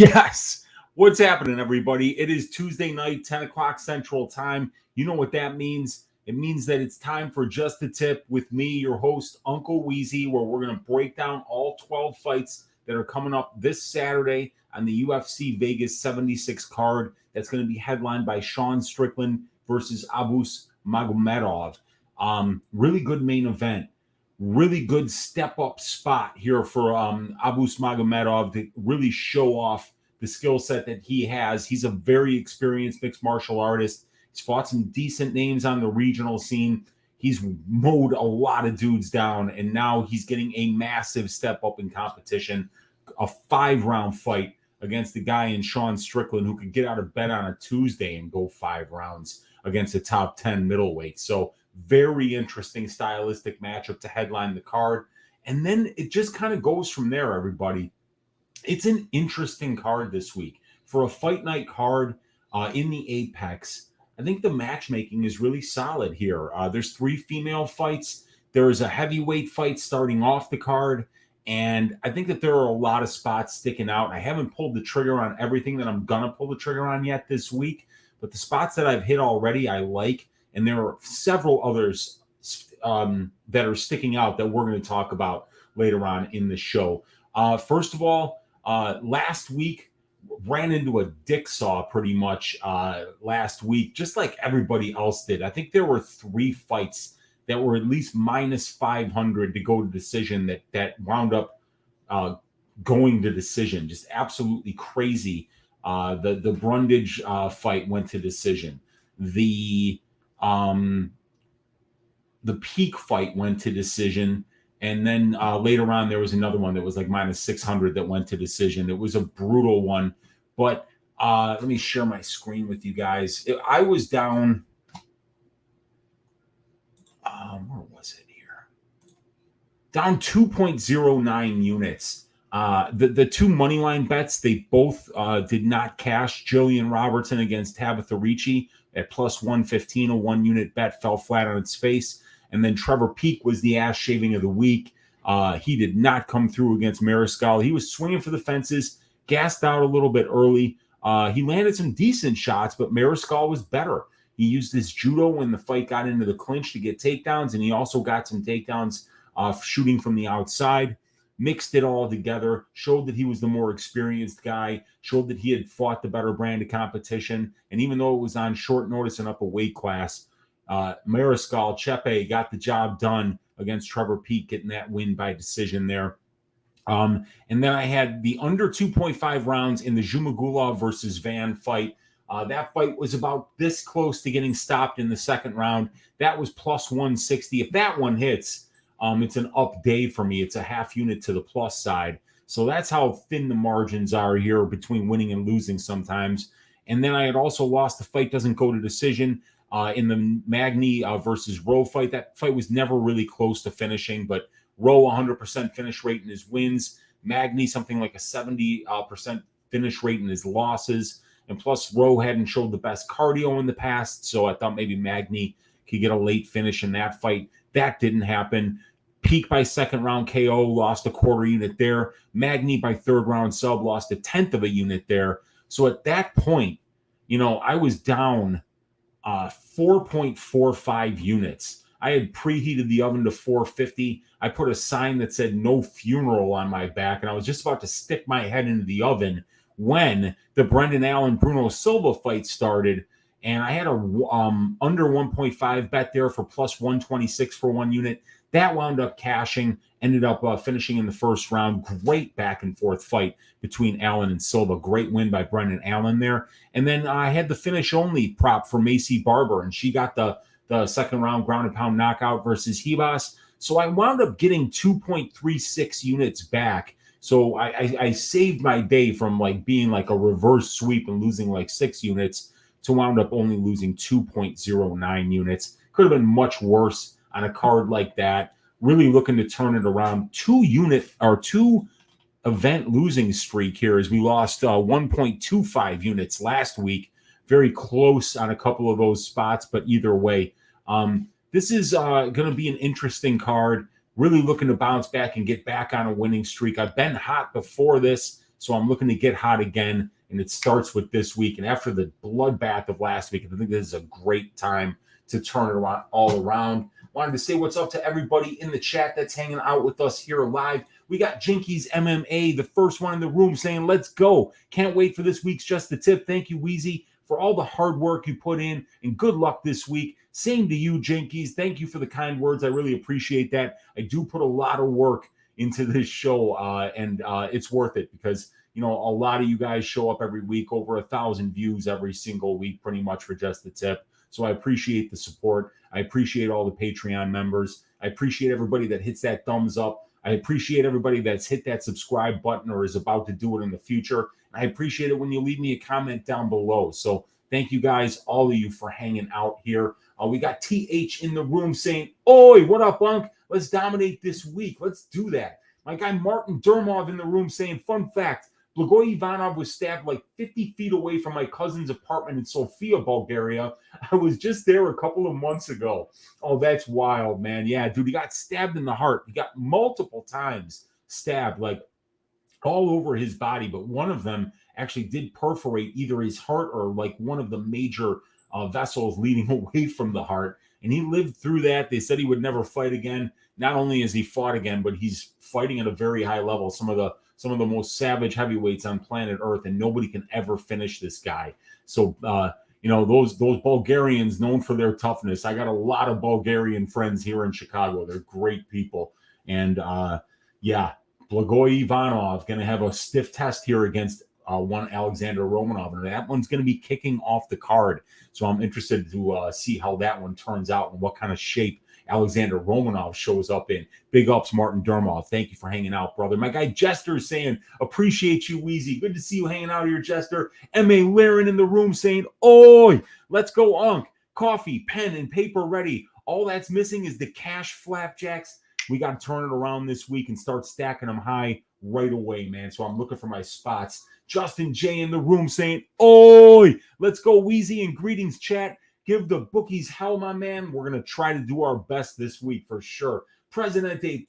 Yes. What's happening, everybody? It is Tuesday night, 10 o'clock Central Time. You know what that means. It means that it's time for Just the Tip with me, your host, Uncle Weezy, where we're going to break down all 12 fights that are coming up this Saturday on the UFC Vegas 76 card. That's going to be headlined by Strickland versus Abus Magomedov. Really good main event. Really good step-up spot here for Abus Magomedov to really show off the skill set that he has. He's a very experienced mixed martial artist. He's fought some decent names on the regional scene. He's mowed a lot of dudes down, and now he's getting a massive step up in competition. A 5-round fight against the guy in Strickland who could get out of bed on a Tuesday and go 5 rounds against a top 10 middleweight. So very interesting stylistic matchup to headline the card. And then it just kind of goes from there, everybody. It's an interesting card this week. For a fight night card in the Apex, I think the matchmaking is really solid here. There's 3 female fights. There is a heavyweight fight starting off the card. And I think that there are a lot of spots sticking out. I haven't pulled the trigger on everything that I'm going to pull the trigger on yet this week. But the spots that I've hit already, I like. And there are several others that are sticking out that we're going to talk about later on in the show. First of all, last week, ran into a dick saw pretty much last week, just like everybody else did. I think there were 3 fights that were at least minus 500 to go to decision that wound up going to decision. Just absolutely crazy. The Brundage fight went to decision. The Peak fight went to decision. And then later on, there was another one that was like minus 600 that went to decision. It was a brutal one. But let me share my screen with you guys. I was down. Where was it here? Down 2.09 units. The 2 moneyline bets, they both did not cash. Jillian Robertson against Tabitha Ricci at plus 115, a 1-unit bet fell flat on its face. And then Trevor Peak was the ass shaving of the week. He did not come through against Mariscal. He was swinging for the fences, gassed out a little bit early. He landed some decent shots, but Mariscal was better. He used his judo when the fight got into the clinch to get takedowns, and he also got some takedowns shooting from the outside. Mixed it all together, showed that he was the more experienced guy, showed that he had fought the better brand of competition. And even though it was on short notice and up a weight class, Mariscal Chepe got the job done against Trevor Peak, getting that win by decision there. And then I had the under 2.5 rounds in the Zhumagulov versus Van fight. That fight was about this close to getting stopped in the second round. That was plus 160. If that one hits, it's an up day for me. It's a half unit to the plus side. So that's how thin the margins are here between winning and losing sometimes. And then I had also lost the fight doesn't go to decision in the Magny versus Rowe fight. That fight was never really close to finishing, but Rowe 100% finish rate in his wins. Magny something like a 70% finish rate in his losses. And plus, Rowe hadn't showed the best cardio in the past, so I thought maybe Magny could get a late finish in that fight. That didn't happen. Peak by second round KO, lost a quarter unit there. Magny by third round sub, lost a 1/10 of a unit there. So at that point, I was down 4.45 units. I had preheated the oven to 450. I put a sign that said no funeral on my back, and I was just about to stick my head into the oven when the Brendan Allen Bruno Silva fight started. And I had a under 1.5 bet there for plus 126 for 1 unit. That wound up cashing, ended up finishing in the first round. Great back and forth fight between Allen and Silva. Great win by Brendan Allen there. And then I had the finish only prop for Macy Barber, and she got the second round ground and pound knockout versus Hibas. So I wound up getting 2.36 units back. So I saved my day from like being like a reverse sweep and losing like 6 units to wound up only losing 2.09 units. Could have been much worse on a card like that. Really looking to turn it around. 2 event losing streak here as we lost 1.25 units last week. Very close on a couple of those spots, but either way, this is going to be an interesting card. Really looking to bounce back and get back on a winning streak. I've been hot before this, So I'm looking to get hot again, and it starts with this week. And after the bloodbath of last week, I think this is a great time to turn it around, all around. Wanted to say what's up to everybody in the chat that's hanging out with us here live. We got Jinkies MMA, the first one in the room, saying, let's go. Can't wait for this week's Just the Tip. Thank you, Weezy, for all the hard work you put in, and good luck this week. Same to you, Jinkies. Thank you for the kind words. I really appreciate that. I do put a lot of work into this show, and it's worth it because, you know, a lot of you guys show up every week, over 1,000 views every single week, pretty much, for Just the Tip. So I appreciate the support. I appreciate all the Patreon members. I appreciate everybody that hits that thumbs up. I appreciate everybody that's hit that subscribe button or is about to do it in the future. I appreciate it when you leave me a comment down below. So thank you guys, all of you, for hanging out here. We got TH in the room saying, oi, what up, Unk? Let's dominate this week. Let's do that. My guy Martin Dermov in the room saying, fun fact, Blagoy Ivanov was stabbed like 50 feet away from my cousin's apartment in Sofia, Bulgaria. I was just there a couple of months ago. Oh, that's wild, man. Yeah, dude, he got stabbed in the heart. He got multiple times stabbed, like all over his body, but one of them actually did perforate either his heart or like one of the major vessels leading away from the heart. And he lived through that. They said he would never fight again. Not only has he fought again, but he's fighting at a very high level. Some of the most savage heavyweights on planet Earth, and nobody can ever finish this guy. So, you know, those Bulgarians, known for their toughness. I got a lot of Bulgarian friends here in Chicago. They're great people. And, yeah, Blagoy Ivanov going to have a stiff test here against one Alexandr Romanov, and that one's going to be kicking off the card. So I'm interested to see how that one turns out and what kind of shape Alexandr Romanov shows up in. Big ups, Martin Dermov. Thank you for hanging out, brother. My guy Jester saying, appreciate you, Weezy. Good to see you hanging out here, Jester. M.A. Laren in the room saying, oi, let's go, Unk. Coffee, pen, and paper ready. All that's missing is the cash flapjacks. We got to turn it around this week and start stacking them high right away, man. So I'm looking for my spots. Justin J in the room saying, oi, let's go, Weezy, and greetings, chat. Give the bookies hell, my man. We're going to try to do our best this week for sure. Presidente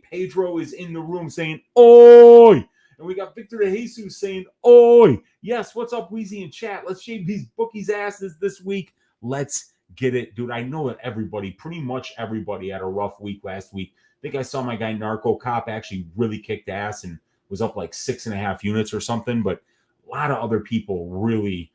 Pedro is in the room saying, oi. And we got Victor de Jesus saying, oi. Yes, what's up, Weezy, in chat? Let's shave these bookies' asses this week. Let's get it, dude. I know that everybody, pretty much everybody, had a rough week last week. I think I saw my guy Narco Cop actually really kicked ass and was up like 6.5 units or something. But a lot of other people really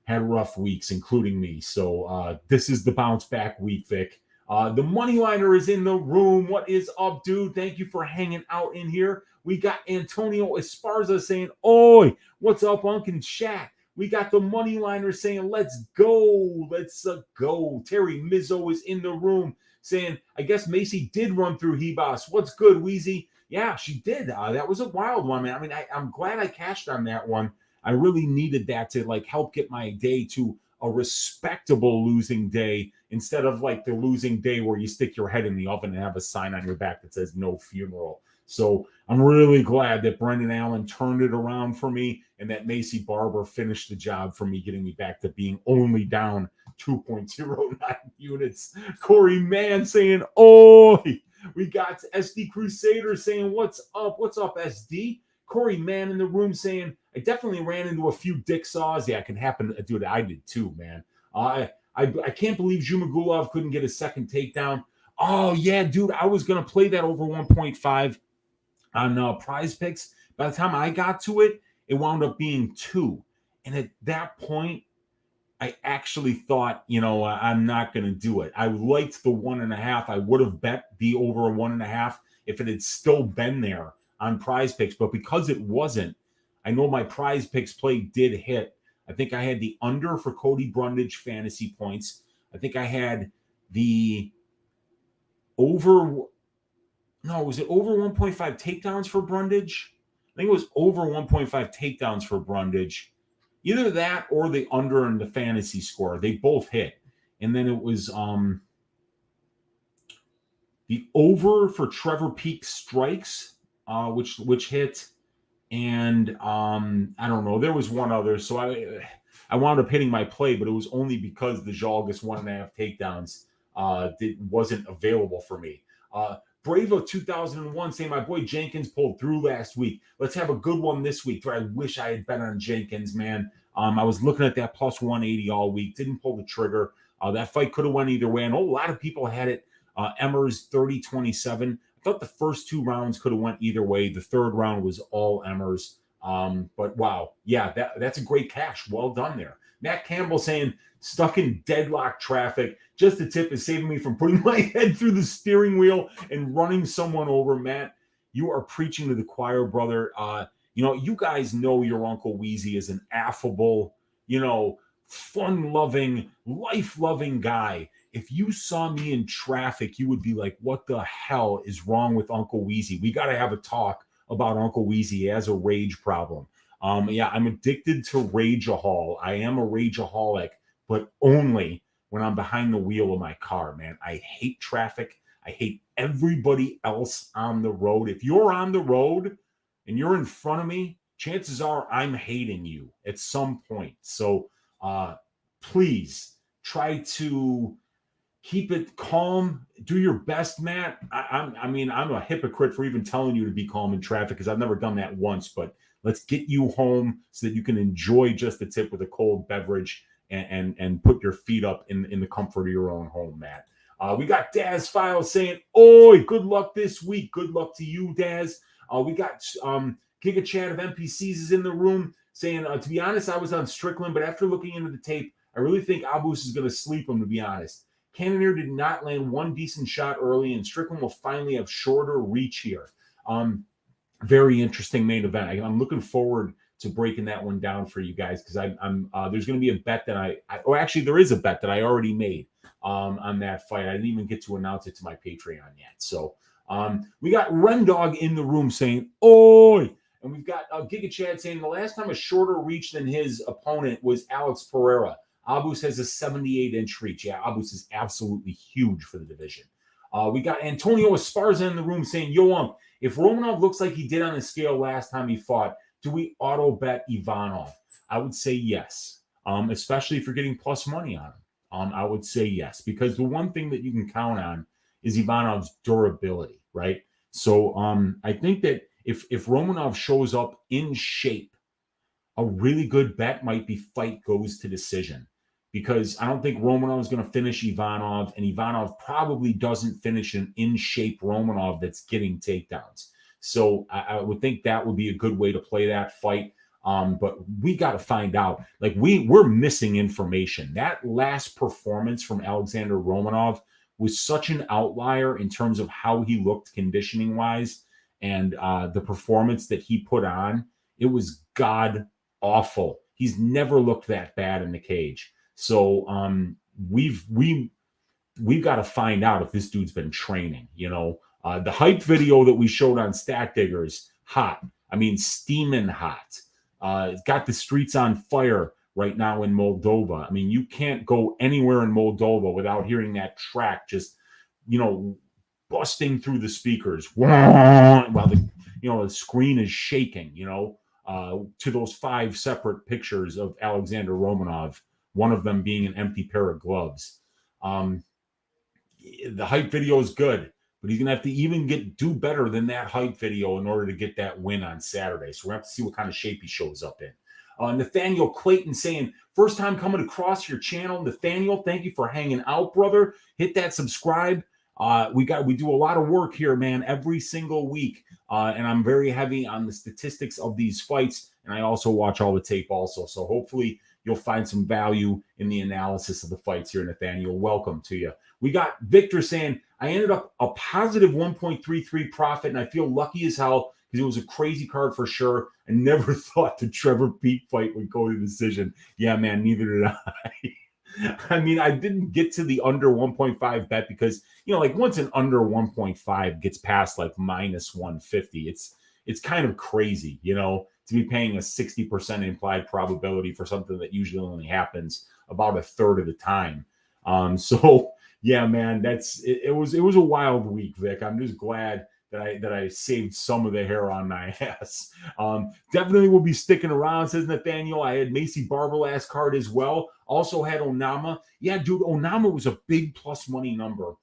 had rough weeks, including me. So this is the bounce back week, Vic. The Moneyliner is in the room. What is up, dude? Thank you for hanging out in here. We got Antonio Esparza saying, oi, what's up, Unk and Shaq? We got the Moneyliner saying, let's go. Let's go. Terry Mizzo is in the room saying, I guess Macy did run through Hebos. What's good, Weezy? Yeah, she did. That was a wild one, man. I mean, I'm glad I cashed on that one. I really needed that to like help get my day to a respectable losing day instead of like the losing day where you stick your head in the oven and have a sign on your back that says no funeral. So I'm really glad that Brendan Allen turned it around for me and that Macy Barber finished the job for me, getting me back to being only down 2.09 units. Corey Mann saying, oh, we got SD Crusader saying, what's up? What's up, SD? Corey Mann in the room saying, I definitely ran into a few dick saws. Yeah, it can happen. Dude, I did too, man. I can't believe Zhumagulov couldn't get a second takedown. Oh, yeah, dude, I was going to play that over 1.5 on Prize Picks. By the time I got to it, it wound up being 2. And at that point, I actually thought, you know, I'm not going to do it. I liked the 1.5. I would have bet the over a 1.5 if it had still been there on Prize Picks. But because it wasn't, I know my Prize Picks play did hit. I think I had the under for Cody Brundage fantasy points. I think I had the over. No, was it over 1.5 takedowns for Brundage? I think it was over 1.5 takedowns for Brundage. Either that or the under in the fantasy score. They both hit. And then it was the over for Trevor Peak strikes, which hit. And I don't know. There was one other. So I wound up hitting my play, but it was only because the Zhalgas 1.5 takedowns wasn't available for me. Bravo 2001 saying, my boy Jenkins pulled through last week. Let's have a good one this week. I wish I had bet on Jenkins, man. I was looking at that plus 180 all week. Didn't pull the trigger. That fight could have went either way. I know a lot of people had it. Emmers 30-27. I thought the first 2 rounds could have went either way. The third round was all Emmers. But wow, yeah, that's a great cash. Well done there. Matt Campbell saying, stuck in deadlock traffic. Just a tip is saving me from putting my head through the steering wheel and running someone over. Matt, you are preaching to the choir, brother. You guys know your Uncle Weezy is an affable, fun-loving, life-loving guy. If you saw me in traffic, you would be like, what the hell is wrong with Uncle Weezy? We got to have a talk about Uncle Weezy. He has a rage problem. I'm addicted to rageahol. I am a rageaholic, but only when I'm behind the wheel of my car, man. I hate traffic. I hate everybody else on the road. If you're on the road and you're in front of me, chances are I'm hating you at some point. So please try to keep it calm. Do your best, Matt. I'm a hypocrite for even telling you to be calm in traffic because I've never done that once, but let's get you home so that you can enjoy just the tip with a cold beverage and put your feet up in the comfort of your own home, Matt. We got Daz Files saying, oi, good luck this week. Good luck to you, Daz. We got Giga Chat of NPCs is in the room saying, to be honest, I was on Strickland, but after looking into the tape, I really think Abus is going to sleep him, to be honest. Cannonier did not land one decent shot early, and Strickland will finally have shorter reach here. Very interesting main event. I'm looking forward to breaking that one down for you guys because there's going to be a bet that actually there is a bet that I already made on that fight. I didn't even get to announce it to my Patreon yet. So we got Rendog in the room saying, oi! And we've got Giga Chad saying the last time a shorter reach than his opponent was Alex Ferreira. Abus has a 78-inch reach. Yeah, Abus is absolutely huge for the division. We got Antonio Esparza in the room saying, yo, if Romanov looks like he did on the scale last time he fought, do we auto bet Ivanov? I would say yes, especially if you're getting plus money on him. I would say yes, because the one thing that you can count on is Ivanov's durability, right? So I think that if Romanov shows up in shape, a really good bet might be fight goes to decision, because I don't think Romanov is going to finish Ivanov, and Ivanov probably doesn't finish an in-shape Romanov that's getting takedowns. So I would think that would be a good way to play that fight. But we got to find out. Like we're missing information. That last performance from Alexandr Romanov was such an outlier in terms of how he looked conditioning-wise, and the performance that he put on. It was god awful. He's never looked that bad in the cage. So we've got to find out if this dude's been training. The hype video that we showed on Stat Diggers, hot. I mean, steaming hot. It's got the streets on fire right now in Moldova. I mean, you can't go anywhere in Moldova without hearing that track just, busting through the speakers while the screen is shaking. To those 5 separate pictures of Alexandr Romanov. One of them being an empty pair of gloves. The hype video is good, but he's going to have to even do better than that hype video in order to get that win on Saturday. So we're going to have to see what kind of shape he shows up in. Nathaniel Clayton saying, first time coming across your channel. Nathaniel, thank you for hanging out, brother. Hit that subscribe. We do a lot of work here, man, every single week. And I'm very heavy on the statistics of these fights. And I also watch all the tape also. So hopefully you'll find some value in the analysis of the fights here, Nathaniel. Welcome to you. We got Victor saying, I ended up a positive 1.33 profit, and I feel lucky as hell because it was a crazy card for sure. I never thought the Trevor Pete fight would go to decision. Yeah, man, neither did I. I mean, I didn't get to the under 1.5 bet because, once an under 1.5 gets past like minus 150, it's kind of crazy, to be paying a 60% implied probability for something that usually only happens about a third of the time. So yeah, man, it was a wild week, Vic. I'm just glad that I saved some of the hair on my ass. Definitely will be sticking around, says Nathaniel. I had Macy Barber last card as well. Also had Onama. Yeah, dude, Onama was a big plus money number.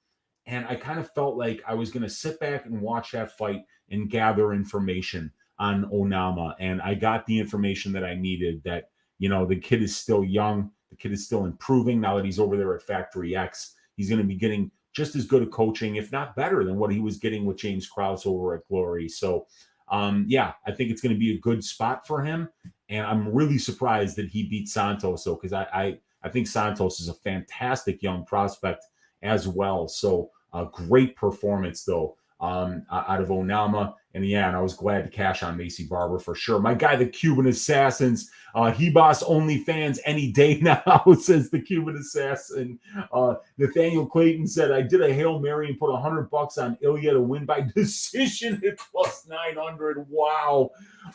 And I kind of felt like I was going to sit back and watch that fight and gather information on Onama. And I got the information that I needed, that, the kid is still young. The kid is still improving now that he's over there at Factory X. He's going to be getting just as good a coaching, if not better, than what he was getting with James Krause over at Glory. So, I think it's going to be a good spot for him. And I'm really surprised that he beat Santos, though, because I think Santos is a fantastic young prospect as well. So a great performance, though, out of Onama. And I was glad to cash on Macy Barber for sure. My guy, the Cuban Assassins, he boss OnlyFans any day now, says the Cuban Assassin. Nathaniel Clayton said, I did a Hail Mary and put $100 on Ilya to win by decision at plus 900. Wow.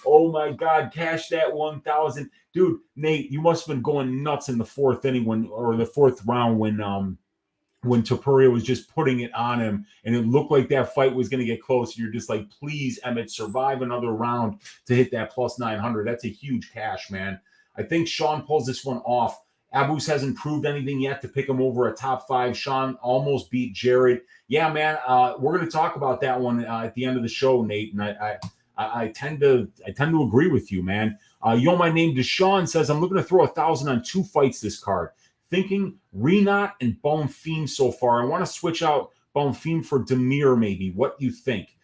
Oh my God. Cash that 1,000. Dude, Nate, you must have been going nuts in the fourth inning or the fourth round when Topuria was just putting it on him, and it looked like that fight was going to get close. You're just like, please, Emmett, survive another round to hit that plus 900. That's a huge cash, man. I think Sean pulls this one off. Abus hasn't proved anything yet to pick him over a top 5. Sean almost beat Jared. Yeah, man, we're going to talk about that one at the end of the show, Nate, and I tend to agree with you, man. My name Deshaun says, I'm looking to throw 1,000 on 2 fights this card. Thinking Rinat and Bonfim so far. I want to switch out Bonfim for Demir, maybe. What you think?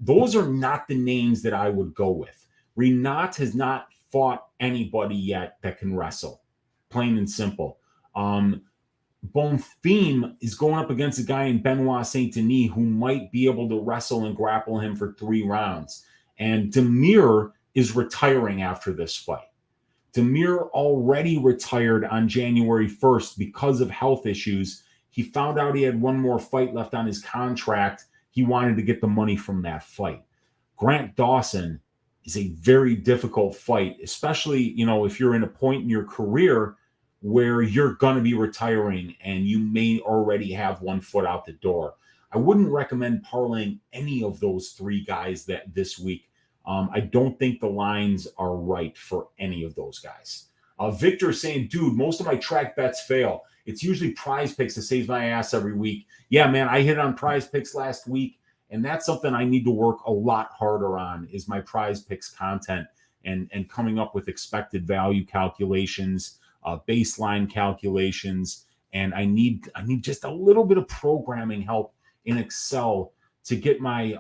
Those are not the names that I would go with. Rinat has not fought anybody yet that can wrestle. Plain and simple. Bonfim is going up against a guy in Benoit Saint-Denis who might be able to wrestle and grapple him for 3 rounds. And Demir is retiring after this fight. Demir already retired on January 1st because of health issues. He found out he had one more fight left on his contract. He wanted to get the money from that fight. Grant Dawson is a very difficult fight, especially, if you're in a point in your career where you're going to be retiring and you may already have one foot out the door. I wouldn't recommend parlaying any of those 3 guys this week. I don't think the lines are right for any of those guys. Victor saying, dude, most of my track bets fail. It's usually Prize Picks that saves my ass every week. Yeah, man, I hit on Prize Picks last week, and that's something I need to work a lot harder on, is my Prize Picks content and coming up with expected value calculations, baseline calculations, and I need just a little bit of programming help in Excel to get my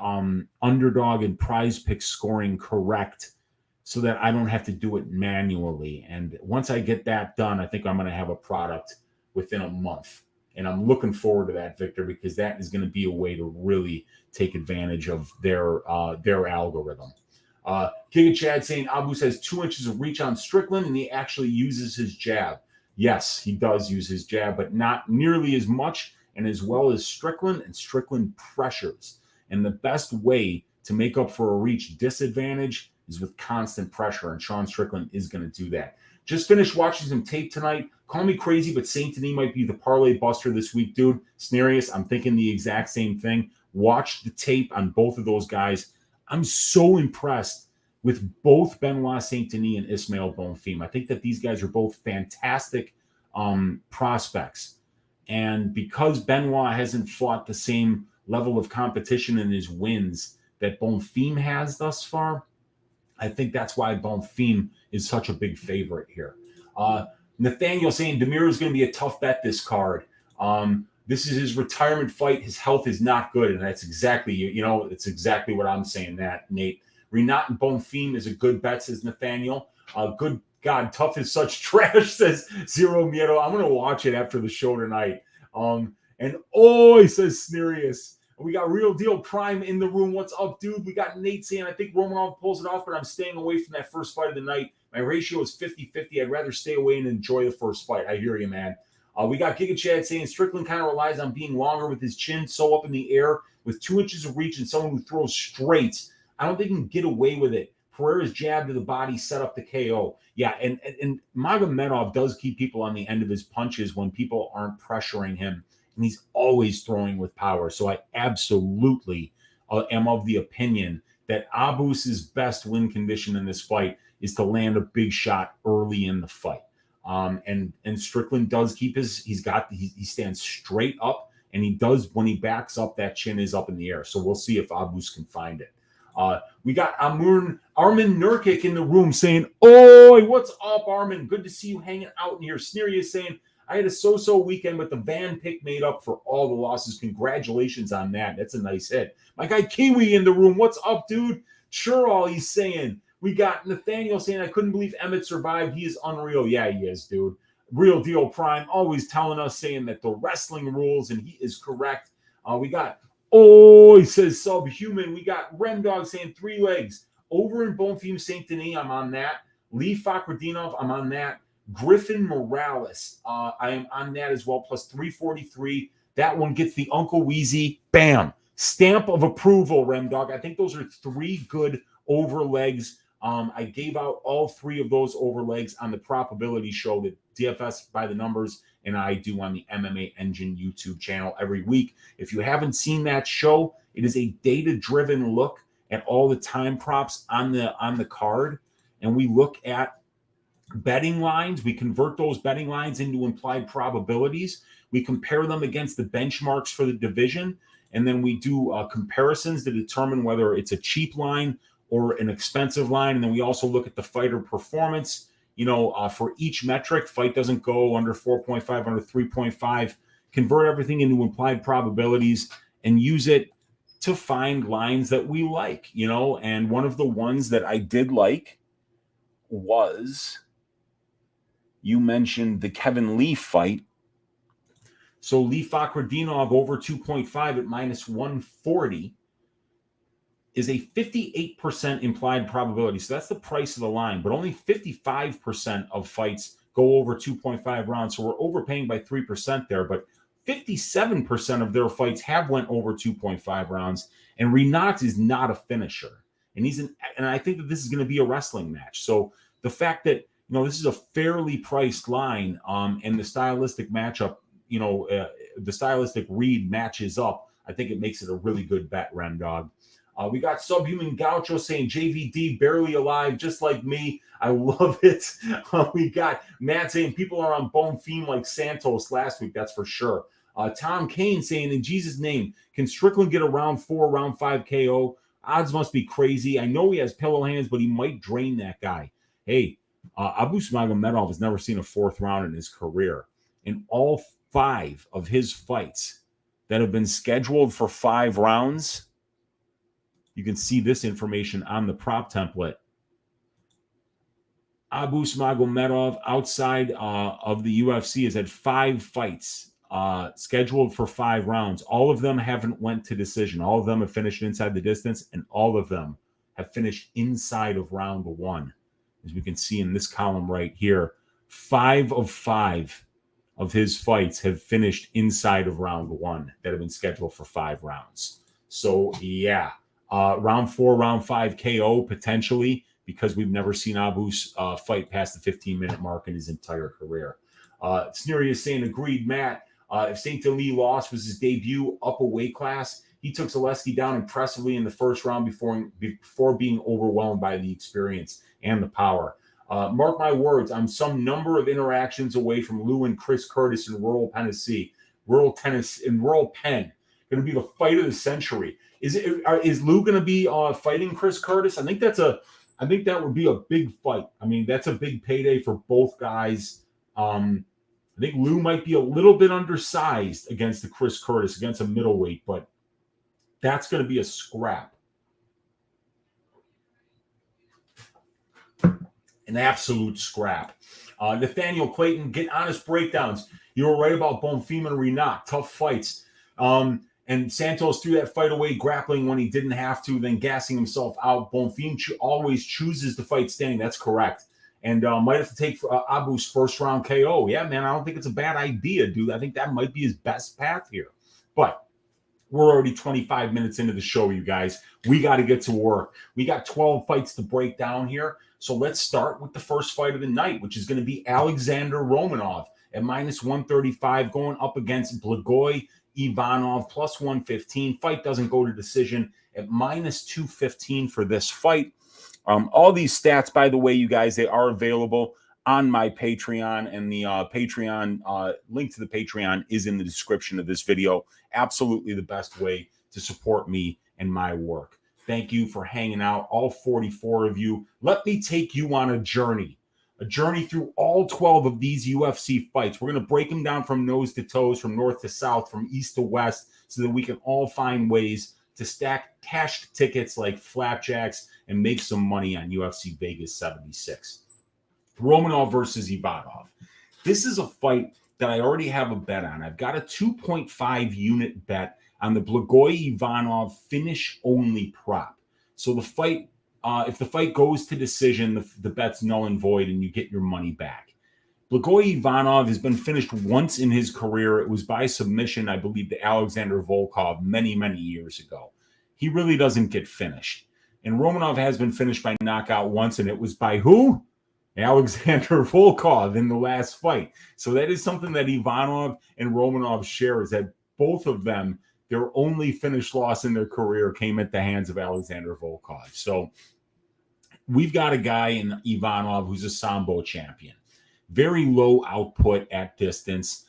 underdog and Prize Pick scoring correct so that I don't have to do it manually. And once I get that done, I think I'm going to have a product within a month. And I'm looking forward to that, Victor, because that is going to be a way to really take advantage of their algorithm. King of Chad saying Abus has 2 inches of reach on Strickland, and he actually uses his jab. Yes, he does use his jab, but not nearly as much and as well as Strickland, and Strickland pressures. And the best way to make up for a reach disadvantage is with constant pressure, and Sean Strickland is going to do that. Just finished watching some tape tonight. Call me crazy, but Saint-Denis might be the parlay buster this week, dude. Snarius, I'm thinking the exact same thing. Watch the tape on both of those guys. I'm so impressed with both Benoit Saint-Denis and Ismael Bonfim. I think that these guys are both fantastic prospects. And because Benoit hasn't fought the same level of competition in his wins that Bonfim has thus far, I think that's why Bonfim is such a big favorite here. Nathaniel saying Demir is going to be a tough bet this card. This is his retirement fight. His health is not good, and that's exactly, it's exactly what I'm saying, that, Nate. Rinat and Bonfim is a good bet, says Nathaniel. Good God, tough is such trash, says Zero Miedo. I'm going to watch it after the show tonight. And he says Snarius. We got Real Deal Prime in the room. What's up, dude? We got Nate saying, I think Romanov pulls it off, but I'm staying away from that first fight of the night. My ratio is 50-50. I'd rather stay away and enjoy the first fight. I hear you, man. We got Giga Chad saying Strickland kind of relies on being longer with his chin so up in the air with 2 inches of reach and someone who throws straights. I don't think he can get away with it. Ferreira's jab to the body set up the KO. Yeah, and Magomedov does keep people on the end of his punches when people aren't pressuring him, and he's always throwing with power. So I absolutely am of the opinion that Abus's best win condition in this fight is to land a big shot early in the fight. And Strickland does keep he stands straight up And he does, when he backs up, that chin is up in the air. So we'll see if Abus can find it. We got Armin Nurkic in the room saying, "Oi, what's up, Armin? Good to see you hanging out in here." Sneery is saying, "I had a so-so weekend, but the van pick made up for all the losses. Congratulations on that. That's a nice hit." My guy Kiwi in the room. What's up, dude? Sure, all he's saying. We got Nathaniel saying, "I couldn't believe Emmett survived. He is unreal." Yeah, he is, dude. Real Deal Prime always telling us, saying that the wrestling rules, and he is correct. We got, he says Subhuman. We got Remdog saying 3 legs. Over in Bonfim Saint-Denis, I'm on that. Lee Fakhretdinov, I'm on that. Griffin Morales, I am on that as well, plus 343. That one gets the Uncle Weezy. Bam. Stamp of approval, Remdog. I think those are 3 good over legs. I gave out all 3 of those over legs on the probability show that DFS by the numbers and I do on the MMA Engine YouTube channel every week. If you haven't seen that show, it is a data-driven look at all the time props on the card, and we look at betting lines. We convert those betting lines into implied probabilities. We compare them against the benchmarks for the division, and then we do comparisons to determine whether it's a cheap line or an expensive line. And then we also look at the fighter performance. For each metric, fight doesn't go under 4.5, under 3.5. Convert everything into implied probabilities and use it to find lines that we like, And one of the ones that I did like was, you mentioned the Kevin Lee fight. So Lee Fakhretdinov over 2.5 at minus 140 is a 58% implied probability. So that's the price of the line, but only 55% of fights go over 2.5 rounds. So we're overpaying by 3% there, but 57% of their fights have went over 2.5 rounds. And Rinat is not a finisher. And and I think that this is going to be a wrestling match. So the fact that, this is a fairly priced line, and the stylistic matchup, the stylistic read matches up, I think it makes it a really good bet, Remdog. We got Subhuman Gaucho saying JVD barely alive, just like me. I love it. We got Matt saying people are on Bonfim like Santos last week. That's for sure. Tom Kane saying, in Jesus' name, can Strickland get a round 4, round 5 KO? Odds must be crazy. I know he has pillow hands, but he might drain that guy. Hey, Abus Magomedov has never seen a 4th round in his career. In all 5 of his fights that have been scheduled for 5 rounds, you can see this information on the prop template. Abus Magomedov, outside of the UFC, has had 5 fights scheduled for 5 rounds. All of them haven't went to decision. All of them have finished inside the distance, and all of them have finished inside of round 1. As we can see in this column right here, 5 of 5 of his fights have finished inside of round 1 that have been scheduled for 5 rounds. So, yeah. Round 4, round 5 KO potentially, because we've never seen Abus fight past the 15-minute mark in his entire career. Sneery is saying, agreed, Matt. If Saint-Denis loss was his debut up a weight class, he took Zaleski down impressively in the first round before being overwhelmed by the experience and the power. Mark my words, I'm some number of interactions away from Lou and Chris Curtis in rural Penn. Going to be the fight of the century. Is Lou going to be fighting Chris Curtis? I think that would be a big fight. I mean, that's a big payday for both guys. I think Lou might be a little bit undersized against the Chris Curtis, against a middleweight, but that's going to be a scrap. An absolute scrap. Nathaniel Clayton, get honest breakdowns. You were right about Bonfim and Rinat. Tough fights. And Santos threw that fight away, grappling when he didn't have to, then gassing himself out. Bonfim always chooses to fight standing. That's correct. And might have to take Abus' first round KO. Yeah, man, I don't think it's a bad idea, dude. I think that might be his best path here. But we're already 25 minutes into the show, you guys. We got to get to work. We got 12 fights to break down here. So let's start with the first fight of the night, which is going to be Alexandr Romanov at minus 135 going up against Blagoy Ivanov, plus 115. Fight doesn't go to decision at minus 215 for this fight. All these stats, by the way, you guys, they are available on my Patreon, and the Patreon link to the Patreon is in the description of this video. Absolutely the best way to support me and my work. Thank you for hanging out, all 44 of you. Let me take you on a journey through all 12 of these UFC fights. We're going to break them down from nose to toes, from north to south, from east to west, so that we can all find ways to stack cashed tickets like flapjacks and make some money on UFC Vegas 76. Romanov versus Ivanov. This is a fight that I already have a bet on. I've got a 2.5 unit bet on the Blagoy Ivanov finish only prop. So the fight, if the fight goes to decision, the bet's null and void and you get your money back. Blagoy Ivanov has been finished once in his career. It was by submission, I believe, to Alexandr Volkov many, many years ago. He really doesn't get finished. And Romanov has been finished by knockout once, and it was by who? Alexandr Volkov in the last fight. So that is something that Ivanov and Romanov share, is that both of them, their only finished loss in their career came at the hands of Alexandr Volkov. So we've got a guy in Ivanov who's a Sambo champion. Very low output at distance.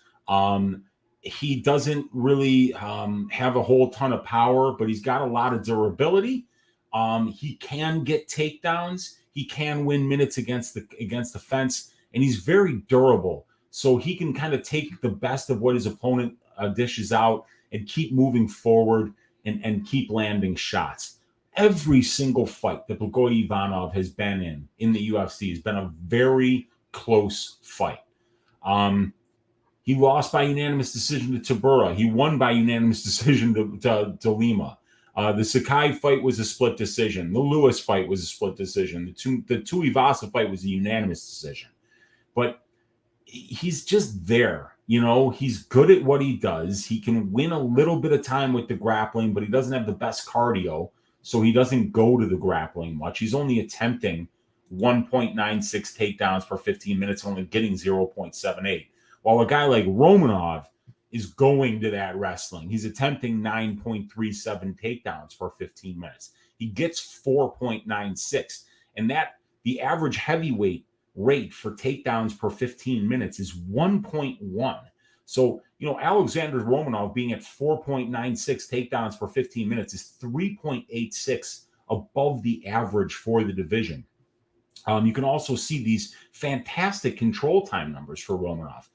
He doesn't really have a whole ton of power, but he's got a lot of durability. He can get takedowns. He can win minutes against the fence, and he's very durable. So he can kind of take the best of what his opponent dishes out and keep moving forward and keep landing shots. Every single fight that Blagoy Ivanov has been in the UFC has been a very close fight. He lost by unanimous decision to Tibura. He won by unanimous decision to Lima. The Sakai fight was a split decision. The Lewis fight was a split decision. The Tuivasa fight was a unanimous decision. But he's just there. You know, he's good at what he does. He can win a little bit of time with the grappling, but he doesn't have the best cardio, so he doesn't go to the grappling much. He's only attempting 1.96 takedowns per 15 minutes, only getting 0.78. While a guy like Romanov is going to that wrestling. He's attempting 9.37 takedowns per 15 minutes. He gets 4.96. And that the average heavyweight rate for takedowns per 15 minutes is 1.1. So, you know, Alexandr Romanov being at 4.96 takedowns per 15 minutes is 3.86 above the average for the division. You can also see these fantastic control time numbers for Romanov.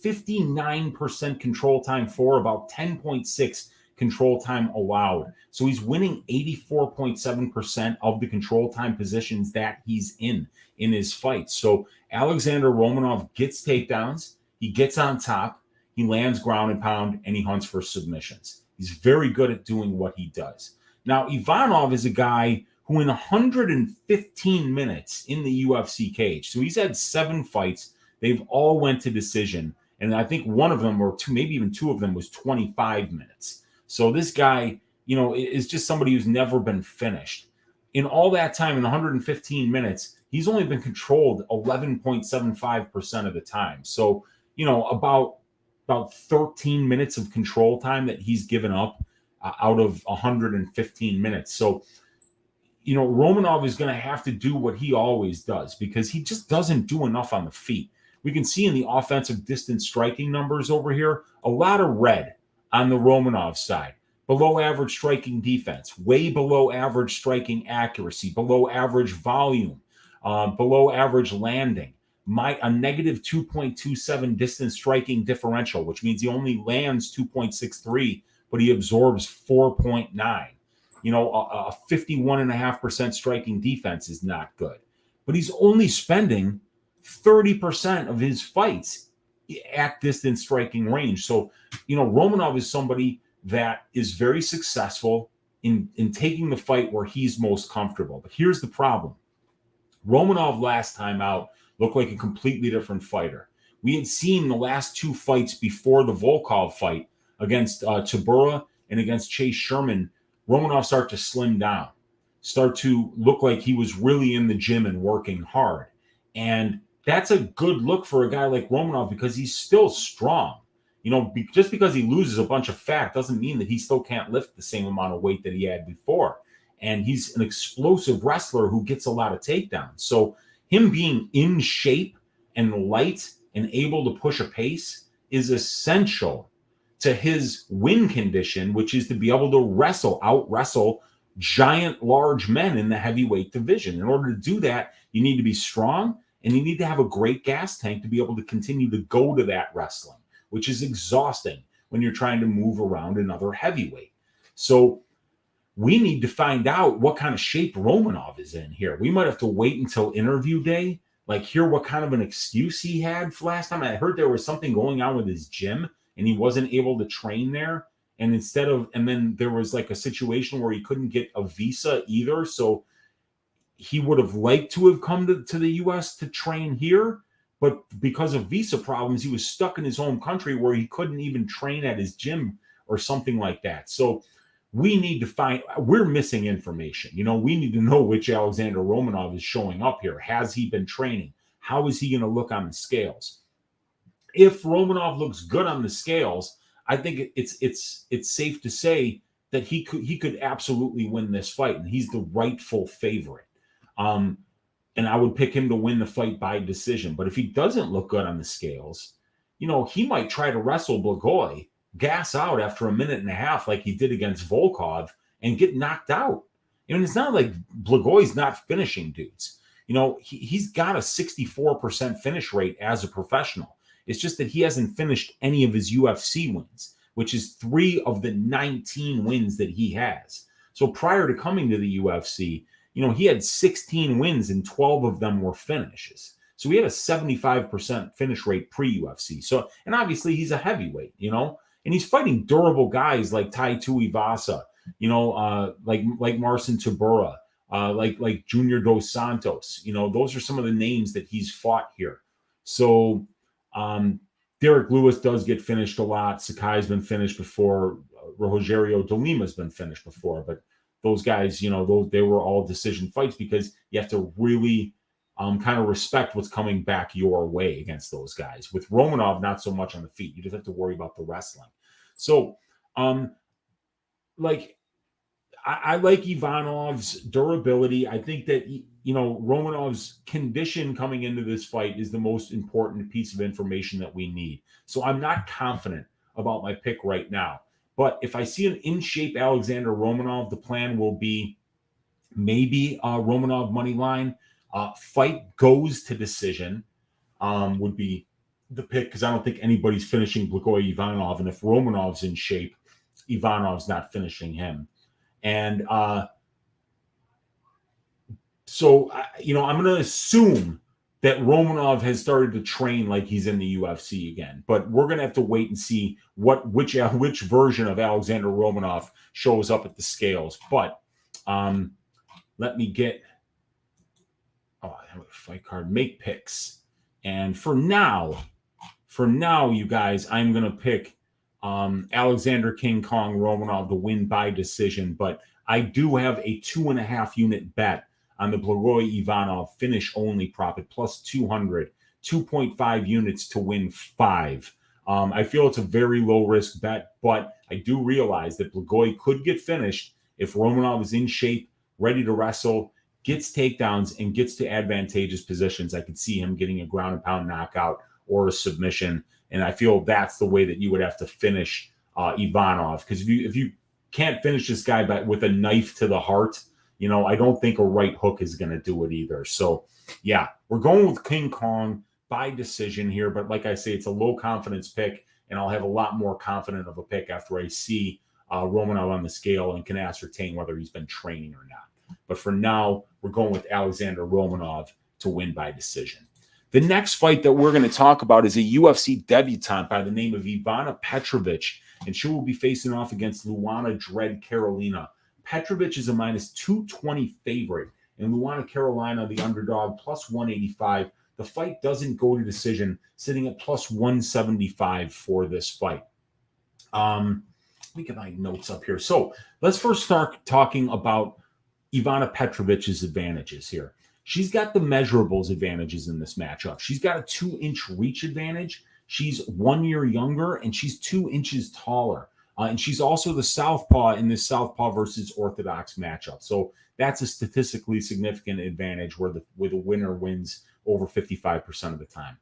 59% control time for, about 10.6 control time allowed. So he's winning 84.7% of the control time positions that he's in his fights. So Alexandr Romanov gets takedowns, he gets on top, he lands ground and pound, and he hunts for submissions. He's very good at doing what he does. Now, Ivanov is a guy who in 115 minutes in the UFC cage, so he's had 7 fights, they've all went to decision. And I think one of them, or two, maybe even 2 of them, was 25 minutes. So this guy, you know, is just somebody who's never been finished. In all that time, in 115 minutes, he's only been controlled 11.75% of the time. So, you know, about 13 minutes of control time that he's given up out of 115 minutes. So, you know, Romanov is going to have to do what he always does, because he just doesn't do enough on the feet. We can see in the offensive distance striking numbers over here, a lot of red on the Romanov side. Below average striking defense, way below average striking accuracy, below average volume, below average landing. A negative 2.27 distance striking differential, which means he only lands 2.63, but he absorbs 4.9. You know, a 51.5% striking defense is not good. But he's only spending 30% of his fights at distance striking range. So, you know, Romanov is somebody that is very successful in taking the fight where he's most comfortable. But here's the problem. Romanov last time out looked like a completely different fighter. We had seen the last 2 fights before the Volkov fight against Tibura and against Chase Sherman, Romanov start to slim down, start to look like he was really in the gym and working hard. And that's a good look for a guy like Romanov, because he's still strong. You know, just because he loses a bunch of fat doesn't mean that he still can't lift the same amount of weight that he had before. And he's an explosive wrestler who gets a lot of takedowns. So him being in shape and light and able to push a pace is essential to his win condition, which is to be able to out wrestle giant, large men in the heavyweight division. In order to do that, you need to be strong and you need to have a great gas tank to be able to continue to go to that wrestling, which is exhausting when you're trying to move around another heavyweight. So we need to find out what kind of shape Romanov is in here. We might have to wait until interview day, like hear what kind of an excuse he had for last time. I heard there was something going on with his gym and he wasn't able to train there. And then there was like a situation where he couldn't get a visa either. So he would have liked to have come to the US to train here, but because of visa problems, he was stuck in his home country where he couldn't even train at his gym or something like that. So we need to we're missing information. We need to know which Alexandr Romanov is showing up here. Has he been training? How is he going to look on the scales? If Romanov looks good on the scales, I think it's safe to say that he could absolutely win this fight, and he's the rightful favorite. And I would pick him to win the fight by decision. But if he doesn't look good on the scales, he might try to wrestle Blagoy, gas out after a minute and a half like he did against Volkov, and get knocked out. It's not like Blagoy's not finishing dudes. He's got a 64% finish rate as a professional. It's just that he hasn't finished any of his UFC wins, which is 3 of the 19 wins that he has. So prior to coming to the UFC, he had 16 wins and 12 of them were finishes. So he had a 75% finish rate pre-UFC. So, and obviously he's a heavyweight, and he's fighting durable guys like Tai Tuivasa, like Marcin Tybura, like Junior Dos Santos. Those are some of the names that he's fought here. So Derek Lewis does get finished a lot. Sakai's been finished before. Rogerio de Lima's been finished before, but those guys, they were all decision fights because you have to really kind of respect what's coming back your way against those guys. With Romanov, not so much on the feet. You just have to worry about the wrestling. So, I like Ivanov's durability. I think that, Romanov's condition coming into this fight is the most important piece of information that we need. So I'm not confident about my pick right now. But if I see an in-shape Alexandr Romanov, the plan will be maybe Romanov money line. Fight goes to decision would be the pick, because I don't think anybody's finishing Blagoy Ivanov. And if Romanov's in shape, Ivanov's not finishing him. And so, I'm going to assume that Romanov has started to train like he's in the UFC again. But we're going to have to wait and see which version of Alexandr Romanov shows up at the scales. But let me get I have a fight card. Make picks. And for now, you guys, I'm going to pick Alexander King Kong Romanov to win by decision. But I do have a 2.5 unit bet on the Blagoy Ivanov finish only prop at plus 200, 2.5 units to win 5. I feel it's a very low risk bet, but I do realize that Blagoy could get finished if Romanov is in shape, ready to wrestle, gets takedowns, and gets to advantageous positions. I could see him getting a ground and pound knockout or a submission. And I feel that's the way that you would have to finish Ivanov. Because if you can't finish this guy with a knife to the heart, I don't think a right hook is going to do it either. So, yeah, we're going with King Kong by decision here. But like I say, it's a low confidence pick, and I'll have a lot more confident of a pick after I see Romanov on the scale and can ascertain whether he's been training or not. But for now, we're going with Alexandr Romanov to win by decision. The next fight that we're going to talk about is a UFC debutante by the name of Ivana Petrovic, and she will be facing off against Luana Dread Carolina. Petrovic is a minus 220 favorite, and Luana Carolina, the underdog, plus 185. The fight doesn't go to decision, sitting at plus 175 for this fight. Let me get my notes up here. So let's first start talking about Ivana Petrovic's advantages here. She's got the measurables advantages in this matchup. She's got a 2-inch reach advantage. She's 1 year younger, and she's 2 inches taller. And she's also the southpaw in this southpaw versus orthodox matchup. So that's a statistically significant advantage where the winner wins over 55% of the time.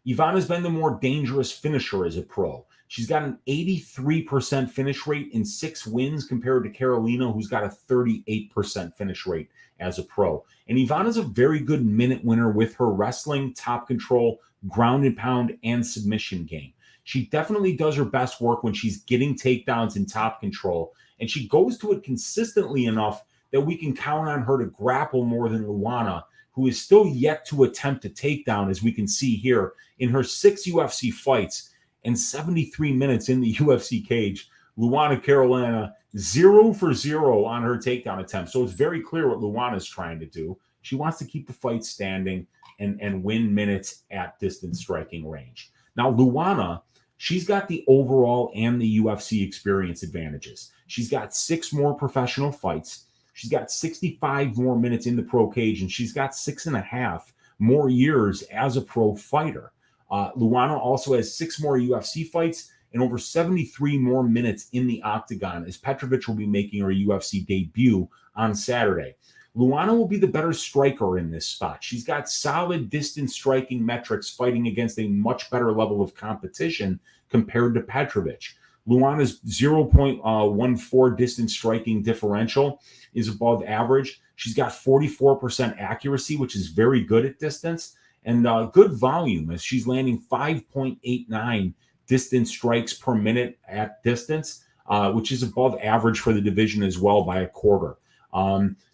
Ivana's been the more dangerous finisher as a pro. She's got an 83% finish rate in 6 wins compared to Carolina, who's got a 38% finish rate as a pro. And Ivana's a very good minute winner with her wrestling, top control, ground and pound, and submission game. She definitely does her best work when she's getting takedowns in top control, and she goes to it consistently enough that we can count on her to grapple more than Luana, who is still yet to attempt a takedown, as we can see here in her 6 UFC fights and 73 minutes in the UFC cage. Luana Carolina 0 for 0 on her takedown attempt. So it's very clear what Luana is trying to do. She wants to keep the fight standing and win minutes at distance striking range. Now, Luana, she's got the overall and the UFC experience advantages. She's got 6 more professional fights. She's got 65 more minutes in the pro cage, and she's got 6.5 more years as a pro fighter. Luana also has 6 more UFC fights and over 73 more minutes in the octagon, as Petrovic will be making her UFC debut on Saturday. Luana will be the better striker in this spot. She's got solid distance striking metrics fighting against a much better level of competition compared to Petrovic. Luana's 0.14 distance striking differential is above average. She's got 44% accuracy, which is very good at distance, and good volume, as she's landing 5.89 distance strikes per minute at distance, which is above average for the division as well by a quarter.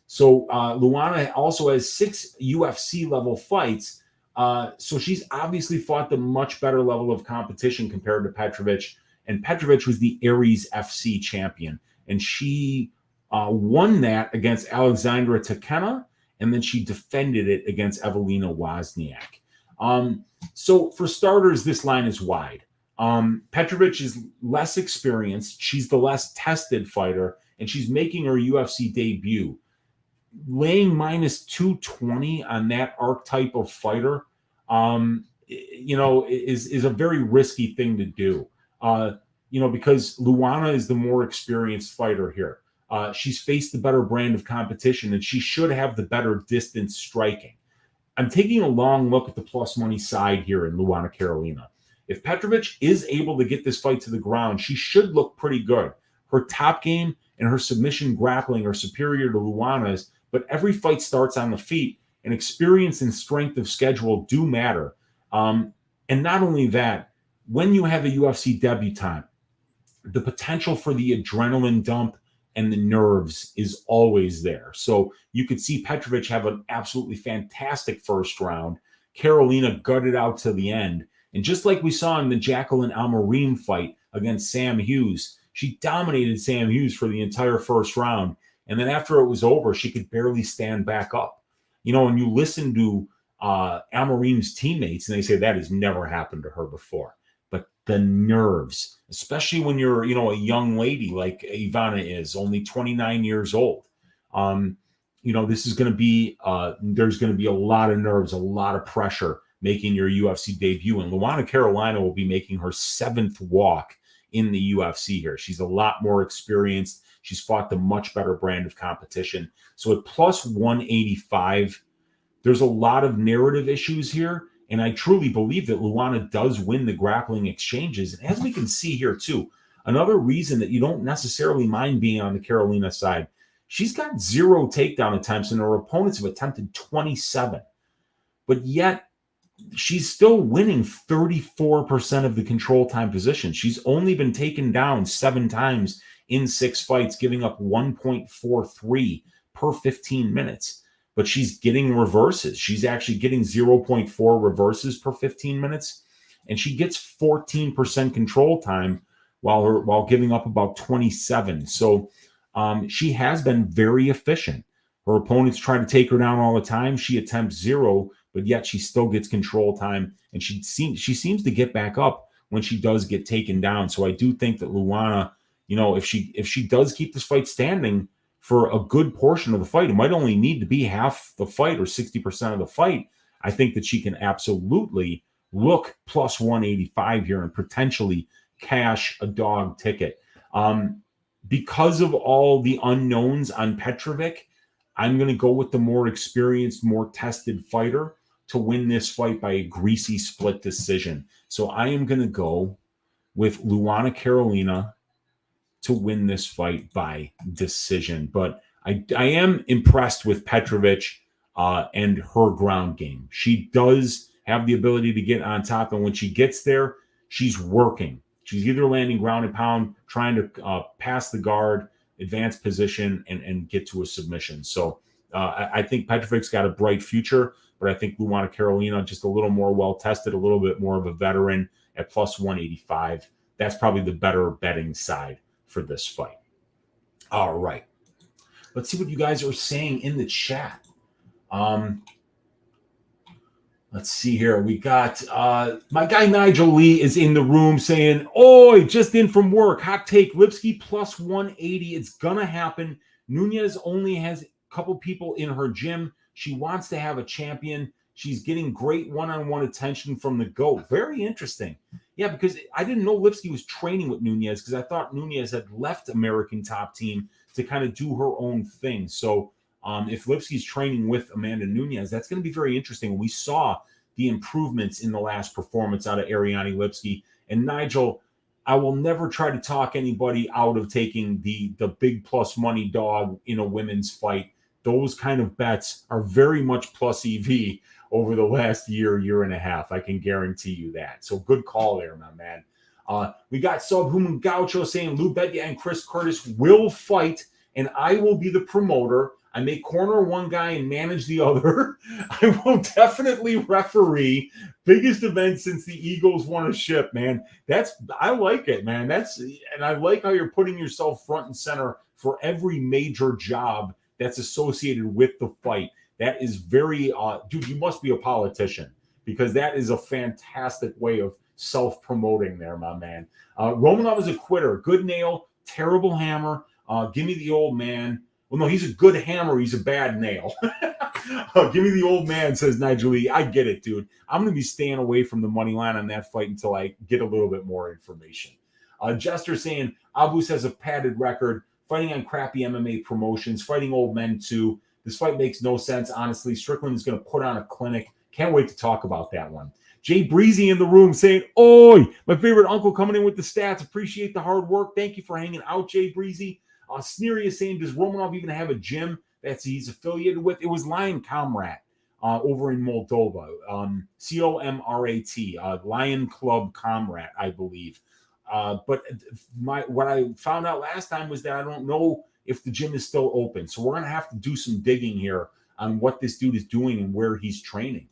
So Luana also has 6 UFC level fights. So she's obviously fought the much better level of competition compared to Petrovic. And Petrovic was the Aries FC champion. And she won that against Alexandra Tekena, and then she defended it against Evelina Wozniak. So for starters, this line is wide. Petrovic is less experienced. She's the less tested fighter, and she's making her UFC debut. Laying minus 220 on that archetype of fighter, is a very risky thing to do. Because Luana is the more experienced fighter here. She's faced the better brand of competition, and she should have the better distance striking. I'm taking a long look at the plus money side here in Luana Carolina. If Petrovic is able to get this fight to the ground, she should look pretty good. Her top game and her submission grappling are superior to Luana's, but every fight starts on the feet, and experience and strength of schedule do matter. And not only that, when you have a UFC debutante, the potential for the adrenaline dump and the nerves is always there. So you could see Petrovic have an absolutely fantastic first round. Carolina gutted out to the end. And just like we saw in the Jacqueline Almarim fight against Sam Hughes, she dominated Sam Hughes for the entire first round. And then after it was over, she could barely stand back up. And you listen to Almarim's teammates, and they say that has never happened to her before. But the nerves, especially when you're, a young lady like Ivana is, only 29 years old. This is going to be, there's going to be a lot of nerves, a lot of pressure making your UFC debut. And Luana Carolina will be making her 7th walk in the UFC here. She's a lot more experienced. She's fought the much better brand of competition. So at plus 185, there's a lot of narrative issues here. And I truly believe that Luana does win the grappling exchanges. And as we can see here too, another reason that you don't necessarily mind being on the Carolina side, she's got 0 takedown attempts and her opponents have attempted 27. But yet she's still winning 34% of the control time position. She's only been taken down 7 times in 6 fights, giving up 1.43 per 15 minutes. But she's getting reverses. She's actually getting 0.4 reverses per 15 minutes. And she gets 14% control time while giving up about 27. So she has been very efficient. Her opponents try to take her down all the time. She attempts 0, but yet she still gets control time. And she seems to get back up when she does get taken down. So I do think that Luana, if she does keep this fight standing for a good portion of the fight, it might only need to be half the fight or 60% of the fight. I think that she can absolutely look plus 185 here and potentially cash a dog ticket. Because of all the unknowns on Petrovic, I'm going to go with the more experienced, more tested fighter to win this fight by a greasy split decision. So I am going to go with Luana Carolina to win this fight by decision. But I am impressed with Petrovic and her ground game. She does have the ability to get on top, and when she gets there, she's working. She's either landing ground and pound, trying to pass the guard, advance position, and get to a submission. So I think Petrovic's got a bright future, but I think Luana Carolina just a little more well-tested, a little bit more of a veteran at plus 185. That's probably the better betting side for this fight. All right. Let's see what you guys are saying in the chat. Let's see here. We got my guy Nigel Lee is in the room saying, "Oi, just in from work. Hot take. Lipsky plus 180. It's gonna happen. Nunes only has a couple people in her gym. She wants to have a champion. She's getting great one-on-one attention from the GOAT." Very interesting. Yeah, because I didn't know Lipsky was training with Nunes because I thought Nunes had left American Top Team to kind of do her own thing. So if Lipsky's training with Amanda Nunes, that's going to be very interesting. We saw the improvements in the last performance out of Ariane Lipsky. And Nigel, I will never try to talk anybody out of taking the big plus money dog in a women's fight. Those kind of bets are very much plus EV over the last year and a half. I can guarantee you that. So good call there, my man. We got Subhuman Gaucho saying Lou Betya and Chris Curtis will fight, and I will be the promoter. I may corner one guy and manage the other. I will definitely referee. Biggest event since the Eagles won a ship, man. I like it, man. And I like how you're putting yourself front and center for every major job that's associated with the fight. That is very, dude, you must be a politician because that is a fantastic way of self-promoting there, my man. Romanov is a quitter. Good nail, terrible hammer. Give me the old man. Well, no, he's a good hammer. He's a bad nail. Give me the old man, says Nigel Lee. I get it, dude. I'm going to be staying away from the money line on that fight until I get a little bit more information. Jester saying Abus has a padded record, fighting on crappy MMA promotions, fighting old men too. This fight makes no sense, honestly. Strickland is going to put on a clinic. Can't wait to talk about that one. Jay Breezy in the room saying, "Oi, my favorite uncle coming in with the stats. Appreciate the hard work. Thank you for hanging out, Jay Breezy." Sneery is saying, "Does Romanov even have a gym that he's affiliated with?" It was Lion Comrat over in Moldova. COMRAT, Lion Club Comrat, I believe. But what I found out last time was that I don't know if the gym is still open. So we're going to have to do some digging here on what this dude is doing and where he's training.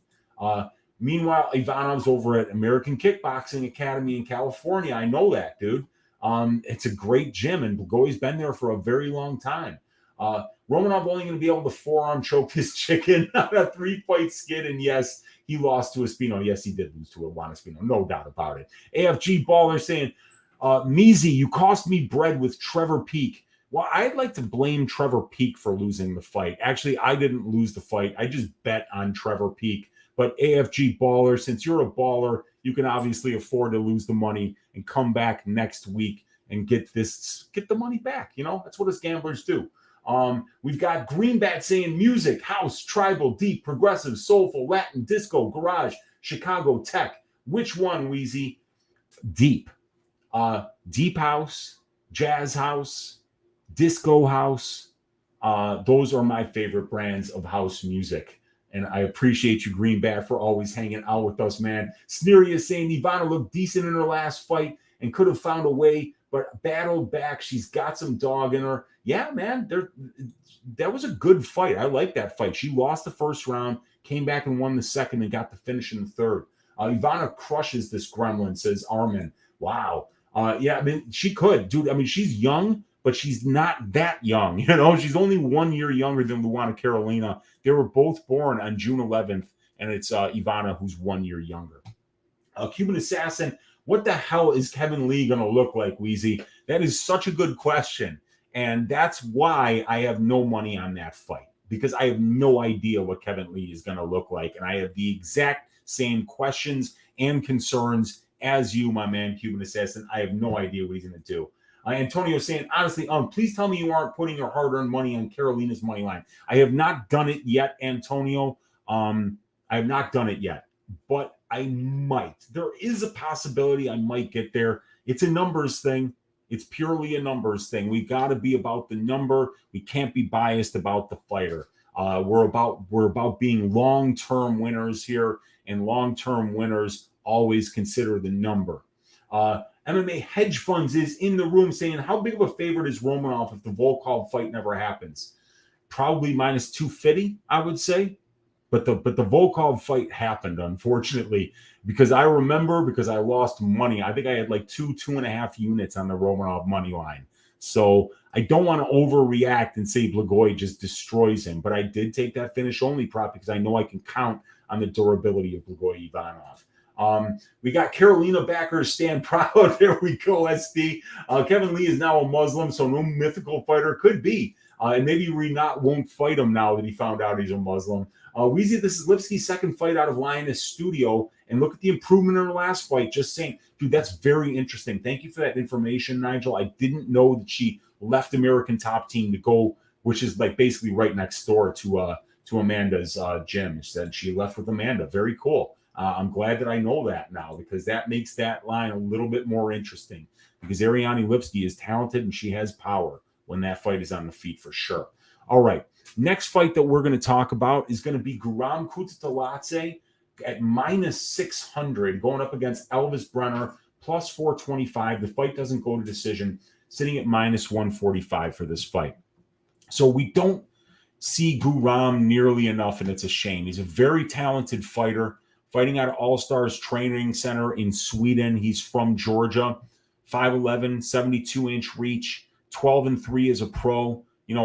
Meanwhile, Ivanov's over at American Kickboxing Academy in California. I know that, dude. It's a great gym, and Blagoy's been there for a very long time. Romanov only going to be able to forearm choke his chicken on a 3-fight skid, and yes, he lost to Espino. Yes, he did lose to Juan Espino, no doubt about it. AFG Baller saying, Meezy, you cost me bread with Trevor Peak. Well, I'd like to blame Trevor Peak for losing the fight. Actually, I didn't lose the fight. I just bet on Trevor Peak. But AFG Baller, since you're a baller, you can obviously afford to lose the money and come back next week and get the money back. You know, that's what us gamblers do. We've got Greenbat saying music, house, tribal, deep, progressive, soulful, Latin, disco, garage, Chicago tech. Which one, Weezy? Deep. Deep house, jazz house, disco house. Those are my favorite brands of house music. And I appreciate you, Greenbat, for always hanging out with us, man. Sneery is saying Ivana looked decent in her last fight and could have found a way, but battled back. She's got some dog in her. Yeah, man, that was a good fight. I like that fight. She lost the first round, came back and won the second, and got the finish in the third. Ivana crushes this gremlin, says Armin. Wow. Yeah, I mean, she could, dude. I mean, she's young, but she's not that young. You know, she's only 1 year younger than Luana Carolina. They were both born on June 11th, and it's Ivana who's 1 year younger. Cuban Assassin, what the hell is Kevin Lee going to look like, Weezy? That is such a good question, and that's why I have no money on that fight, because I have no idea what Kevin Lee is going to look like, and I have the exact same questions and concerns as you, my man, Cuban Assassin. I have no idea what he's going to do. Antonio saying, honestly, please tell me you aren't putting your hard-earned money on Carolina's money line. I have not done it yet, Antonio. I have not done it yet, but I might. There is a possibility I might get there. It's a numbers thing. It's purely a numbers thing. We got to be about the number. We can't be biased about the fighter. We're about being long-term winners here, and long-term winners always consider the number. MMA Hedge Funds is in the room saying, how big of a favorite is Romanov if the Volkov fight never happens? Probably minus 250, I would say. But the Volkov fight happened, unfortunately, because I lost money. I think I had like 2.5 units on the Romanov money line. So I don't want to overreact and say Blagoy just destroys him. But I did take that finish only prop because I know I can count on the durability of Blagoy Ivanov. We got Carolina backers stand proud. There we go, SD. Kevin Lee is now a Muslim, so no mythical fighter could be. And maybe Rinat won't fight him now that he found out he's a Muslim. Weezy, this is Lipsky's second fight out of Lioness Studio. And look at the improvement in her last fight. Just saying, dude, that's very interesting. Thank you for that information, Nigel. I didn't know that she left American Top Team to go, which is like basically right next door to Amanda's gym. Said she left with Amanda. Very cool. I'm glad that I know that now because that makes that line a little bit more interesting because Ariane Lipsky is talented and she has power when that fight is on the feet for sure. All right. Next fight that we're going to talk about is going to be Guram Kutateladze at minus 600 going up against Elves Brener plus 425. The fight doesn't go to decision, sitting at minus 145 for this fight. So we don't see Guram nearly enough, and it's a shame. He's a very talented fighter, fighting out of All Stars Training Center in Sweden. He's from Georgia, 5'11", 72-inch reach, 12-3 as a pro.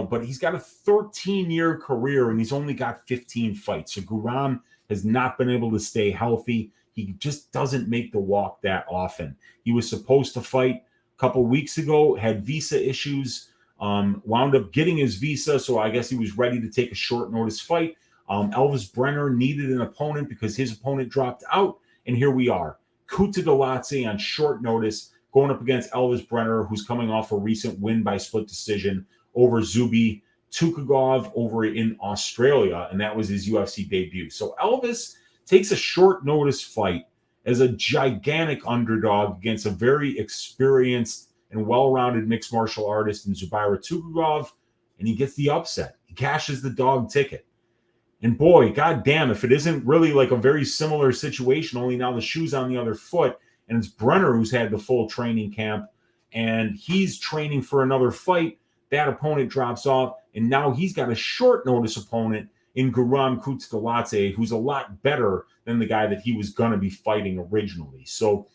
But he's got a 13-year career, and he's only got 15 fights. So Guram has not been able to stay healthy. He just doesn't make the walk that often. He was supposed to fight a couple weeks ago, had visa issues, wound up getting his visa, so I guess he was ready to take a short notice fight. Elves Brener needed an opponent because his opponent dropped out, and here we are. Kutateladze on short notice going up against Elves Brener, who's coming off a recent win by split decision over Zubi Tukagov over in Australia, and that was his UFC debut. So Elvis takes a short notice fight as a gigantic underdog against a very experienced and well-rounded mixed martial artist in Zubaira Tukagov, and he gets the upset. He cashes the dog ticket. And boy, goddamn, if it isn't really like a very similar situation, only now the shoe's on the other foot, and it's Brener who's had the full training camp, and he's training for another fight. That opponent drops off, and now he's got a short notice opponent in Guram Kutateladze, who's a lot better than the guy that he was going to be fighting originally. So,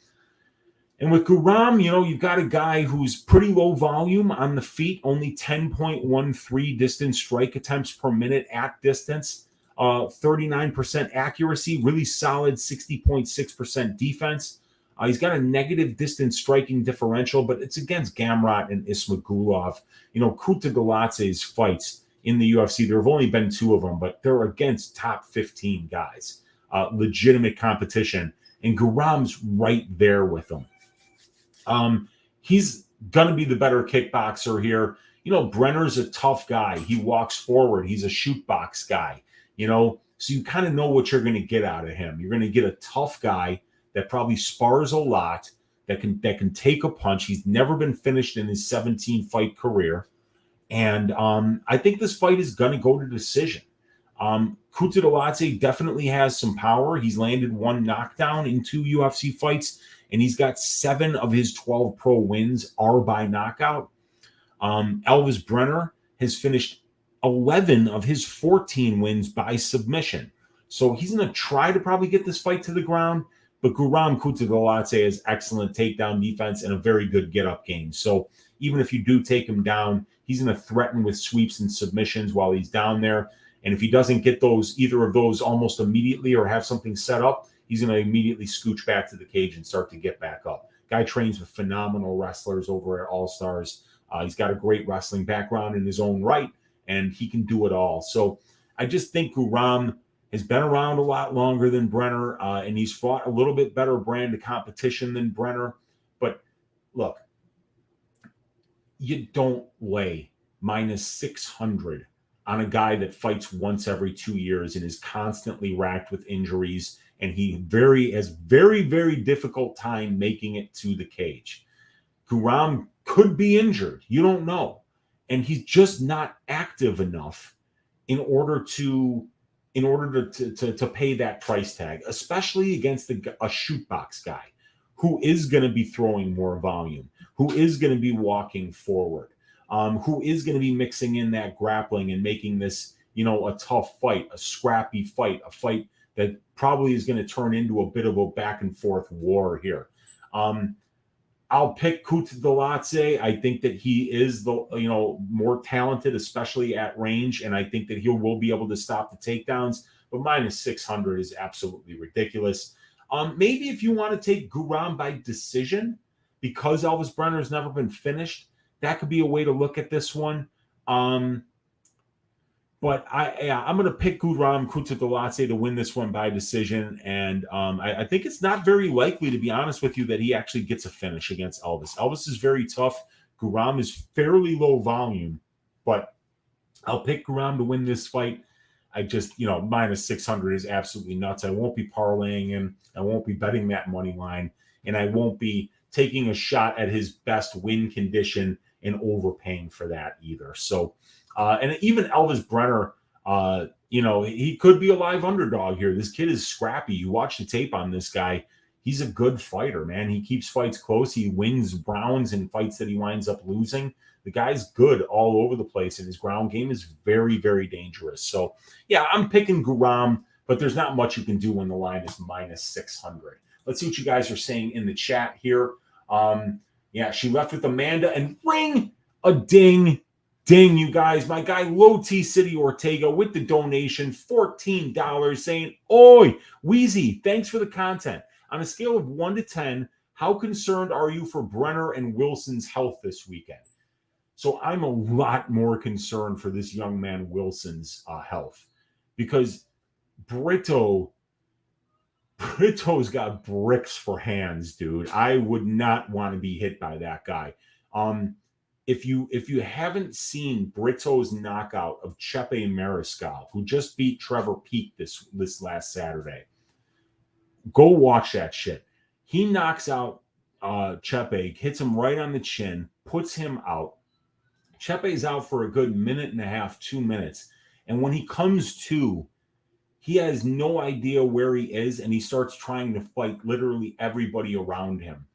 and with Guram, you've got a guy who's pretty low volume on the feet, only 10.13 distance strike attempts per minute at distance, 39% accuracy, really solid 60.6% defense. He's got a negative distance striking differential, but it's against Gamrot and Ismagulov. Kutateladze's fights in the UFC, there have only been 2 of them, but they're against top 15 guys. Legitimate competition. And Guram's right there with them. He's going to be the better kickboxer here. Brenner's a tough guy. He walks forward. He's a shoot box guy, so you kind of know what you're going to get out of him. You're going to get a tough guy that probably spars a lot, that can take a punch. He's never been finished in his 17-fight career. And I think this fight is going to go to decision. Kutateladze definitely has some power. He's landed 1 knockdown in 2 UFC fights, and he's got 7 of his 12 pro wins are by knockout. Elvis Brener has finished 11 of his 14 wins by submission. So he's going to try to probably get this fight to the ground. But Guram Kutateladze has excellent takedown defense and a very good get-up game. So even if you do take him down, he's going to threaten with sweeps and submissions while he's down there. And if he doesn't get either of those almost immediately or have something set up, he's going to immediately scooch back to the cage and start to get back up. Guy trains with phenomenal wrestlers over at All Stars. He's got a great wrestling background in his own right, and he can do it all. So I just think Guram has been around a lot longer than Brener, and he's fought a little bit better brand of competition than Brener. But look, you don't lay minus 600 on a guy that fights once every 2 years and is constantly racked with injuries, and he has very, very difficult time making it to the cage. Guram could be injured. You don't know. And he's just not active enough in order to pay that price tag, especially against a shoot box guy who is going to be throwing more volume, who is going to be walking forward, who is going to be mixing in that grappling and making this, a tough fight, a scrappy fight, a fight that probably is going to turn into a bit of a back and forth war here. I'll pick Kutateladze. I think that he is the more talented, especially at range, and I think that he will be able to stop the takedowns. But minus 600 is absolutely ridiculous. Maybe if you want to take Guram by decision, because Elves Brener has never been finished, that could be a way to look at this one. But I'm going to pick Guram Kutateladze to win this one by decision. And I think it's not very likely, to be honest with you, that he actually gets a finish against Elves. Elves is very tough. Guram is fairly low volume. But I'll pick Guram to win this fight. I just, minus 600 is absolutely nuts. I won't be parlaying him. I won't be betting that money line. And I won't be taking a shot at his best win condition and overpaying for that either. So, and even Elves Brener, he could be a live underdog here. This kid is scrappy. You watch the tape on this guy. He's a good fighter, man. He keeps fights close. He wins rounds in fights that he winds up losing. The guy's good all over the place, and his ground game is very, very dangerous. So, yeah, I'm picking Guram, but there's not much you can do when the line is minus 600. Let's see what you guys are saying in the chat here. She left with Amanda, and ring a ding. Ding, you guys. My guy, Low T City Ortega, with the donation, $14, saying, Oi, Weezy, thanks for the content. On a scale of 1 to 10, how concerned are you for Brener and Wilson's health this weekend? So I'm a lot more concerned for this young man Wilson's health, because Brito's got bricks for hands, dude. I would not want to be hit by that guy. If you haven't seen Brito's knockout of Chepe Mariscal, who just beat Trevor Peek this last Saturday, go watch that shit. He knocks out Chepe, hits him right on the chin, puts him out. Chepe's out for a good minute and a half, 2 minutes. And when he comes to, he has no idea where he is, and he starts trying to fight literally everybody around him.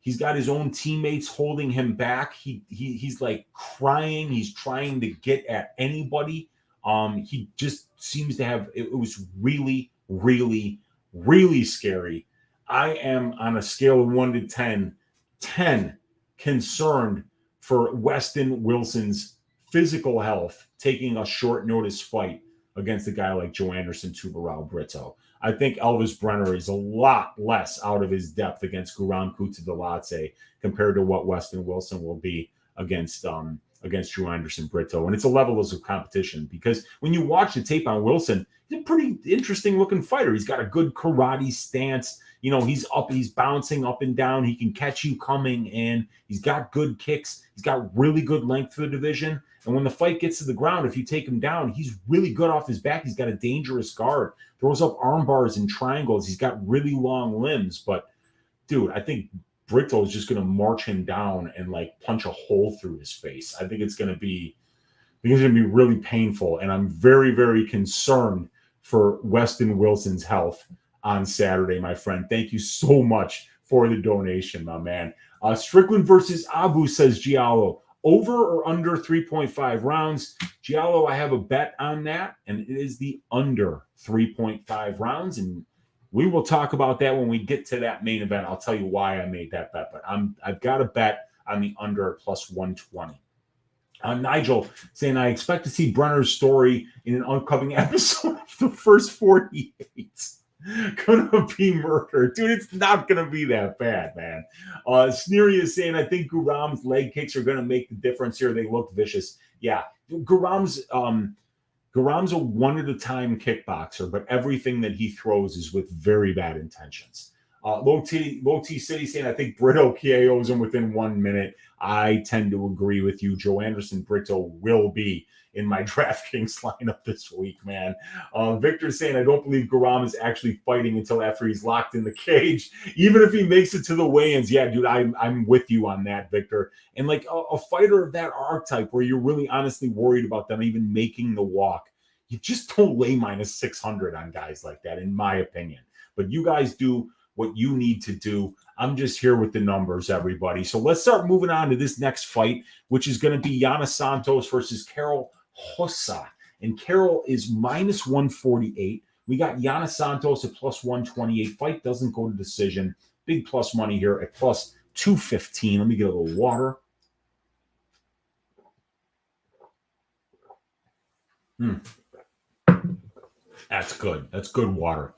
He's got his own teammates holding him back. He's like crying. He's trying to get at anybody. He just seems to have, it was really, really, really scary. I am on a scale of 1 to 10 concerned for Westin Wilson's physical health, taking a short notice fight against a guy like Joanderson, Tuberel, Brito. I think Elves Brener is a lot less out of his depth against Guram Kutateladze compared to what Westin Wilson will be against Joanderson, Brito. And it's a level of competition, because when you watch the tape on Wilson, he's a pretty interesting looking fighter. He's got a good karate stance. He's bouncing up and down. He can catch you coming in. He's got good kicks. He's got really good length for the division. And when the fight gets to the ground, if you take him down, he's really good off his back. He's got a dangerous guard. Throws up arm bars and triangles. He's got really long limbs. But, dude, I think Brito is just going to march him down and, punch a hole through his face. I think it's going to be really painful. And I'm very, very concerned for Westin Wilson's health on Saturday, my friend. Thank you so much for the donation, my man. Strickland versus Abu, says Giallo. Over or under 3.5 rounds? Giallo, I have a bet on that, and it is the under 3.5 rounds. And we will talk about that when we get to that main event. I'll tell you why I made that bet, but I've got a bet on the under plus 120. Nigel saying, I expect to see Brener's story in an upcoming episode of the first 48. Gonna be murder. Dude, it's not gonna be that bad, man. Sneery is saying, I think Guram's leg kicks are gonna make the difference here. They look vicious. Yeah, Guram's a one-at-a-time kickboxer, but everything that he throws is with very bad intentions. Low T City saying, I think Brito KOs him within 1 minute. I tend to agree with you. Joanderson Brito will be in my DraftKings lineup this week, man. Victor saying, I don't believe Guram is actually fighting until after he's locked in the cage, even if he makes it to the weigh-ins. Yeah, dude, I'm with you on that, Victor. And like a fighter of that archetype where you're really honestly worried about them even making the walk, you just don't lay minus 600 on guys like that, in my opinion. But you guys do what you need to do. I'm just here with the numbers, everybody. So let's start moving on to this next fight, which is going to be Yana Santos versus Karol Rosa. And Karol is minus 148. We got Yana Santos at plus 128. Fight doesn't go to decision. Big plus money here at plus 215. Let me get a little water. That's good. That's good water.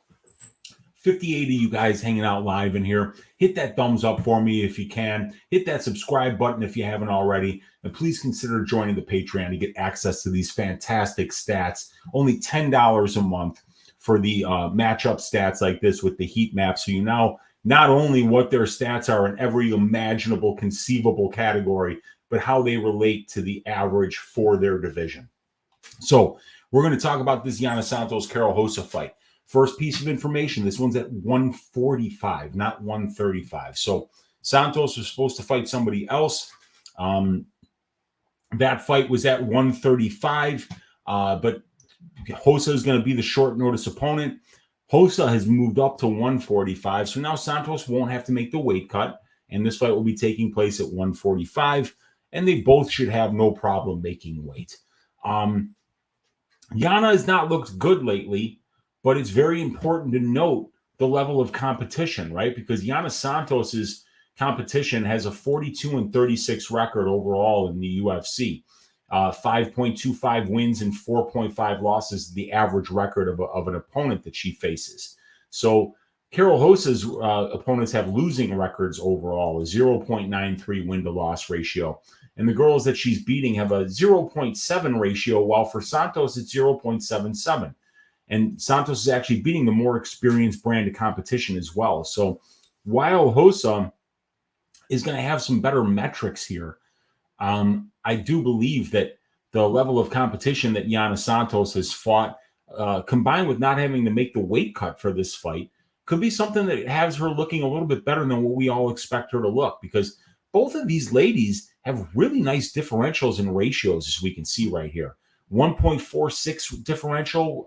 58 of you guys hanging out live in here. Hit that thumbs up for me if you can. Hit that subscribe button if you haven't already. And please consider joining the Patreon to get access to these fantastic stats. Only $10 a month for the matchup stats like this with the heat map. So you know not only what their stats are in every imaginable, conceivable category, but how they relate to the average for their division. So we're going to talk about this Yana Santos-Karol Rosa fight. First piece of information, this one's at 145, not 135. So Santos was supposed to fight somebody else. That fight was at 135, but Rosa is going to be the short notice opponent. Rosa has moved up to 145, so now Santos won't have to make the weight cut, and this fight will be taking place at 145, and they both should have no problem making weight. Yana has not looked good lately, but it's very important to note the level of competition, right? Because Yana Santos's competition has a 42-36 record overall in the UFC. 5.25 wins and 4.5 losses, the average record of an opponent that she faces. So Karol Rosa's opponents have losing records overall, a 0.93 win-to-loss ratio. And the girls that she's beating have a 0.7 ratio, while for Santos, it's 0.77. And Santos is actually beating the more experienced brand of competition as well. So while Rosa is going to have some better metrics here, I do believe that the level of competition that Yana Santos has fought, combined with not having to make the weight cut for this fight, could be something that has her looking a little bit better than what we all expect her to look. Because both of these ladies have really nice differentials and ratios, as we can see right here. 1.46 differential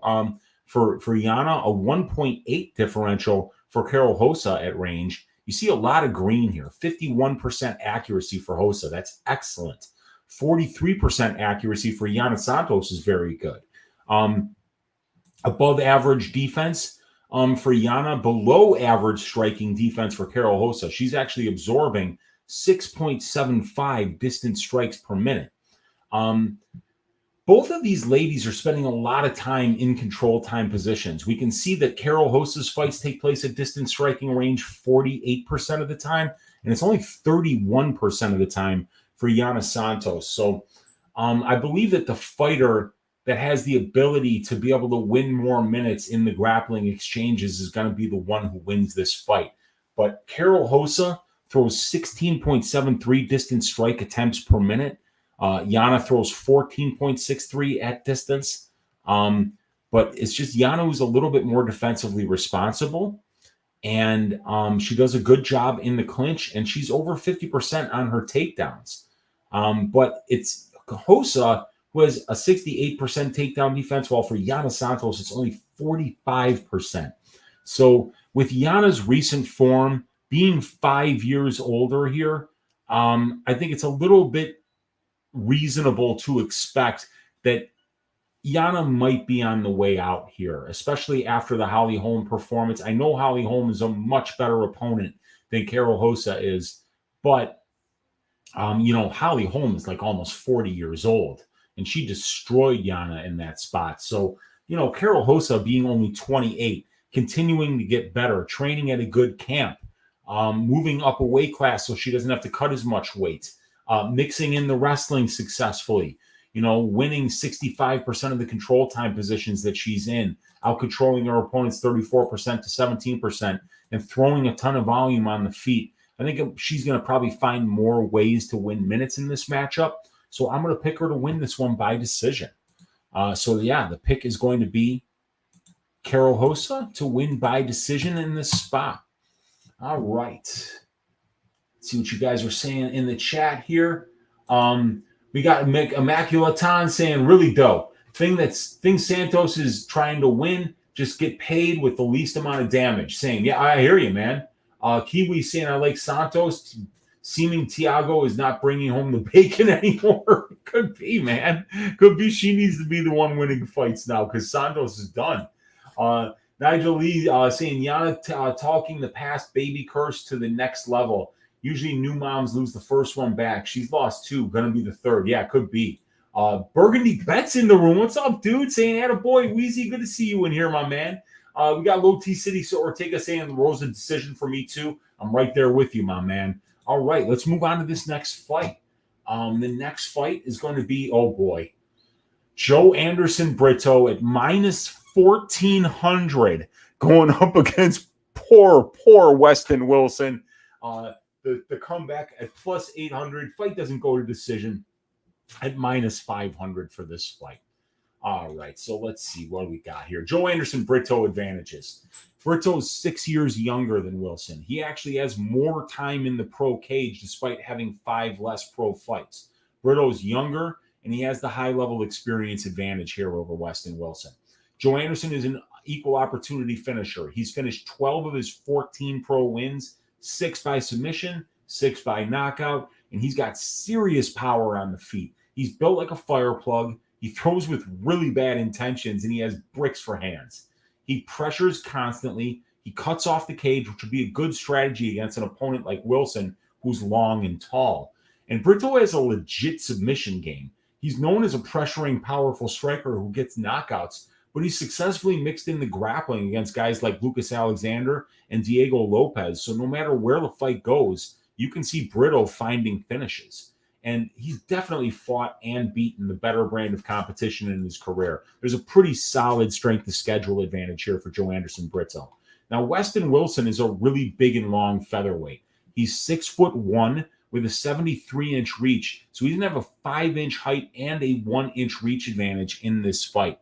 for Yana, a 1.8 differential for Karol Rosa at range. You see a lot of green here. 51% accuracy for Rosa. That's excellent. 43% accuracy for Yana Santos is very good. Above average defense for Yana, below average striking defense for Karol Rosa. She's actually absorbing 6.75 distance strikes per minute. Both of these ladies are spending a lot of time in control time positions. We can see that Karol Rosa's fights take place at distance striking range 48% of the time, and it's only 31% of the time for Yana Santos. So I believe that the fighter that has the ability to be able to win more minutes in the grappling exchanges is going to be the one who wins this fight. But Karol Rosa throws 16.73 distance strike attempts per minute. Yana throws 14.63 at distance. But it's just Yana who's a little bit more defensively responsible. And she does a good job in the clinch, and she's over 50% on her takedowns. But it's Rosa who has a 68% takedown defense, while for Yana Santos, it's only 45%. So with Yana's recent form, being 5 years older here, I think it's a little bit reasonable to expect that Yana might be on the way out here, especially after the Holly Holm performance. I know Holly Holm is a much better opponent than Karol Rosa is, but Holly Holm is like almost 40 years old, and she destroyed Yana in that spot. So, Karol Rosa being only 28, continuing to get better, training at a good camp, moving up a weight class so she doesn't have to cut as much weight, mixing in the wrestling successfully, winning 65% of the control time positions that she's in, out controlling her opponents 34% to 17% and throwing a ton of volume on the feet. I think she's going to probably find more ways to win minutes in this matchup. So I'm going to pick her to win this one by decision. The pick is going to be Karol Rosa to win by decision in this spot. All right. Let's see what you guys are saying in the chat here. We got Immaculatan saying, really dope. Thing Santos is trying to win, just get paid with the least amount of damage. Saying, yeah, I hear you, man. Kiwi saying, I like Santos. Seeming Tiago is not bringing home the bacon anymore. Could be, man. Could be she needs to be the one winning fights now because Santos is done. Nigel Lee saying, Yana talking the past baby curse to the next level. Usually new moms lose the first one back. She's lost 2. Going to be the 3rd. Yeah, could be. Burgundy Bet's in the room. What's up, dude? Saying, attaboy, Weezy, good to see you in here, my man. We got Low T City, so Ortega saying Rosa decision for me, too. I'm right there with you, my man. All right, let's move on to this next fight. The next fight is going to be, oh, boy, Joanderson Brito at minus 1,400 going up against poor Westin Wilson. The comeback at plus 800. Fight doesn't go to decision at minus 500 for this fight. All right, so let's see what we got here. Joanderson Brito advantages. Brito's 6 years younger than Wilson. He actually has more time in the pro cage despite having 5 less pro fights. Brito's younger, and he has the high-level experience advantage here over Westin Wilson. Joanderson is an equal opportunity finisher. He's finished 12 of his 14 pro wins, 6 by submission, 6 by knockout, and he's got serious power on the feet. He's built like a fire plug. He throws with really bad intentions, and he has bricks for hands. He pressures constantly. He cuts off the cage, which would be a good strategy against an opponent like Wilson, who's long and tall. And Brito has a legit submission game. He's known as a pressuring, powerful striker who gets knockouts, but he's successfully mixed in the grappling against guys like Lucas Alexandr and Diego Lopez. So no matter where the fight goes, you can see Brito finding finishes. And he's definitely fought and beaten the better brand of competition in his career. There's a pretty solid strength of schedule advantage here for Joanderson Brito. Now, Westin Wilson is a really big and long featherweight. He's 6'1" with a 73-inch reach. So he's going to have a 5-inch height and a 1-inch reach advantage in this fight.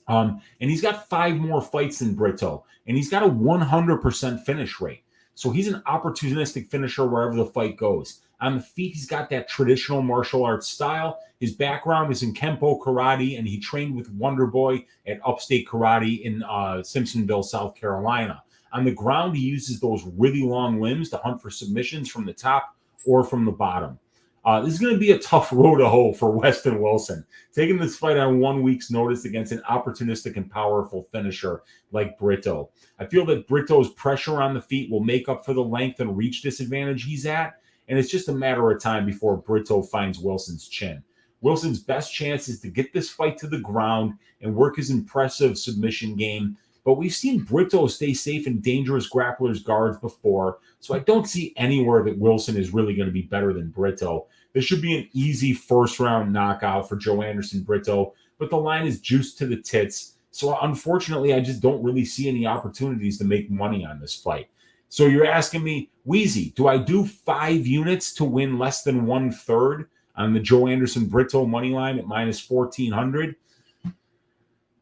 And he's got 5 more fights than Brito. And he's got a 100% finish rate. So he's an opportunistic finisher wherever the fight goes. On the feet, he's got that traditional martial arts style. His background is in Kempo Karate, and he trained with Wonder Boy at Upstate Karate in Simpsonville, South Carolina. On the ground, he uses those really long limbs to hunt for submissions from the top or from the bottom. This is going to be a tough road to hoe for Westin Wilson. Taking this fight on 1 week's notice against an opportunistic and powerful finisher like Brito. I feel that Brito's pressure on the feet will make up for the length and reach disadvantage he's at, and it's just a matter of time before Brito finds Wilson's chin. Wilson's best chance is to get this fight to the ground and work his impressive submission game, but we've seen Brito stay safe in dangerous grapplers' guards before, so I don't see anywhere that Wilson is really going to be better than Brito. This should be an easy first-round knockout for Joanderson Brito, but the line is juiced to the tits, so unfortunately, I just don't really see any opportunities to make money on this fight. So you're asking me, Weezy, do I do 5 units to win less than 1/3 on the Joanderson Brito money line at minus 1,400?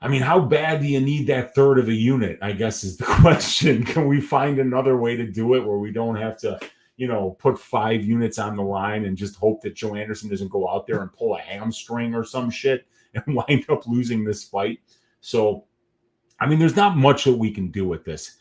I mean, how bad do you need that third of a unit, I guess is the question. Can we find another way to do it where we don't have to, put 5 units on the line and just hope that Joanderson doesn't go out there and pull a hamstring or some shit and wind up losing this fight? So, I mean, there's not much that we can do with this.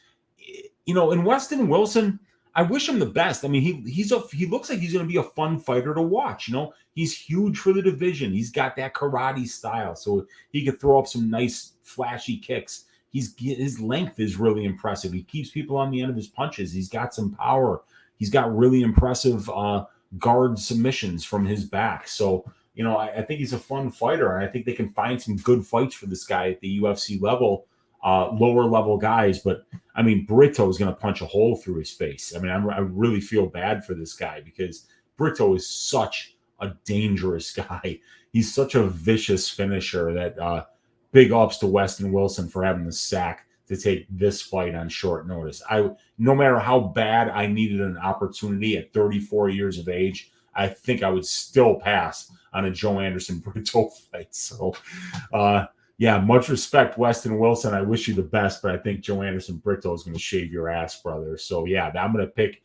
In Westin Wilson, I wish him the best. I mean, he looks like he's going to be a fun fighter to watch. He's huge for the division. He's got that karate style, so he could throw up some nice flashy kicks. His length is really impressive. He keeps people on the end of his punches. He's got some power. He's got really impressive guard submissions from his back. So, I think he's a fun fighter, and I think they can find some good fights for this guy at the UFC level. Lower level guys, but I mean, Brito is going to punch a hole through his face. I mean, I really feel bad for this guy because Brito is such a dangerous guy. He's such a vicious finisher that big ups to Westin Wilson for having the sack to take this fight on short notice. No matter how bad I needed an opportunity at 34 years of age, I think I would still pass on a Joanderson Brito fight. So, yeah, much respect, Westin Wilson. I wish you the best, but I think Joanderson Brito is going to shave your ass, brother. So, yeah, I'm going to pick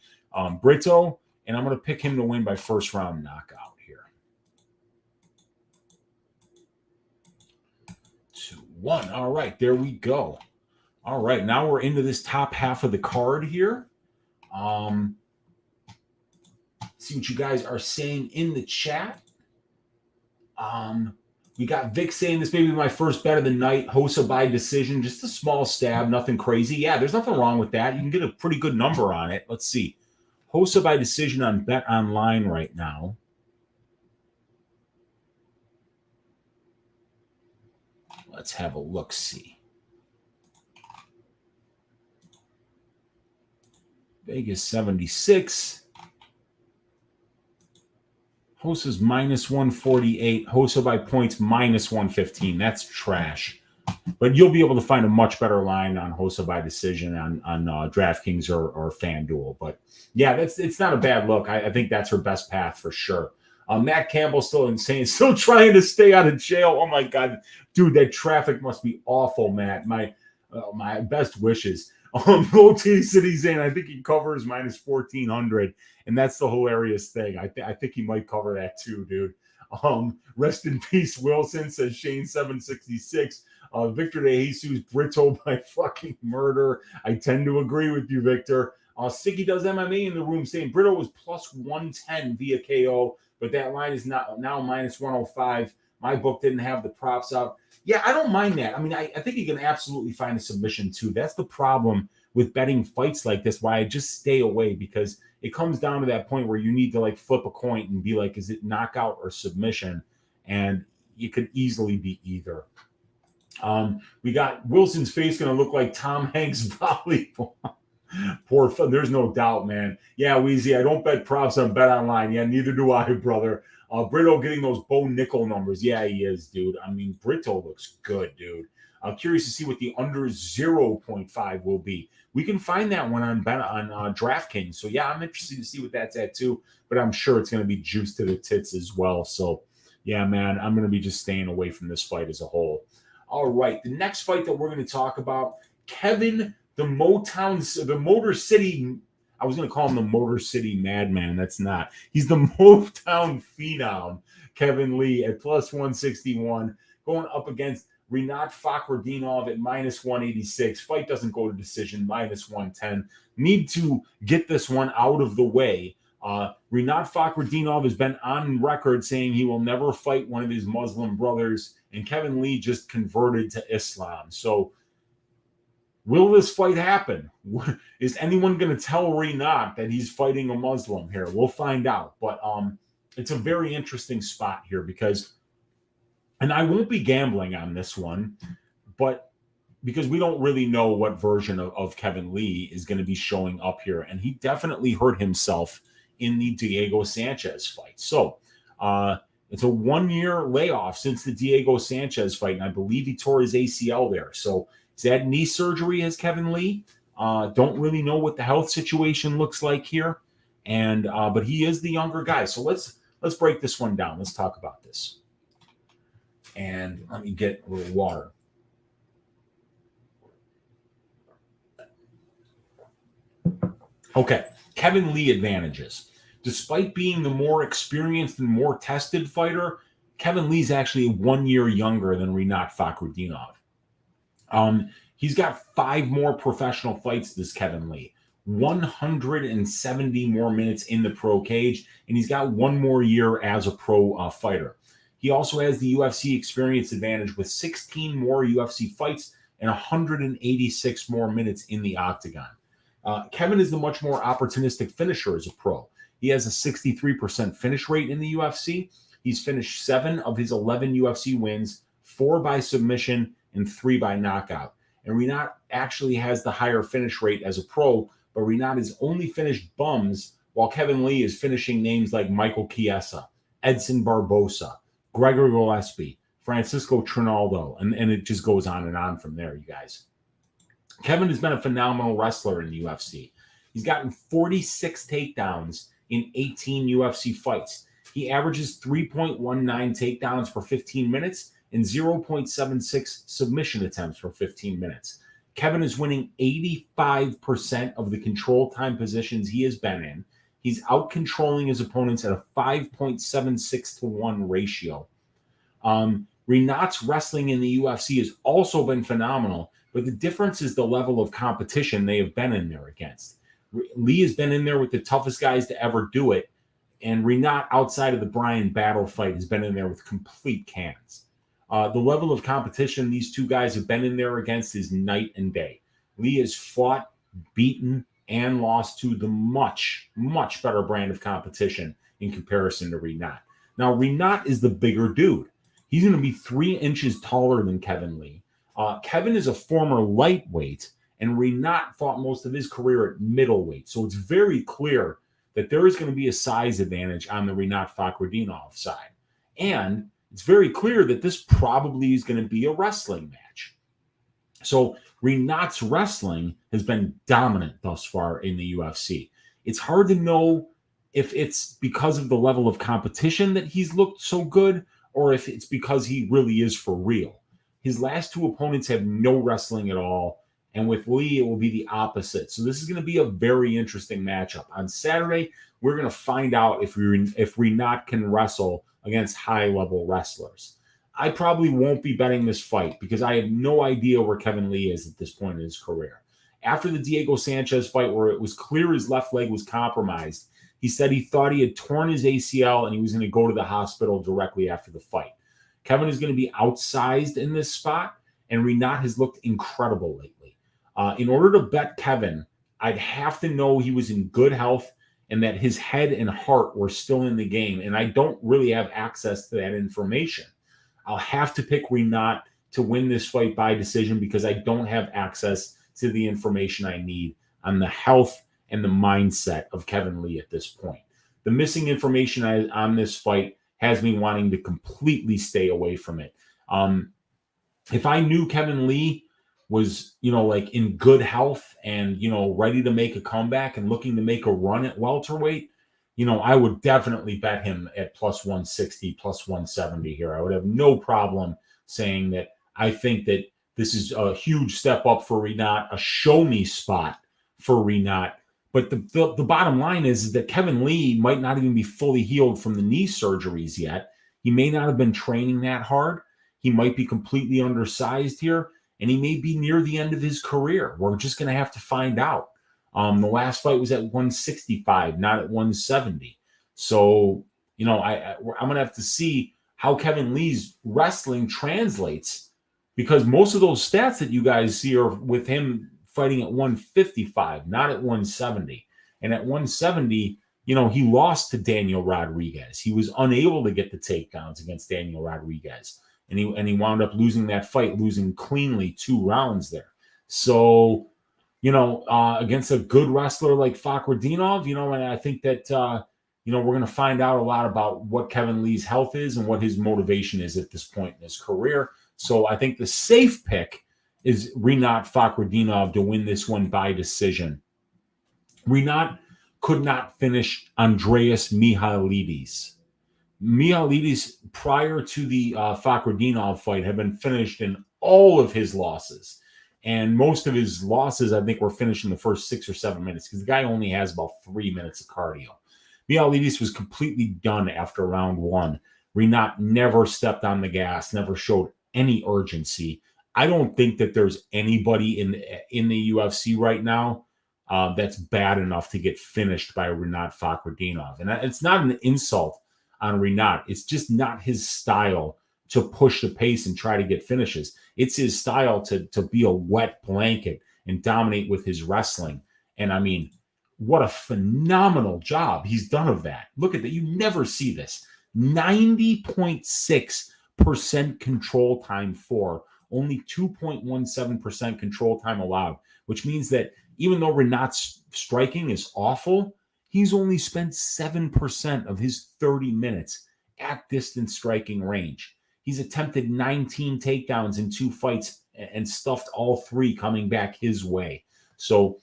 Brito, and I'm going to pick him to win by first round knockout here. 2-1. All right, there we go. All right, now we're into this top half of the card here. See what you guys are saying in the chat. We got Vic saying this may be my first bet of the night. Rosa by decision, just a small stab, nothing crazy. Yeah, there's nothing wrong with that. You can get a pretty good number on it. Let's see. Rosa by decision on Bet Online right now. Let's have a look-see. Vegas 76. Rosa's minus 148. Rosa by points minus 115. That's trash. But you'll be able to find a much better line on Rosa by decision on DraftKings or FanDuel. But yeah, it's not a bad look. I think that's her best path for sure. Matt Campbell still insane, still trying to stay out of jail. Oh my God, dude, that traffic must be awful, Matt. My best wishes. Low T City Zane, I think he covers minus 1,400, and that's the hilarious thing. I think he might cover that too, dude. Rest in peace, Wilson, says Shane 766. Victor De Jesus, Brito by fucking murder. I tend to agree with you, Victor. Siggy does MMA in the room saying Brito was plus 110 via KO, but that line is now minus 105. My book didn't have the props up. Yeah, I don't mind that. I mean, I think you can absolutely find a submission too. That's the problem with betting fights like this, why I just stay away, because it comes down to that point where you need to like flip a coin and be like, is it knockout or submission? And you could easily be either. We got Wilson's face going to look like Tom Hanks volleyball. Poor fun. There's no doubt, man. Yeah, Weezy, I don't bet props on Bet Online. Yeah, neither do I, brother. Brito getting those Bo Nickel numbers. Yeah, he is, dude. I mean, Brito looks good, dude. I'm curious to see what the under 0.5 will be. We can find that one on DraftKings. So, yeah, I'm interested to see what that's at, too. But I'm sure it's going to be juiced to the tits as well. So, yeah, man, I'm going to be just staying away from this fight as a whole. All right, the next fight that we're going to talk about, Kevin, the Motor City, I was going to call him the Motor City Madman. That's not. He's the Motown Phenom, Kevin Lee at plus 161, going up against Rinat Fakhretdinov at minus 186. Fight doesn't go to decision, minus 110. Need to get this one out of the way. Rinat Fakhretdinov has been on record saying he will never fight one of his Muslim brothers, and Kevin Lee just converted to Islam. So, will this fight happen? Is anyone going to tell Rinat that he's fighting a Muslim here? We'll find out. But it's a very interesting spot here because, and I won't be gambling on this one, but because we don't really know what version of Kevin Lee is going to be showing up here. And he definitely hurt himself in the Diego Sanchez fight. So it's a 1-year layoff since the Diego Sanchez fight. And I believe he tore his ACL there. So he's had knee surgery as Kevin Lee. Don't really know what the health situation looks like here. And but he is the younger guy. So let's break this one down. Let's talk about this. And let me get a little water. Okay, Kevin Lee advantages. Despite being the more experienced and more tested fighter, Kevin Lee's actually 1 year younger than Rinat Fakhretdinov. He's got 5 more professional fights, this Kevin Lee. 170 more minutes in the pro cage, and he's got 1 more year as a pro fighter. He also has the UFC experience advantage with 16 more UFC fights and 186 more minutes in the octagon. Kevin is the much more opportunistic finisher as a pro. He has a 63% finish rate in the UFC. He's finished 7 of his 11 UFC wins, 4 by submission and 3 by knockout. And Rinat actually has the higher finish rate as a pro, but Rinat has only finished bums, while Kevin Lee is finishing names like Michael Chiesa, Edson Barbosa, Gregory Gillespie, Francisco Trinaldo, and it just goes on from there, you guys. Kevin has been a phenomenal wrestler in the UFC. He's gotten 46 takedowns in 18 UFC fights. He averages 3.19 takedowns per 15 minutes and 0.76 submission attempts per 15 minutes. Kevin is winning 85% of the control time positions he has been in. He's out-controlling his opponents at a 5.76 to 1 ratio. Rinat's wrestling in the UFC has also been phenomenal, but the difference is the level of competition they have been in there against. Lee has been in there with the toughest guys to ever do it, and Rinat, outside of the Bryan Battle fight, has been in there with complete cans. The level of competition these two guys have been in there against is night and day. Lee has fought, beaten, and lost to the much, much better brand of competition in comparison to Rinat. Now, Rinat is the bigger dude. He's going to be 3 inches taller than Kevin Lee. Kevin is a former lightweight, and Rinat fought most of his career at middleweight. So it's very clear that there is going to be a size advantage on the Rinat Fakhretdinov side. And it's very clear that this probably is going to be a wrestling match. So Rinat's wrestling has been dominant thus far in the UFC. It's hard to know if it's because of the level of competition that he's looked so good, or if it's because he really is for real. His last 2 opponents have no wrestling at all, and with Lee, it will be the opposite. So this is going to be a very interesting matchup. On Saturday, we're going to find out if Rinat can wrestle against high-level wrestlers. I probably won't be betting this fight because I have no idea where Kevin Lee is at this point in his career. After the Diego Sanchez fight, where it was clear his left leg was compromised, he said he thought he had torn his ACL and he was going to go to the hospital directly after the fight. Kevin is going to be outsized in this spot, and Rinat has looked incredible lately. In order to bet Kevin, I'd have to know he was in good health and that his head and heart were still in the game, and I don't really have access to that information. I'll have to pick Rinat to win this fight by decision because I don't have access to the information I need on the health and the mindset of Kevin Lee at this point. The missing information on this fight has me wanting to completely stay away from it. If I knew Kevin Lee was, like in good health and, ready to make a comeback and looking to make a run at welterweight, I would definitely bet him at plus 160, plus 170 here. I would have no problem saying that I think that this is a huge step up for Rinat, a show me spot for Rinat. But the bottom line is that Kevin Lee might not even be fully healed from the knee surgeries yet. He may not have been training that hard. He might be completely undersized here, and he may be near the end of his career. We're just going to have to find out. The last fight was at 165, not at 170. So, I'm going to have to see how Kevin Lee's wrestling translates, because most of those stats that you guys see are with him fighting at 155, not at 170. And at 170, he lost to Daniel Rodriguez. He was unable to get the takedowns against Daniel Rodriguez. And he wound up losing that fight, losing cleanly 2 rounds there. So, against a good wrestler like Fakhretdinov, and I think that, we're going to find out a lot about what Kevin Lee's health is and what his motivation is at this point in his career. So I think the safe pick is Rinat Fakhretdinov to win this one by decision. Rinat could not finish Andreas Mihailidis. Mihailidis, prior to the Fakhretdinov fight, had been finished in all of his losses. And most of his losses, I think, were finished in the first 6 or 7 minutes because the guy only has about 3 minutes of cardio. Mihailidis was completely done after round 1. Rinat never stepped on the gas, never showed any urgency. I don't think that there's anybody in the UFC right now that's bad enough to get finished by Rinat Fakhretdinov. And it's not an insult on Rinat. It's just not his style to push the pace and try to get finishes. It's his style to be a wet blanket and dominate with his wrestling. And I mean, what a phenomenal job he's done of that. Look at that. You never see this. 90.6% control time for, only 2.17% control time allowed, which means that even though Rinat's striking is awful, he's only spent 7% of his 30 minutes at distance striking range. He's attempted 19 takedowns in 2 fights and stuffed all 3 coming back his way. So,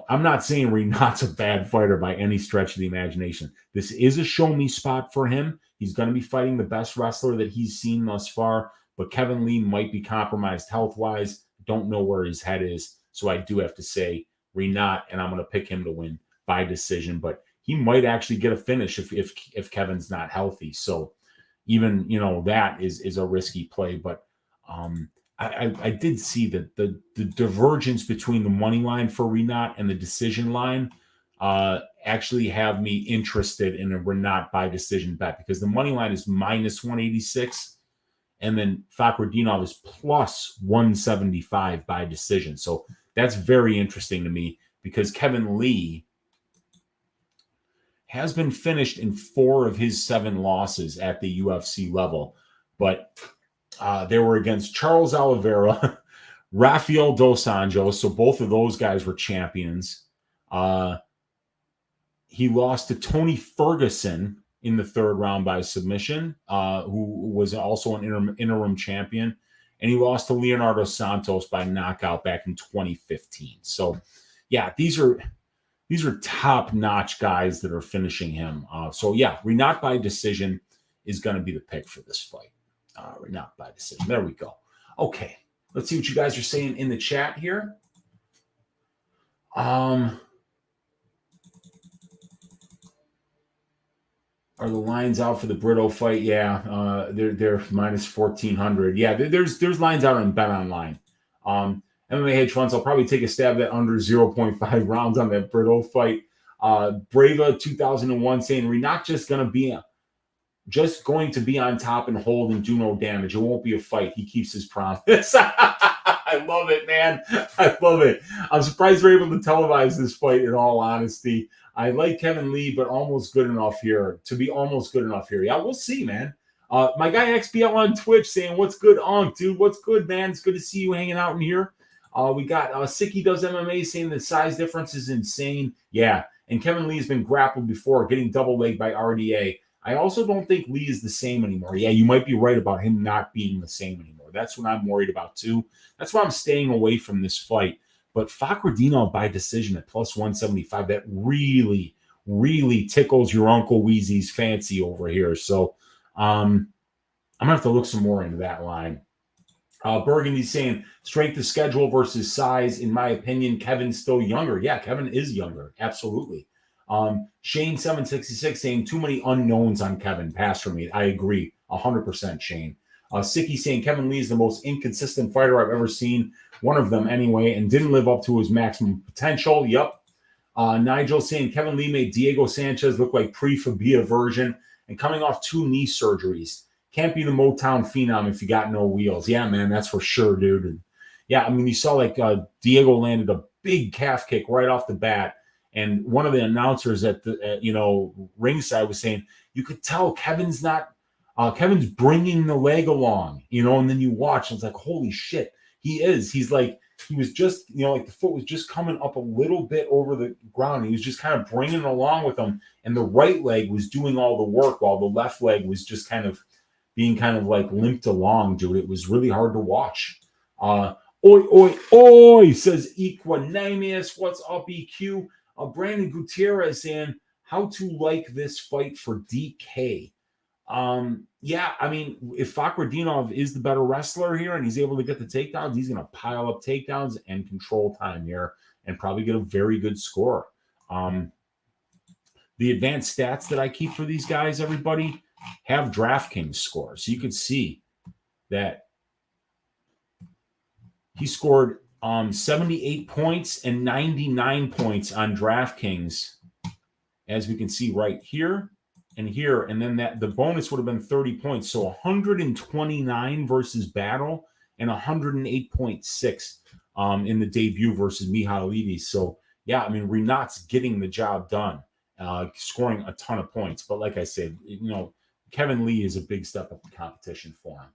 I'm not saying Rinat's a bad fighter by any stretch of the imagination. This is a show-me spot for him. He's going to be fighting the best wrestler that he's seen thus far, but Kevin Lee might be compromised health-wise. Don't know where his head is, so I do have to say Rinat, and I'm going to pick him to win by decision, but he might actually get a finish if Kevin's not healthy. So even, that is a risky play, but I did see that the divergence between the money line for Rinat and the decision line actually have me interested in a Rinat by decision bet, because the money line is minus 186 and then Fakhretdinov is plus 175 by decision. So that's very interesting to me, because Kevin Lee has been finished in 4 of his 7 losses at the UFC level, but they were against Charles Oliveira, Rafael Dos Anjos, so both of those guys were champions. He lost to Tony Ferguson in the 3rd round by submission, who was also an interim champion, and he lost to Leonardo Santos by knockout back in 2015. So, yeah, these are top-notch guys that are finishing him. So, yeah, Rinat by decision is going to be the pick for this fight. Rinat by decision. There we go. Okay, let's see what you guys are saying in the chat here. Are the lines out for the Brito fight? Yeah, they're minus 1,400. Yeah, there's lines out on Bet Online. MMA hedge funds, I'll probably take a stab at under 0.5 rounds on that Brito fight. Brava 2001 saying Rinat just going to be on top and hold and do no damage. It won't be a fight. He keeps his promise. I love it, man. I love it. I'm surprised we're able to televise this fight, in all honesty. I like Kevin Lee, but almost good enough here. Yeah, we'll see, man. My guy XBL on Twitch saying, what's good, Unk, dude? What's good, man? It's good to see you hanging out in here. We got Sicky Does MMA saying the size difference is insane. Yeah, and Kevin Lee has been grappled before, getting double legged by RDA. I also don't think Lee is the same anymore. Yeah, you might be right about him not being the same anymore. That's what I'm worried about, too. That's why I'm staying away from this fight. But Fakhretdinov by decision at plus 175, that really, really tickles your Uncle Weezy's fancy over here. So I'm going to have to look some more into that line. Burgundy's saying strength of schedule versus size. In my opinion, Kevin's still younger. Yeah, Kevin is younger. Absolutely. Shane 766 saying too many unknowns on Kevin. Pass for me. I agree 100%, Shane. Sicky saying Kevin Lee is the most inconsistent fighter I've ever seen. One of them anyway, and didn't live up to his maximum potential. Yep. Nigel saying Kevin Lee made Diego Sanchez look like pre-Fabia version and coming off 2 knee surgeries. Can't be the Motown phenom if you got no wheels. Yeah, man, that's for sure, dude. And yeah, I mean, you saw Diego landed a big calf kick right off the bat. And one of the announcers at the ringside was saying, you could tell Kevin's bringing the leg along, and then you watch and it's like, holy shit, he is. He was just, the foot was just coming up a little bit over the ground. He was just kind of bringing it along with him. And the right leg was doing all the work while the left leg was just kind of being limped along, dude. It was really hard to watch. Oi, oi, oi, says Equanimous. What's up, EQ? Brandon Gutierrez saying, how to like this fight for DK. Yeah, I mean, if Fakhretdinov is the better wrestler here and he's able to get the takedowns, he's going to pile up takedowns and control time here and probably get a very good score. The advanced stats that I keep for these guys, everybody, have DraftKings scores. So you can see that he scored 78 points and 99 points on DraftKings, as we can see right here and here. And then the bonus would have been 30 points. So 129 versus Battle and 108.6 in the debut versus Mihailidis. So, yeah, I mean, Rinat's getting the job done, scoring a ton of points. But like I said, Kevin Lee is a big step up in competition for him.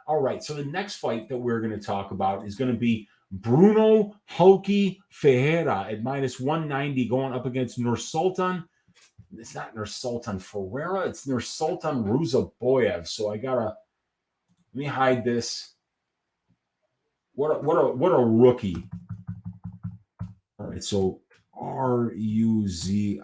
All right, so the next fight that we're going to talk about is going to be Brunno Hulky Ferreira at minus 190 going up against Nursulton. It's not Nursulton Ferreira, it's Nursulton Ruziboev. So I got to Let me hide this. What a rookie. All right, so Ruziboev.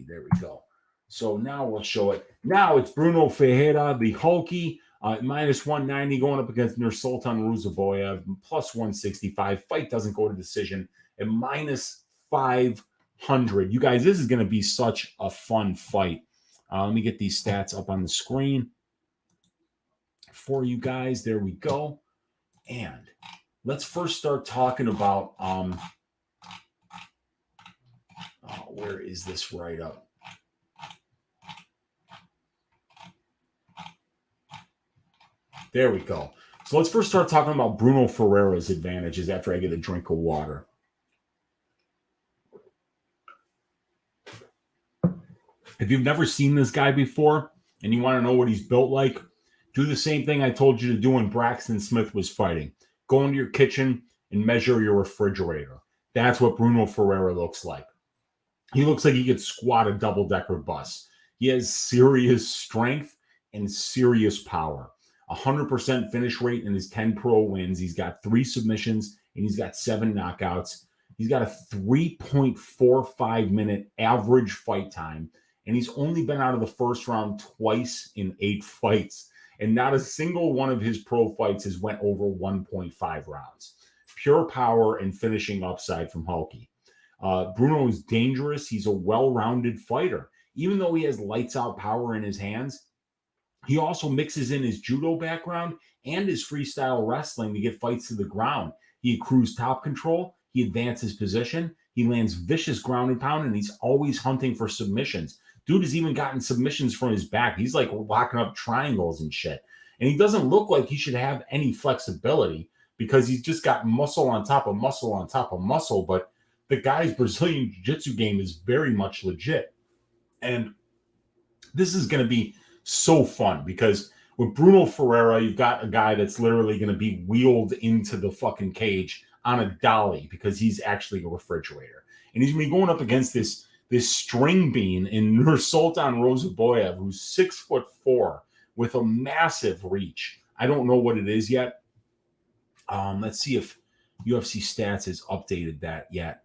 There we go. So now we'll show it. Now it's Bruno Ferreira, the Hulky, minus 190 going up against Nursulton Ruziboev, plus 165. Fight doesn't go to decision at minus 500. You guys, this is going to be such a fun fight. Let me get these stats up on the screen for you guys. There we go. And let's first start talking about where is this write-up? There we go. So let's first start talking about Bruno Ferreira's advantages after I get a drink of water. If you've never seen this guy before and you want to know what he's built like, do the same thing I told you to do when Braxton Smith was fighting. Go into your kitchen and measure your refrigerator. That's what Bruno Ferreira looks like. He looks like he could squat a double-decker bus. He has serious strength and serious power. 100% finish rate in his 10 pro wins. He's got 3 submissions and he's got 7 knockouts. He's got a 3.45 minute average fight time. And he's only been out of the first round twice in 8 fights. And not a single one of his pro fights has went over 1.5 rounds. Pure power and finishing upside from Hulky. Bruno is dangerous. He's a well-rounded fighter. Even though he has lights-out power in his hands, he also mixes in his judo background and his freestyle wrestling to get fights to the ground. He accrues top control. He advances position. He lands vicious ground and pound, and he's always hunting for submissions. Dude has even gotten submissions from his back. He's like locking up triangles and shit. And he doesn't look like he should have any flexibility because he's just got muscle on top of muscle on top of muscle. But the guy's Brazilian jiu-jitsu game is very much legit. And this is going to be so fun because with Bruno Ferreira, you've got a guy that's literally going to be wheeled into the fucking cage on a dolly because he's actually a refrigerator. And he's going to be going up against this string bean in Nursulton Ruziboev, who's 6'4" with a massive reach. I don't know what it is yet. Let's see if UFC Stats has updated that yet.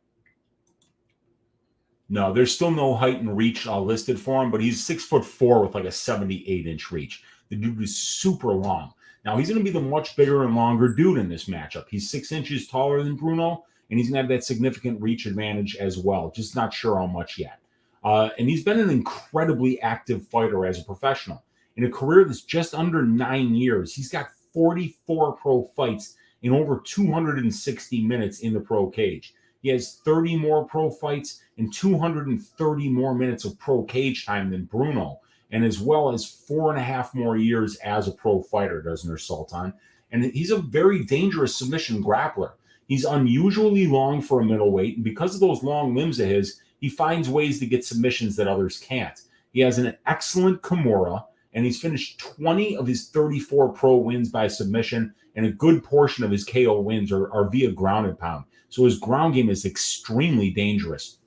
No, there's still no height and reach listed for him, but he's 6'4" with like a 78-inch reach. The dude is super long. Now, he's going to be the much bigger and longer dude in this matchup. He's 6 inches taller than Brunno, and he's going to have that significant reach advantage as well. Just not sure how much yet. And he's been an incredibly active fighter as a professional. In a career that's just under 9 years, he's got 44 pro fights in over 260 minutes in the pro cage. He has 30 more pro fights and 230 more minutes of pro cage time than Brunno, and as well as 4.5 more years as a pro fighter, does Nursulton. And he's a very dangerous submission grappler. He's unusually long for a middleweight, and because of those long limbs of his, he finds ways to get submissions that others can't. He has an excellent Kimura, and he's finished 20 of his 34 pro wins by submission, and a good portion of his KO wins are via ground and pound. So his ground game is extremely dangerous.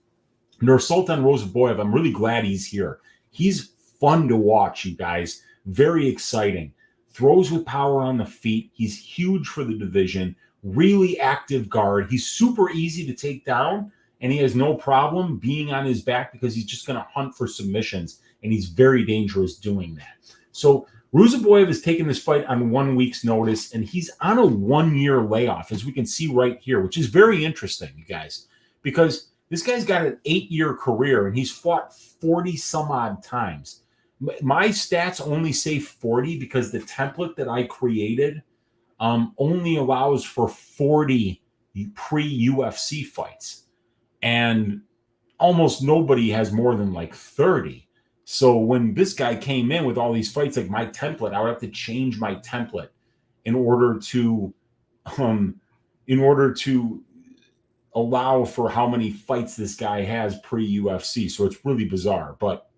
Nursulton Ruziboev, I'm really glad he's here. He's fun to watch, you guys. Very exciting. Throws with power on the feet. He's huge for the division. Really active guard. He's super easy to take down, and he has no problem being on his back because he's just going to hunt for submissions, and he's very dangerous doing that. So Ruziboev has taken this fight on 1 week's notice, and he's on a 1-year layoff, as we can see right here, which is very interesting, you guys, because this guy's got an 8-year career, and he's fought 40-some-odd times. My stats only say 40 because the template that I created only allows for 40 pre-UFC fights, and almost nobody has more than like 30. So when this guy came in with all these fights, like my template, I would have to change my template in order to allow for how many fights this guy has pre-UFC. So it's really bizarre. But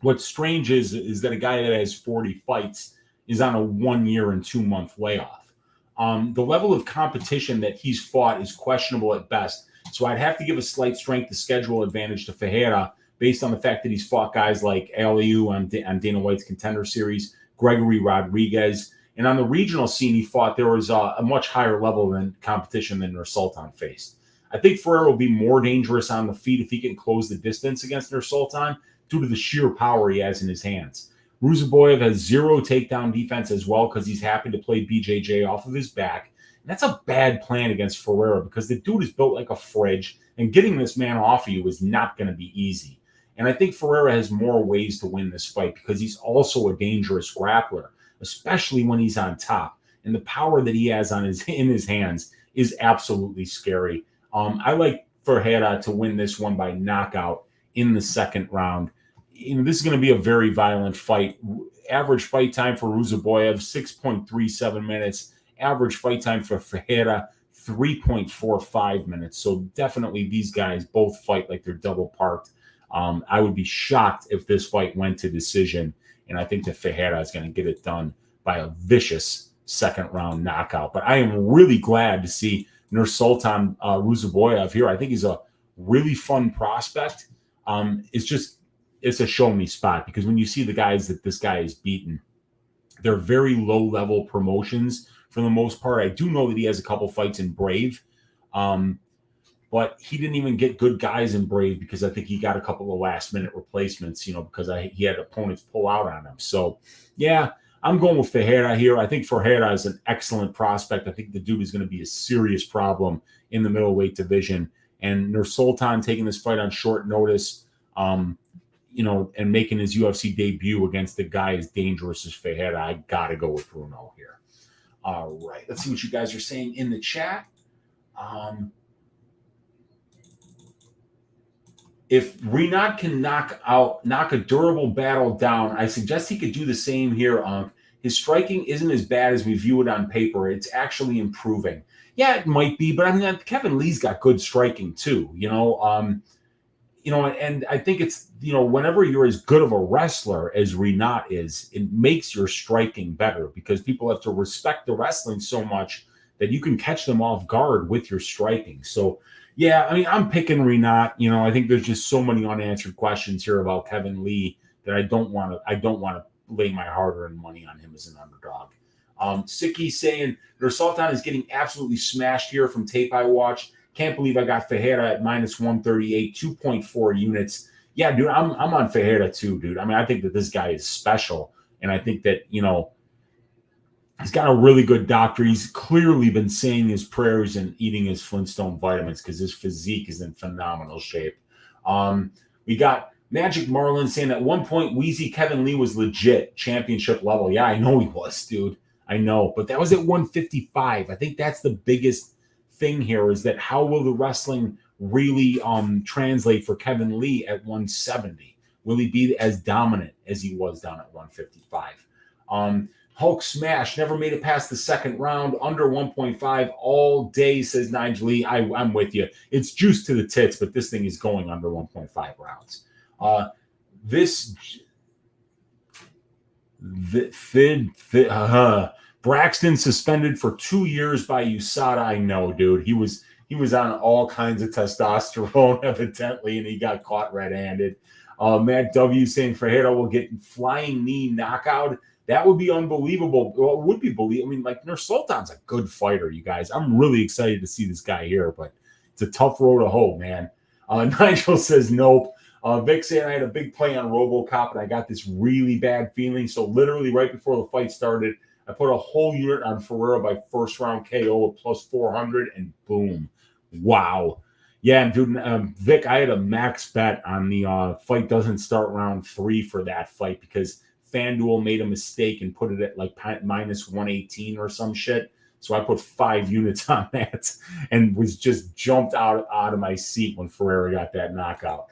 what's strange is that a guy that has 40 fights is on a 1 year and 2 month layoff. The level of competition that he's fought is questionable at best. So I'd have to give a slight strength to schedule advantage to Ferreira, based on the fact that he's fought guys like Aliu on Dana White's Contender Series, Gregory Rodriguez. And on the regional scene, he fought, there was a much higher level than competition than Nursulton faced. I think Ferreira will be more dangerous on the feet if he can close the distance against Nursulton due to the sheer power he has in his hands. Ruziboev has zero takedown defense as well because he's happy to play BJJ off of his back. And that's a bad plan against Ferreira because the dude is built like a fridge, and getting this man off of you is not going to be easy. And I think Ferreira has more ways to win this fight because he's also a dangerous grappler, especially when he's on top. And the power that he has in his hands is absolutely scary. I like Ferreira to win this one by knockout in the second round. This is going to be a very violent fight. Average fight time for Ruziboev, 6.37 minutes. Average fight time for Ferreira, 3.45 minutes. So definitely these guys both fight like they're double parked. I would be shocked if this fight went to decision, and I think that Ferreira is going to get it done by a vicious second round knockout. But I am really glad to see Nursulton Ruziboev here. I think he's a really fun prospect. It's a show me spot because when you see the guys that this guy is beaten, they're very low level promotions for the most part. I do know that he has a couple fights in Brave, but he didn't even get good guys in Brave because I think he got a couple of last minute replacements, because he had opponents pull out on him. So yeah, I'm going with Ferreira here. I think Ferreira is an excellent prospect. I think the dude is going to be a serious problem in the middleweight division. And Nursulton taking this fight on short notice, and making his UFC debut against the guy as dangerous as Ferreira, I got to go with Brunno here. All right, let's see what you guys are saying in the chat. If Rinat can knock a durable battle down, I suggest he could do the same here. His striking isn't as bad as we view it on paper. It's actually improving. Yeah, it might be, but I mean, Kevin Lee's got good striking too, and I think it's, whenever you're as good of a wrestler as Rinat is, it makes your striking better because people have to respect the wrestling so much that you can catch them off guard with your striking. So, yeah, I mean, I'm picking Rinat. I think there's just so many unanswered questions here about Kevin Lee that I don't want to lay my hard-earned money on him as an underdog. Siki saying Nursulton is getting absolutely smashed here from tape I watched. Can't believe I got Ferreira at minus 138, 2.4 units. Yeah, dude, I'm on Ferreira too, dude. I mean, I think that this guy is special, and I think that he's got a really good doctor. He's clearly been saying his prayers and eating his Flintstone vitamins because his physique is in phenomenal shape. We got Magic Marlin saying at one point Weezy Kevin Lee was legit championship level. Yeah, I know he was, dude. I know, but that was at 155. I think that's the biggest thing here is that how will the wrestling really translate for Kevin Lee at 170? Will he be as dominant as he was down at 155? Hulk Smash never made it past the second round, under 1.5 all day, says Nigel Lee. I'm with you. It's juice to the tits, but this thing is going under 1.5 rounds. Braxton suspended for 2 years by USADA. I know, dude. He was on all kinds of testosterone, evidently, and he got caught red-handed. Matt W. saying Ferreira will get flying knee knockout. That would be unbelievable. Well, it would be believable. I mean, like, Nursulton's a good fighter, you guys. I'm really excited to see this guy here, but it's a tough road to hoe, man. Nigel says nope. Vic saying I had a big play on RoboCop, and I got this really bad feeling. So literally right before the fight started, I put a whole unit on Ferreira by first round KO at plus 400, and boom. Wow. Yeah, dude, Vic, I had a max bet on the fight doesn't start round 3 for that fight because FanDuel made a mistake and put it at like minus 118 or some shit. So I put 5 units on that and was just jumped out of my seat when Ferreira got that knockout.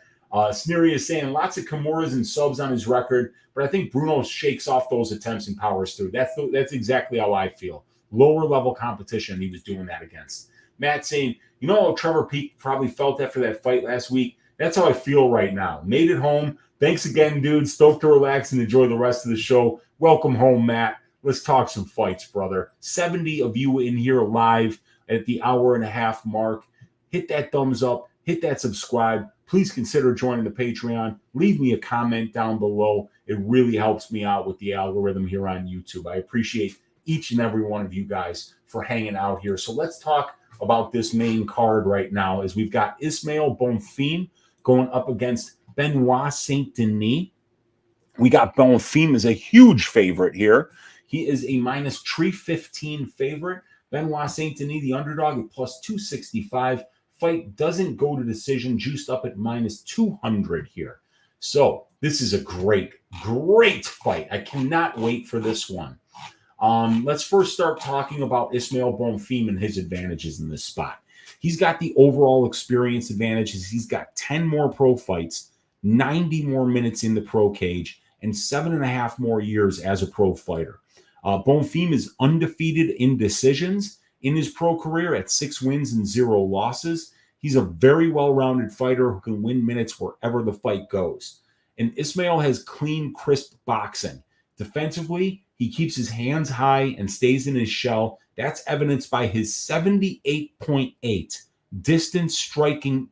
Sneery is saying lots of Kimuras and subs on his record, but I think Brunno shakes off those attempts and powers through. That's exactly how I feel. Lower level competition, he was doing that against. Matt saying, how Trevor Peake probably felt after that fight last week? That's how I feel right now. Made it home. Thanks again, dude. Stoked to relax and enjoy the rest of the show. Welcome home, Matt. Let's talk some fights, brother. 70 of you in here live at the hour and a half mark. Hit that thumbs up. hit that subscribe. Please consider joining the Patreon. Leave me a comment down below. It really helps me out with the algorithm here on YouTube. I appreciate each and every one of you guys for hanging out here. So let's talk about this main card right now, as we've got Ismael Bonfim going up against Benoit Saint-Denis. We got Bonfim as a huge favorite here. He is a minus 315 favorite. Benoit Saint-Denis, the underdog, at plus 265. Fight doesn't go to decision, juiced up at minus 200 here. So this is a great fight. I cannot wait for this one. Let's first start talking about Ismael Bonfim and his advantages in this spot. He's got the overall experience advantages. He's got 10 more pro fights, 90 more minutes in the pro cage, and 7.5 more years as a pro fighter. Bonfim is undefeated in decisions in his pro career at 6 wins and 0 losses. He's a very well-rounded fighter who can win minutes wherever the fight goes. And Ismael has clean, crisp boxing. Defensively, he keeps his hands high and stays in his shell. That's evidenced by his 78.8% distance striking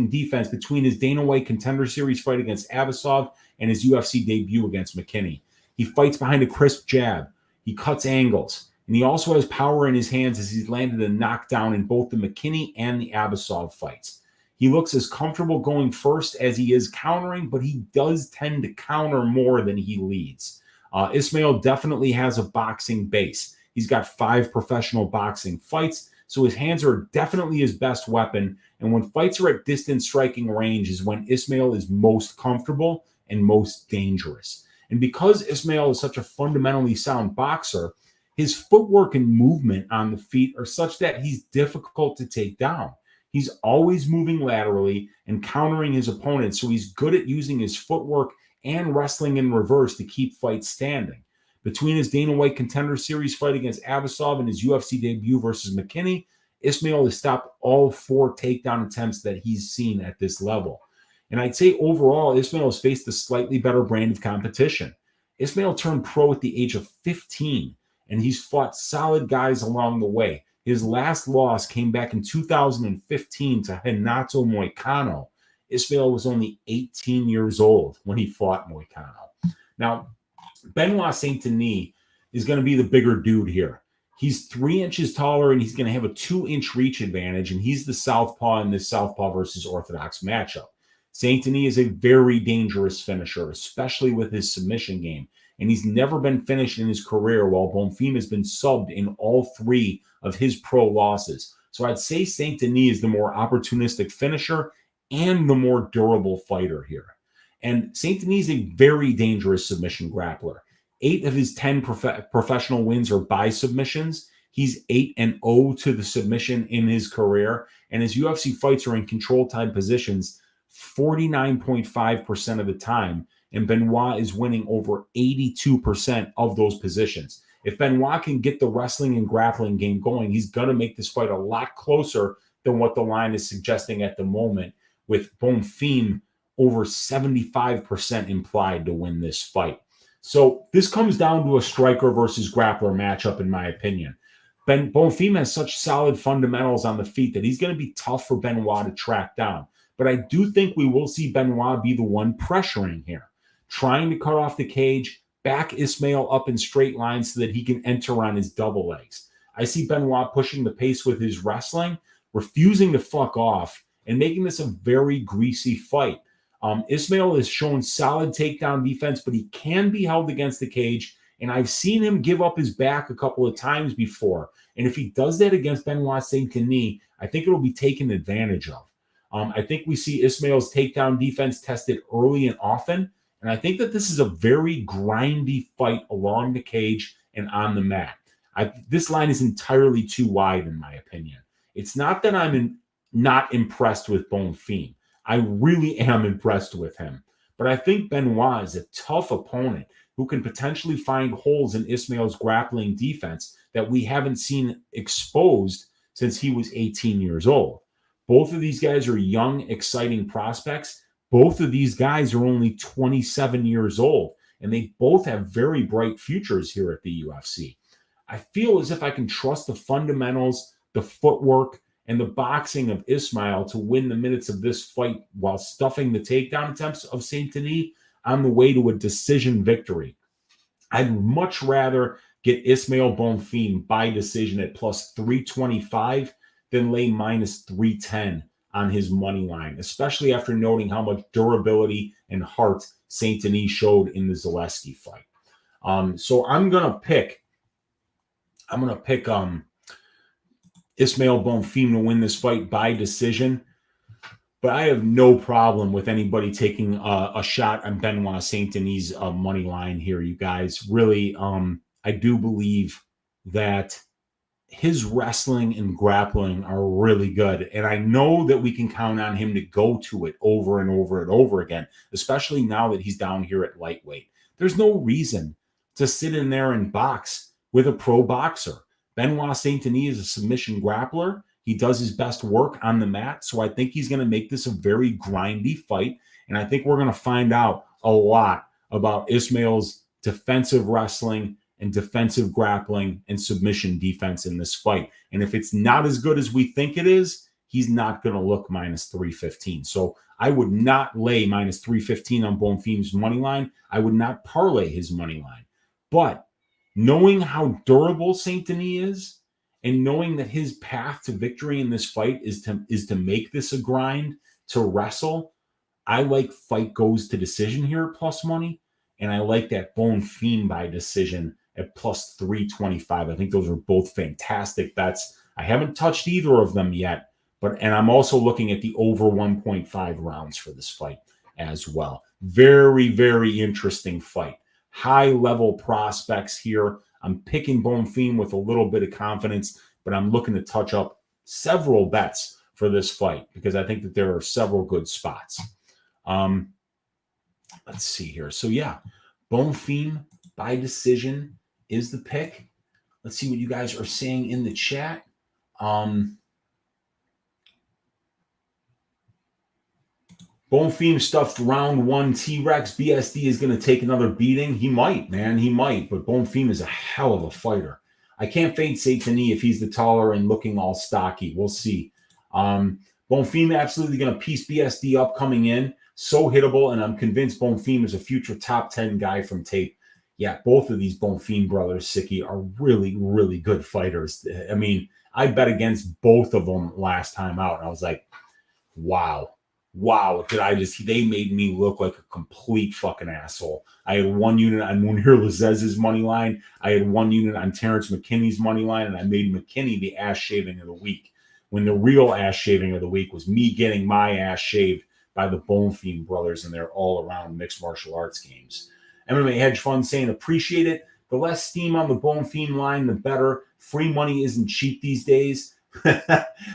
defense between his Dana White Contender Series fight against Abasov and his UFC debut against McKinney. He fights behind a crisp jab. He cuts angles. And he also has power in his hands, as he's landed a knockdown in both the McKinney and the Abasov fights. He looks as comfortable going first as he is countering, but he does tend to counter more than he leads. Ismael definitely has a boxing base. He's got 5 professional boxing fights, so his hands are definitely his best weapon. And when fights are at distance striking range is when Ismael is most comfortable and most dangerous. And because Ismael is such a fundamentally sound boxer, his footwork and movement on the feet are such that he's difficult to take down. He's always moving laterally and countering his opponents, so he's good at using his footwork and wrestling in reverse to keep fights standing. Between his Dana White Contender Series fight against Abasov and his UFC debut versus McKinney, Ismael has stopped all 4 takedown attempts that he's seen at this level. And I'd say overall, Ismael has faced a slightly better brand of competition. Ismael turned pro at the age of 15, and he's fought solid guys along the way. His last loss came back in 2015 to Renato Moicano. Ismael was only 18 years old when he fought Moicano. Now, Benoit Saint-Denis is going to be the bigger dude here. He's 3 inches taller, and he's going to have a 2-inch reach advantage, and he's the southpaw in this southpaw versus orthodox matchup. Saint-Denis is a very dangerous finisher, especially with his submission game, and he's never been finished in his career, while Bonfim has been subbed in all 3 of his pro losses. So I'd say Saint-Denis is the more opportunistic finisher and the more durable fighter here. And Saint-Denis is a very dangerous submission grappler. 8 of his 10 professional wins are by submissions. He's 8-0 to the submission in his career, and his UFC fights are in control time positions 49.5% of the time, and Benoit is winning over 82% of those positions. If Benoit can get the wrestling and grappling game going, he's going to make this fight a lot closer than what the line is suggesting at the moment, with Bonfim over 75% implied to win this fight. So this comes down to a striker versus grappler matchup, in my opinion. Bonfim has such solid fundamentals on the feet that he's going to be tough for Benoit to track down. But I do think we will see Benoit be the one pressuring here, trying to cut off the cage, back Ismael up in straight lines so that he can enter on his double legs. I see Benoit pushing the pace with his wrestling, refusing to fuck off, and making this a very greasy fight. Ismael has shown solid takedown defense, but he can be held against the cage, and I've seen him give up his back a couple of times before. And if he does that against Benoit Saint-Denis, I think it'll be taken advantage of. I think we see Ismael's takedown defense tested early and often, and I think that this is a very grindy fight along the cage and on the mat. This line is entirely too wide, in my opinion. It's not that I'm not impressed with Bonfim. I really am impressed with him. But I think Benoit is a tough opponent who can potentially find holes in Ismael's grappling defense that we haven't seen exposed since he was 18 years old. Both of these guys are young, exciting prospects. Both of these guys are only 27 years old, and they both have very bright futures here at the UFC. I feel as if I can trust the fundamentals, the footwork, and the boxing of Ismael to win the minutes of this fight while stuffing the takedown attempts of Saint-Denis on the way to a decision victory. I'd much rather get Ismael Bonfim by decision at plus 325 than lay minus 310 on his money line, especially after noting how much durability and heart Saint-Denis showed in the Zaleski fight. So I'm gonna pick Ismael Bonfim to win this fight by decision, but I have no problem with anybody taking a shot on Benoit Saint-Denis' money line here, you guys. Really, I do believe that his wrestling and grappling are really good, and I know that we can count on him to go to it over and over and over again, especially now that he's down here at lightweight. There's no reason to sit in there and box with a pro boxer. Benoit Saint-Denis is a submission grappler. He does his best work on the mat, so I think he's going to make this a very grindy fight, and I think we're going to find out a lot about Ismael's defensive wrestling and defensive grappling and submission defense in this fight. And if it's not as good as we think it is, he's not going to look minus 315. So I would not lay minus 315 on Bonfim's money line. I would not parlay his money line. But knowing how durable Saint-Denis is, and knowing that his path to victory in this fight is to make this a grind, to wrestle, I like fight goes to decision here at plus money, and I like that Bonfim by decision at plus 325. I think those are both fantastic bets. I haven't touched either of them yet, and I'm also looking at the over 1.5 rounds for this fight as well. Very, very interesting fight. High-level prospects here. I'm picking Bonfim with a little bit of confidence, but I'm looking to touch up several bets for this fight because I think that there are several good spots. Let's see here. So, yeah, Bonfim by decision is the pick. Let's see what you guys are saying in the chat. Bonfim stuffed round one T-Rex. BSD is going to take another beating. He might, man. He might. But Bonfim is a hell of a fighter. I can't fade Saint-Denis if he's the taller and looking all stocky. We'll see. Bonfim absolutely going to piece BSD up coming in. So hittable, and I'm convinced Bonfim is a future top 10 guy from tape. Yeah, both of these Bonfim brothers, Siki, are really, really good fighters. I mean, I bet against both of them last time out, and I was like, wow, they made me look like a complete fucking asshole. I had one unit on Munir Lazez's money line. I had one unit on Terrence McKinney's money line, and I made McKinney the ass shaving of the week, when the real ass shaving of the week was me getting my ass shaved by the Bonfim brothers in their all-around mixed martial arts games. MMA Hedge Fund saying, appreciate it. The less steam on the Bonfim line, the better. Free money isn't cheap these days.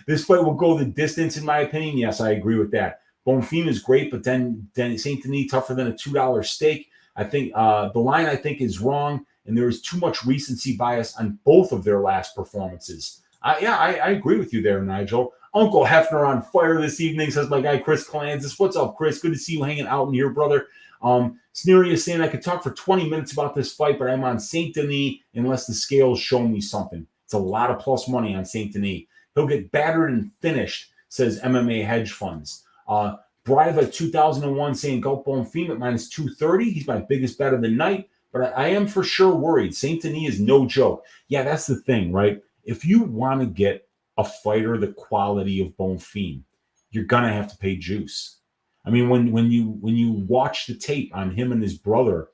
This fight will go the distance, in my opinion. Yes, I agree with that. Bonfim is great, but then Saint-Denis tougher than a $2 steak. I think the line, I think, is wrong, and there is too much recency bias on both of their last performances. I agree with you there, Nigel. Uncle Hefner on fire this evening, says my guy Chris Kalanzis. What's up, Chris? Good to see you hanging out in here, brother. Sneery is saying I could talk for 20 minutes about this fight, but I'm on Saint-Denis unless the scales show me something. It's a lot of plus money on Saint-Denis. He'll get battered and finished, says MMA Hedge Funds. Briva 2001 saying go Bonfim at minus 230. He's my biggest bet of the night, but I am for sure worried. Saint-Denis is no joke. Yeah, that's the thing, right? If you want to get a fighter the quality of Bonfim, you're gonna have to pay juice. I mean, when you watch the tape on him and his brother,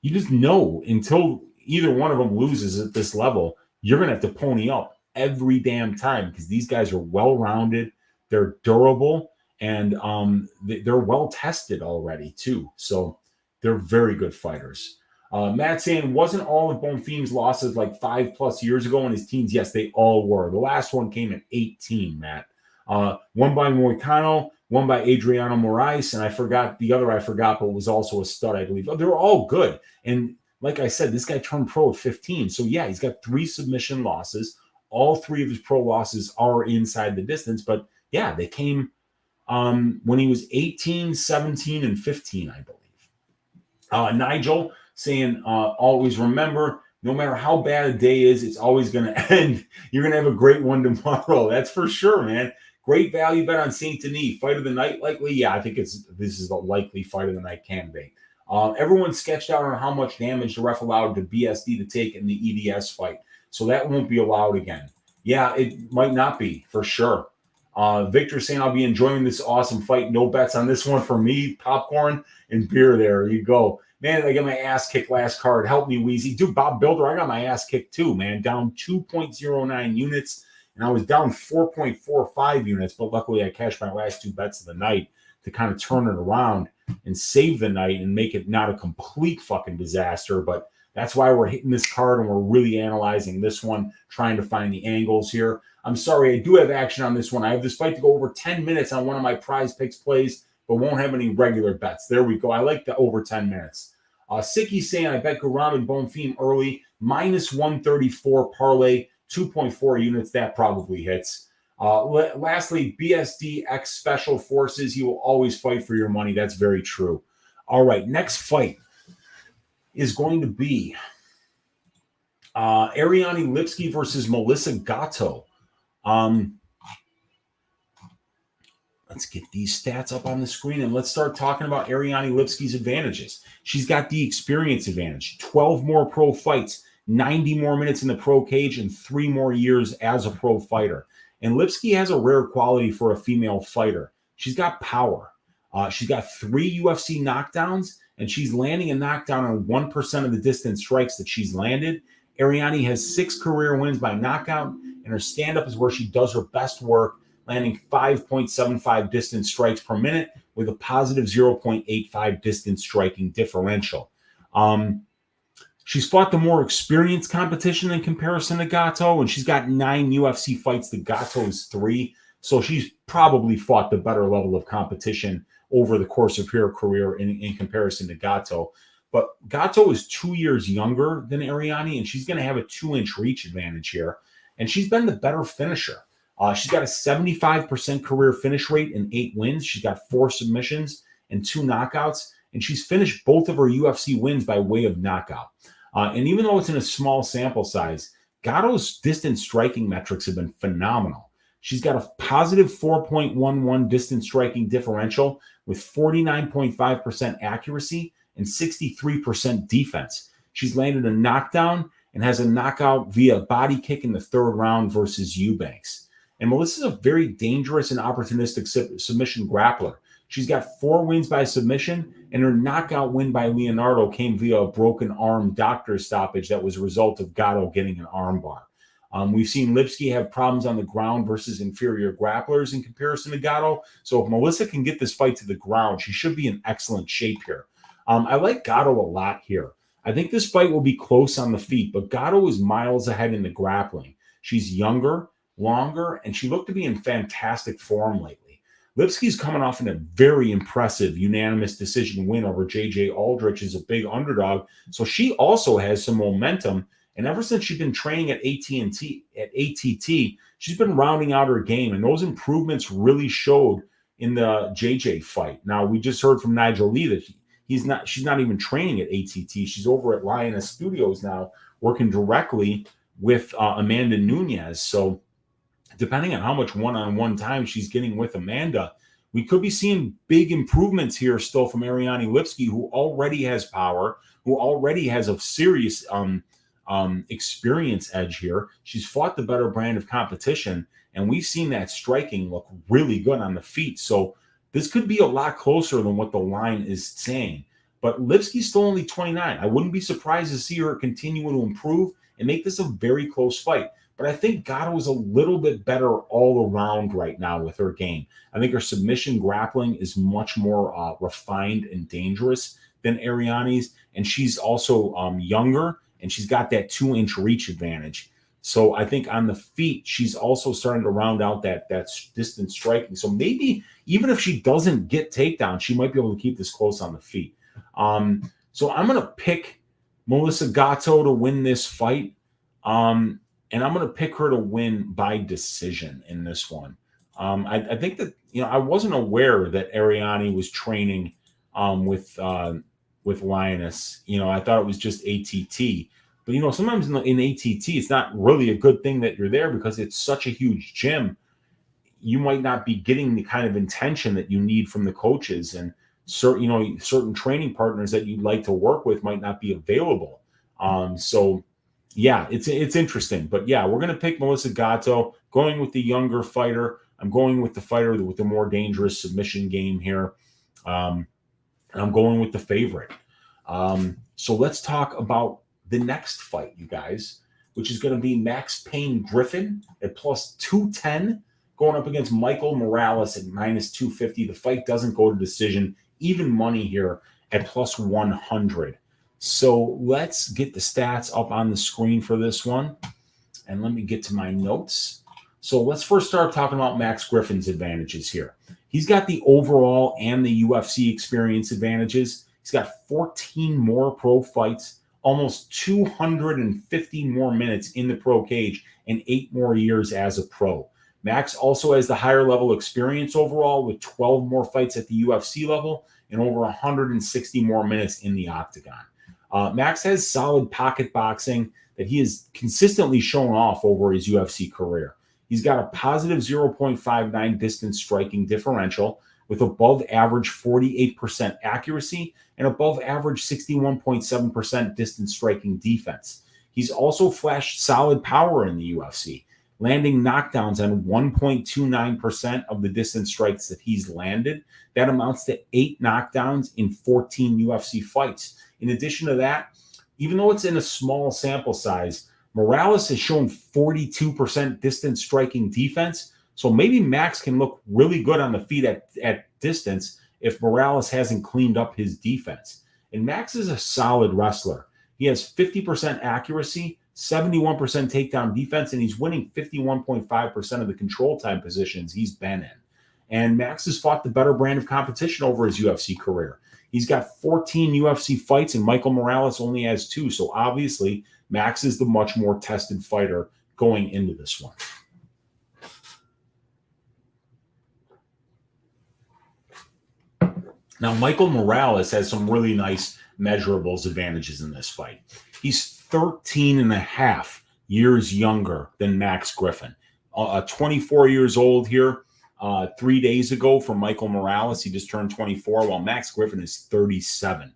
you just know until either one of them loses at this level, you're gonna have to pony up every damn time because these guys are well-rounded, they're durable, and they're well tested already too. So they're very good fighters. Matt saying, wasn't all of Bonfim's losses like 5+ years ago in his teens? Yes, they all were. The last one came at 18, Matt. One by Moicano, one by Adriano Moraes, and I forgot, but was also a stud, I believe. They're all good. And like I said, this guy turned pro at 15. So yeah, he's got 3 submission losses. All 3 of his pro losses are inside the distance. But yeah, they came when he was 18, 17, and 15, I believe. Nigel saying, always remember, no matter how bad a day is, it's always going to end. You're going to have a great one tomorrow. That's for sure, man. Great value bet on Saint-Denis. Fight of the night, likely? Yeah, I think this is a likely fight of the night candidate. Everyone sketched out on how much damage the ref allowed to BSD to take in the EDS fight. So that won't be allowed again. Yeah, it might not be, for sure. Victor saying, I'll be enjoying this awesome fight. No bets on this one for me. Popcorn and beer there. You go. Man, I got my ass kicked last card. Help me, Weezy. Dude, Bob Builder, I got my ass kicked too, man. Down 2.09 units, and I was down 4.45 units, but luckily I cashed my last two bets of the night to kind of turn it around and save the night and make it not a complete fucking disaster. But that's why we're hitting this card and we're really analyzing this one, trying to find the angles here. I'm sorry, I do have action on this one. I have this fight to go over 10 minutes on one of my prize picks plays, but won't have any regular bets. There we go. I like the over 10 minutes. Sicky's saying, I bet Guram and Bonfim early, minus 134 parlay, 2.4 units. That probably hits. Lastly, BSD X Special Forces. You will always fight for your money. That's very true. All right, next fight is going to be Ariane Lipski versus Melissa Gatto. Let's get these stats up on the screen and let's start talking about Ariane Lipski's advantages. She's got the experience advantage, 12 more pro fights, 90 more minutes in the pro cage, and 3 more years as a pro fighter. And Lipski has a rare quality for a female fighter. She's got power. She's got 3 UFC knockdowns, and she's landing a knockdown on 1% of the distance strikes that she's landed. Ariane has 6 career wins by knockout, and her stand-up is where she does her best work, landing 5.75 distance strikes per minute with a positive 0.85 distance striking differential. She's fought the more experienced competition in comparison to Gatto, and she's got 9 UFC fights to Gatto's 3. So she's probably fought the better level of competition over the course of her career in comparison to Gatto. But Gatto is 2 years younger than Ariane, and she's going to have a 2-inch reach advantage here. And she's been the better finisher. She's got a 75% career finish rate and 8 wins. She's got 4 submissions and 2 knockouts. And she's finished both of her UFC wins by way of knockout. And even though it's in a small sample size, Gatto's distance striking metrics have been phenomenal. She's got a positive 4.11 distance striking differential with 49.5% accuracy and 63% defense. She's landed a knockdown and has a knockout via body kick in the 3rd round versus Eubanks. And Melissa's a very dangerous and opportunistic submission grappler. She's got 4 wins by submission, and her knockout win by Leonardo came via a broken arm doctor stoppage that was a result of Gatto getting an armbar. We've seen Lipski have problems on the ground versus inferior grapplers in comparison to Gatto. So if Melissa can get this fight to the ground, she should be in excellent shape here. I like Gatto a lot here. I think this fight will be close on the feet, but Gatto is miles ahead in the grappling. She's younger, longer, and she looked to be in fantastic form lately. Lipski's coming off in a very impressive unanimous decision win over J.J. Aldrich as a big underdog. So she also has some momentum. And ever since she's been training at ATT, she's been rounding out her game. And those improvements really showed in the J.J. fight. Now, we just heard from Nigel Lee that she's not even training at ATT. She's over at Lioness Studios now, working directly with Amanda Nunes. So depending on how much one-on-one time she's getting with Amanda, we could be seeing big improvements here still from Ariane Lipski, who already has power, who already has a serious experience edge here. She's fought the better brand of competition, and we've seen that striking look really good on the feet. So this could be a lot closer than what the line is saying. But Lipski's still only 29. I wouldn't be surprised to see her continue to improve and make this a very close fight. But I think Gatto is a little bit better all around right now with her game. I think her submission grappling is much more refined and dangerous than Ariane's. And she's also younger, and she's got that 2-inch reach advantage. So I think on the feet, she's also starting to round out that distance striking. So maybe even if she doesn't get takedown, she might be able to keep this close on the feet. So I'm going to pick Melissa Gatto to win this fight. And I'm going to pick her to win by decision in this one. I think that, I wasn't aware that Ariane was training with Lioness. I thought it was just ATT. But, sometimes in ATT, it's not really a good thing that you're there because it's such a huge gym. You might not be getting the kind of intention that you need from the coaches, and certain training partners that you'd like to work with might not be available. So yeah, it's interesting. But yeah, we're going to pick Melissa Gatto, going with the younger fighter. I'm going with the fighter with the more dangerous submission game here. And I'm going with the favorite. So let's talk about the next fight, you guys, which is going to be Max Payne Griffin at plus 210, going up against Michael Morales at minus 250. The fight doesn't go to decision, even money here at plus 100. So let's get the stats up on the screen for this one. And let me get to my notes. So let's first start talking about Max Griffin's advantages here. He's got the overall and the UFC experience advantages. He's got 14 more pro fights, almost 250 more minutes in the pro cage, and 8 more years as a pro. Max also has the higher level experience overall with 12 more fights at the UFC level and over 160 more minutes in the octagon. Max has solid pocket boxing that he has consistently shown off over his UFC career. He's got a positive 0.59 distance striking differential with above average 48% accuracy and above average 61.7% distance striking defense. He's also flashed solid power in the UFC, landing knockdowns on 1.29% of the distance strikes that he's landed. That amounts to 8 knockdowns in 14 UFC fights. In addition to that, even though it's in a small sample size, Morales has shown 42% distance striking defense. So maybe Max can look really good on the feet at distance if Morales hasn't cleaned up his defense. And Max is a solid wrestler. He has 50% accuracy, 71% takedown defense, and he's winning 51.5% of the control time positions he's been in. And Max has fought the better brand of competition over his UFC career. He's got 14 UFC fights, and Michael Morales only has 2. So obviously, Max is the much more tested fighter going into this one. Now, Michael Morales has some really nice measurables advantages in this fight. He's 13 and a half years younger than Max Griffin. 24 years old here 3 days ago for Michael Morales. He just turned 24, while Max Griffin is 37.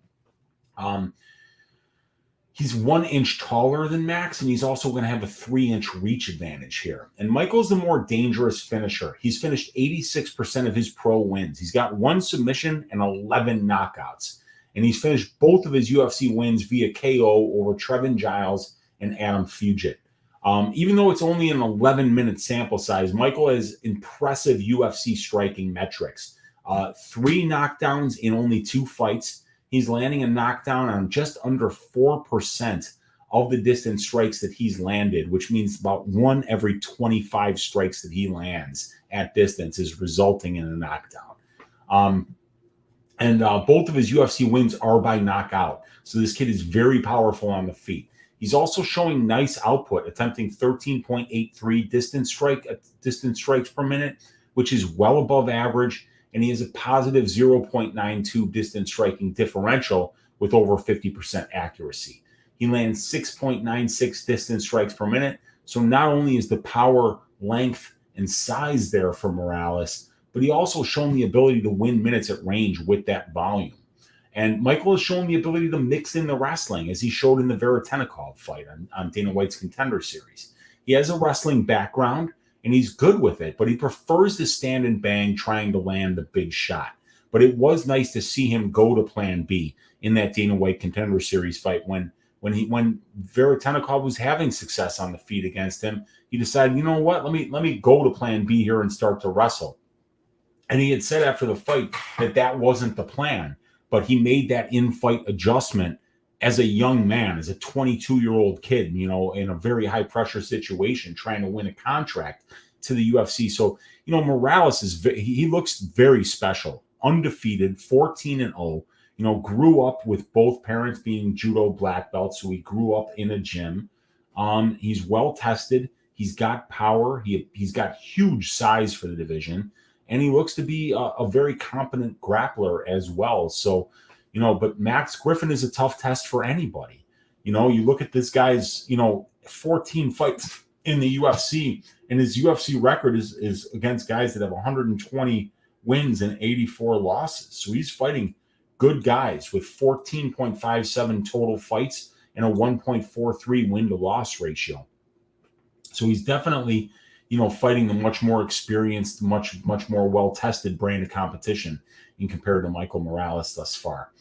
He's 1 inch taller than Max, and he's also going to have a 3-inch reach advantage here. And Michael's the more dangerous finisher. He's finished 86% of his pro wins. He's got 1 submission and 11 knockouts. And he's finished both of his UFC wins via KO over Trevin Giles and Adam Fugit. Even though it's only an 11-minute sample size, Michael has impressive UFC striking metrics. 3 knockdowns in only 2 fights. He's landing a knockdown on just under 4% of the distance strikes that he's landed, which means about 1 every 25 strikes that he lands at distance is resulting in a knockdown. And both of his UFC wins are by knockout. So this kid is very powerful on the feet. He's also showing nice output, attempting 13.83 distance strikes per minute, which is well above average. And he has a positive 0.92 distance striking differential with over 50% accuracy. He lands 6.96 distance strikes per minute. So not only is the power, length, and size there for Morales, but he also shown the ability to win minutes at range with that volume. And Michael has shown the ability to mix in the wrestling, as he showed in the Veretennikov fight on Dana White's Contender Series. He has a wrestling background, and he's good with it, but he prefers to stand and bang trying to land the big shot. But it was nice to see him go to plan B in that Dana White Contender Series fight when Veretennikov was having success on the feet against him. He decided, you know what, let me go to plan B here and start to wrestle. And he had said after the fight that wasn't the plan, but he made that in-fight adjustment as a young man, as a 22-year-old kid, in a very high-pressure situation, trying to win a contract to the UFC. So, Morales he looks very special, undefeated, 14-0. Grew up with both parents being judo black belts, so he grew up in a gym. He's well-tested. He's got power. He's got huge size for the division, and he looks to be a very competent grappler as well. So, but Max Griffin is a tough test for anybody. You know, you look at this guy's, 14 fights in the UFC, and his UFC record is against guys that have 120 wins and 84 losses. So he's fighting good guys with 14.57 total fights and a 1.43 win to loss ratio. So he's definitely, fighting the much more experienced, much more well-tested brand of competition in compared to Michael Morales thus far.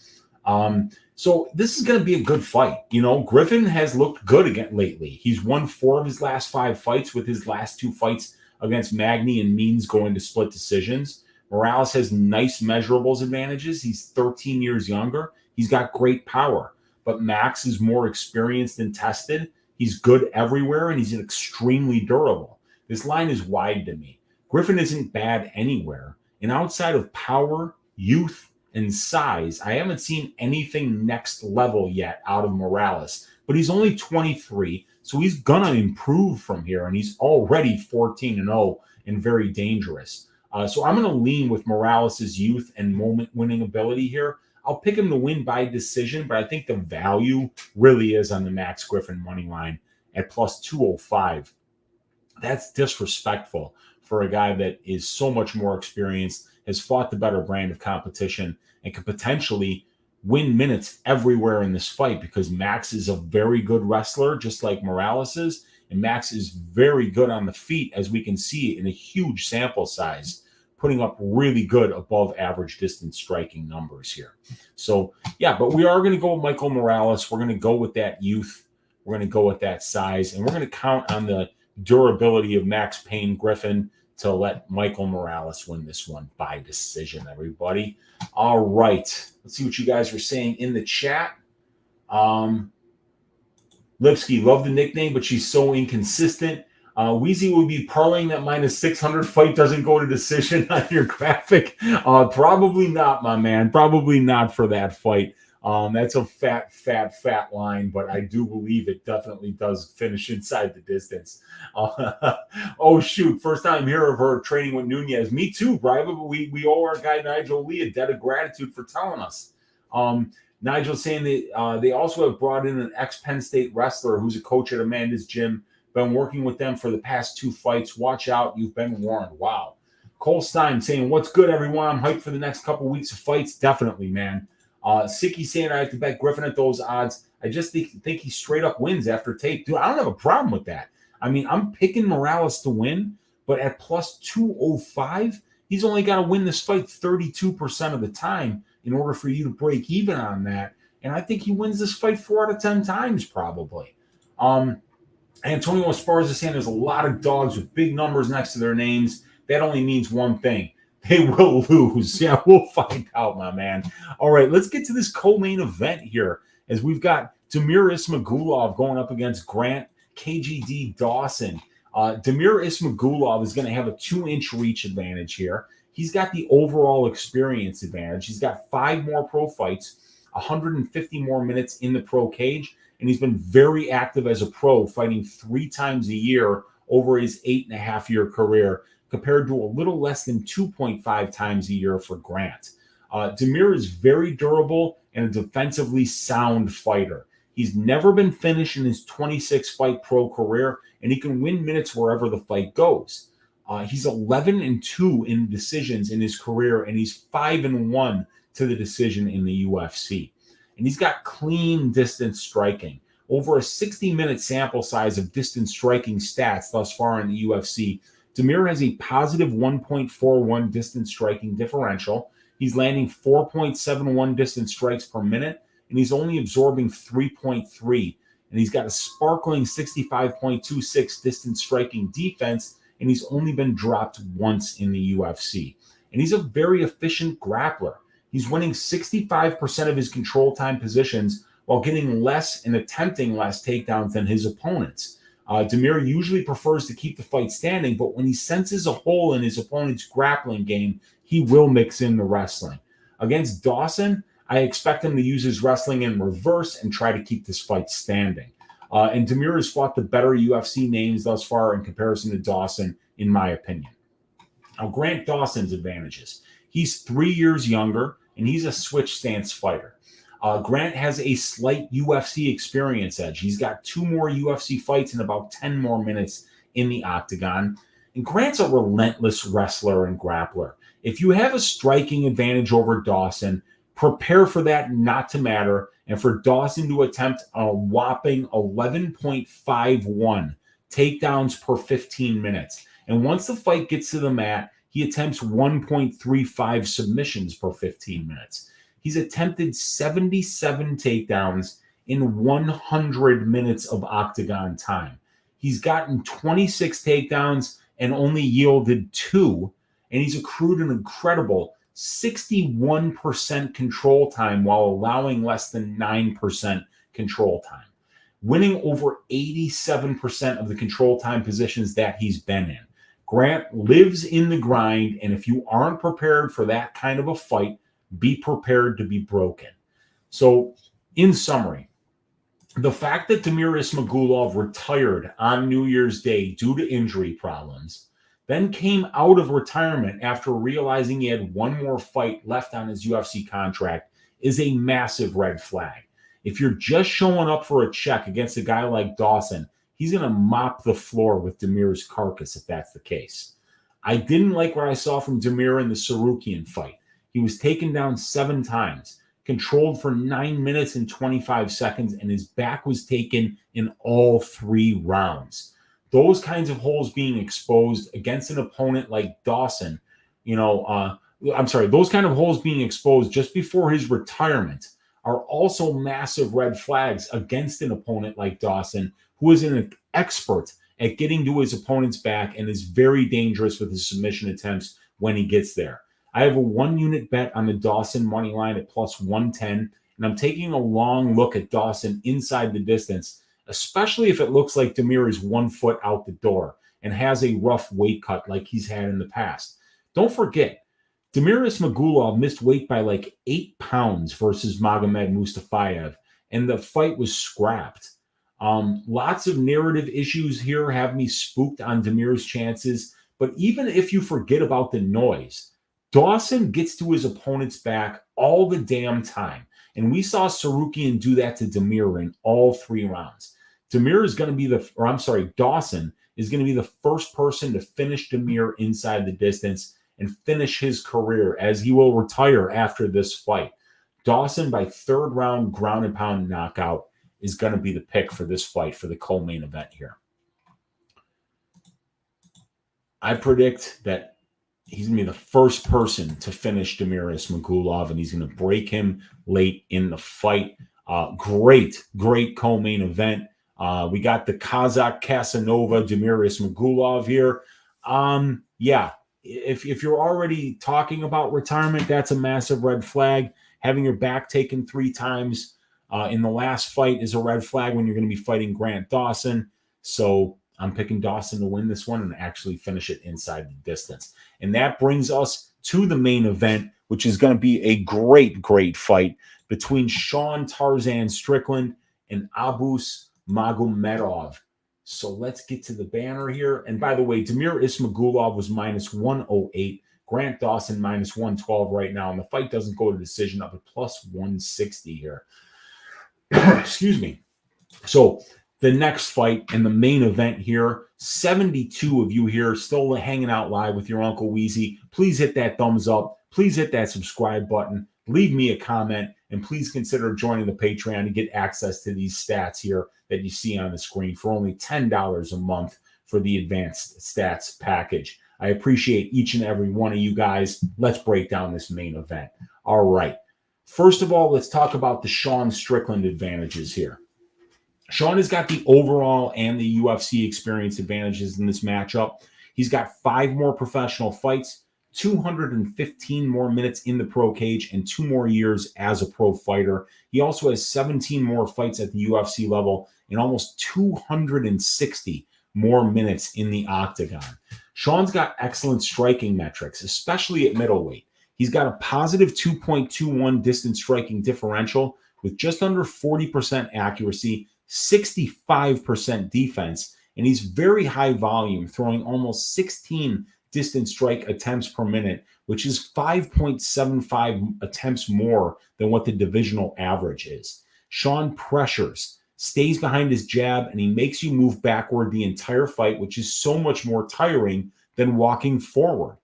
So this is going to be a good fight. Griffin has looked good again lately. He's won 4 of his last 5 fights, with his last 2 fights against Magny and Means going to split decisions. Morales has nice measurables advantages. He's 13 years younger. He's got great power, but Max is more experienced and tested. He's good everywhere, and he's extremely durable. This line is wide to me. Griffin isn't bad anywhere, and outside of power, youth, and size, I haven't seen anything next level yet out of Morales. But he's only 23, so he's gonna improve from here, and he's already 14-0 and very dangerous. So I'm gonna lean with Morales' youth and moment-winning ability here. I'll pick him to win by decision, but I think the value really is on the Max Griffin money line at plus 205. That's disrespectful for a guy that is so much more experienced, has fought the better brand of competition, and could potentially win minutes everywhere in this fight, because Max is a very good wrestler, just like Morales is, and Max is very good on the feet, as we can see in a huge sample size, putting up really good above average distance striking numbers here. So, yeah, but we are going to go with Michael Morales. We're going to go with that youth. We're going to go with that size, and we're going to count on the durability of Max Payne Griffin to let Michael Morales win this one by decision, everybody. All right. Let's see what you guys are saying in the chat. Lipsky, love the nickname, but she's so inconsistent. Weezy will be parlaying that minus 600 fight doesn't go to decision on your graphic. Probably not, my man. Probably not for that fight. That's a fat line, but I do believe it definitely does finish inside the distance. Oh, shoot. First time here of her training with Nunez. Me too, Brian, but we owe our guy Nigel Lee a debt of gratitude for telling us. Nigel saying that they also have brought in an ex-Penn State wrestler who's a coach at Amanda's gym. Been working with them for the past 2 fights. Watch out. You've been warned. Wow. Cole Stein saying, what's good, everyone? I'm hyped for the next couple weeks of fights. Definitely, man. Sicky saying I have to bet Griffin at those odds. I just think he straight up wins after tape. Dude, I don't have a problem with that. I mean, I'm picking Morales to win, but at plus 205, he's only got to win this fight 32% of the time in order for you to break even on that. And I think he wins this fight 4 out of 10 times probably. Antonio Esparza is saying there's a lot of dogs with big numbers next to their names. That only means one thing. They will lose. Yeah, we'll find out, my man. All right, let's get to this co-main event here, as we've got Damir Ismagulov going up against Grant KGD Dawson. Damir Ismagulov is going to have a 2-inch reach advantage here. He's got the overall experience advantage. He's got 5 more pro fights, 150 more minutes in the pro cage, and he's been very active as a pro, fighting 3 times a year over his 8.5-year career, compared to a little less than 2.5 times a year for Grant. Damir is very durable and a defensively sound fighter. He's never been finished in his 26-fight pro career, and he can win minutes wherever the fight goes. He's 11-2 in decisions in his career, and he's 5-1 to the decision in the UFC. And he's got clean distance striking. Over a 60-minute sample size of distance striking stats thus far in the UFC, Damir has a positive 1.41 distance striking differential. He's landing 4.71 distance strikes per minute, and he's only absorbing 3.3. And he's got a sparkling 65.26 distance striking defense, and he's only been dropped once in the UFC. And he's a very efficient grappler. He's winning 65% of his control time positions while getting less and attempting less takedowns than his opponents. Damir usually prefers to keep the fight standing, but when he senses a hole in his opponent's grappling game, he will mix in the wrestling. Against Dawson, I expect him to use his wrestling in reverse and try to keep this fight standing. And Damir has fought the better UFC names thus far in comparison to Dawson, in my opinion. Now, Grant Dawson's advantages. He's 3 years younger, and he's a switch stance fighter. Grant has a slight UFC experience edge. He's got 2 more UFC fights and about 10 more minutes in the octagon. And Grant's a relentless wrestler and grappler. If you have a striking advantage over Dawson, prepare for that not to matter and for Dawson to attempt a whopping 11.51 takedowns per 15 minutes. And once the fight gets to the mat, he attempts 1.35 submissions per 15 minutes. He's attempted 77 takedowns in 100 minutes of octagon time. He's gotten 26 takedowns and only yielded 2, and he's accrued an incredible 61% control time while allowing less than 9% control time, winning over 87% of the control time positions that he's been in. Grant lives in the grind, and if you aren't prepared for that kind of a fight, be prepared to be broken. So, in summary, the fact that Damir Ismagulov retired on New Year's Day due to injury problems, then came out of retirement after realizing he had one more fight left on his UFC contract, is a massive red flag. If you're just showing up for a check against a guy like Dawson, he's going to mop the floor with Damir's carcass if that's the case. I didn't like what I saw from Damir in the Sarukian fight. He was taken down 7 times, controlled for 9 minutes and 25 seconds, and his back was taken in all 3 rounds. Those kinds of holes being exposed against an opponent like Dawson, those kind of holes being exposed just before his retirement are also massive red flags against an opponent like Dawson, who is an expert at getting to his opponent's back and is very dangerous with his submission attempts when he gets there. I have a 1-unit bet on the Dawson money line at plus 110, and I'm taking a long look at Dawson inside the distance, especially if it looks like Damir is 1 foot out the door and has a rough weight cut like he's had in the past. Don't forget, Damir Ismagulov missed weight by like 8 pounds versus Magomed Mustafayev, and the fight was scrapped. Lots of narrative issues here have me spooked on Damir's chances, but even if you forget about the noise, Dawson gets to his opponent's back all the damn time. And we saw Sarukian do that to Damir in all 3 rounds. Dawson is going to be the first person to finish Damir inside the distance and finish his career, as he will retire after this fight. Dawson, by 3rd round ground and pound knockout, is going to be the pick for this fight for the co-main event here. I predict that he's going to be the first person to finish Damir Ismagulov, and he's going to break him late in the fight. Great co-main event. We got the Kazakh Casanova, Damir Ismagulov here. If you're already talking about retirement, that's a massive red flag. Having your back taken 3 times in the last fight is a red flag when you're going to be fighting Grant Dawson. So I'm picking Dawson to win this one and actually finish it inside the distance. And that brings us to the main event, which is going to be a great fight between Sean Tarzan Strickland and Abus Magomedov. So let's get to the banner here. And by the way, Damir Ismagulov was minus 108. Grant Dawson minus 112 right now. And the fight doesn't go to decision, up at plus 160 here. Excuse me. So the next fight and the main event here, 72 of you here still hanging out live with your Uncle Weezy. Please hit that thumbs up. Please hit that subscribe button. Leave me a comment. And please consider joining the Patreon to get access to these stats here that you see on the screen for only $10 a month for the advanced stats package. I appreciate each and every one of you guys. Let's break down this main event. All right. First of all, let's talk about the Sean Strickland advantages here. Sean has got the overall and the UFC experience advantages in this matchup. He's got 5 more professional fights, 215 more minutes in the pro cage, and 2 more years as a pro fighter. He also has 17 more fights at the UFC level and almost 260 more minutes in the octagon. Sean's got excellent striking metrics, especially at middleweight. He's got a positive 2.21 distance striking differential with just under 40% accuracy, 65% defense, and he's very high volume, throwing almost 16 distance strike attempts per minute, which is 5.75 attempts more than what the divisional average is. Sean pressures, stays behind his jab, and he makes you move backward the entire fight, which is so much more tiring than walking forward.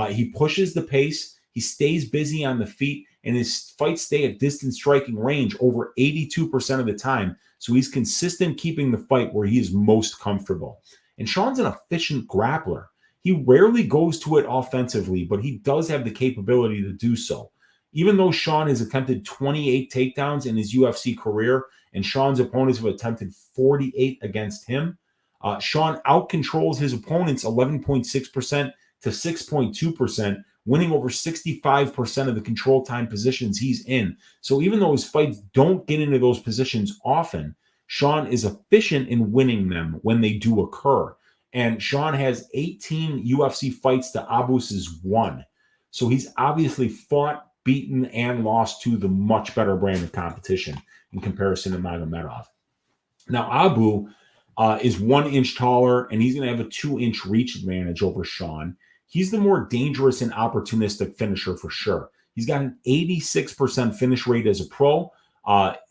He pushes the pace, he stays busy on the feet, and his fights stay at distance striking range over 82% of the time. So he's consistent keeping the fight where he is most comfortable. And Sean's an efficient grappler. He rarely goes to it offensively, but he does have the capability to do so. Even though Sean has attempted 28 takedowns in his UFC career, and Sean's opponents have attempted 48 against him, Sean outcontrols his opponents 11.6% to 6.2%, winning over 65% of the control time positions he's in. So even though his fights don't get into those positions often, Sean is efficient in winning them when they do occur. And Sean has 18 UFC fights to Abus's 1. So he's obviously fought, beaten, and lost to the much better brand of competition in comparison to Magomedov. Now, Abu is 1 inch taller, and he's going to have a 2-inch reach advantage over Sean. He's the more dangerous and opportunistic finisher for sure. He's got an 86% finish rate as a pro.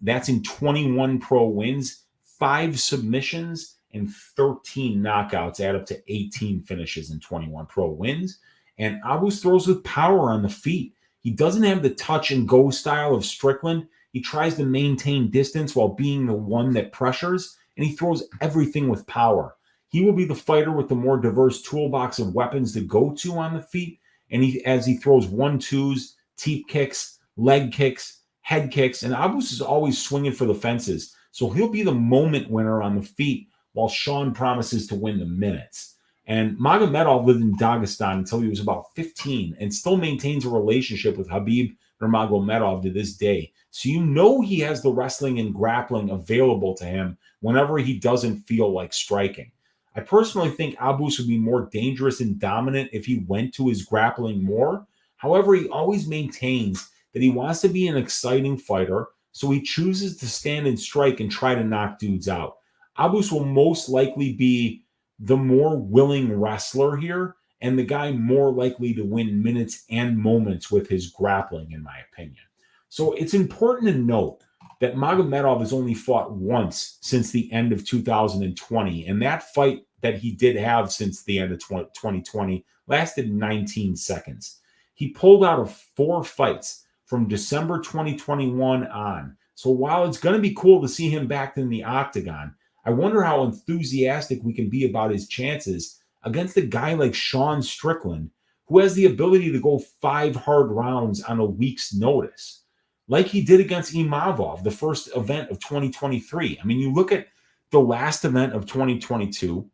That's in 21 pro wins, 5 submissions, and 13 knockouts add up to 18 finishes in 21 pro wins. And Abus throws with power on the feet. He doesn't have the touch and go style of Strickland. He tries to maintain distance while being the one that pressures, and he throws everything with power. He will be the fighter with the more diverse toolbox of weapons to go to on the feet, and as he throws 1-2s, teep kicks, leg kicks, head kicks, and Abus is always swinging for the fences. So he'll be the moment winner on the feet, while Sean promises to win the minutes. And Magomedov lived in Dagestan until he was about 15 and still maintains a relationship with Khabib Nurmagomedov to this day. So you know he has the wrestling and grappling available to him whenever he doesn't feel like striking. I personally think Abus would be more dangerous and dominant if he went to his grappling more. However, he always maintains that he wants to be an exciting fighter, so he chooses to stand and strike and try to knock dudes out. Abus will most likely be the more willing wrestler here and the guy more likely to win minutes and moments with his grappling, in my opinion. So it's important to note that Magomedov has only fought once since the end of 2020, and that fight that he did have since the end of 2020 lasted 19 seconds. He pulled out of 4 fights from December 2021 on. So while it's going to be cool to see him back in the octagon, I wonder how enthusiastic we can be about his chances against a guy like Sean Strickland, who has the ability to go 5 hard rounds on a week's notice, like he did against Ivanov, the first event of 2023. I mean, you look at the last event of 2022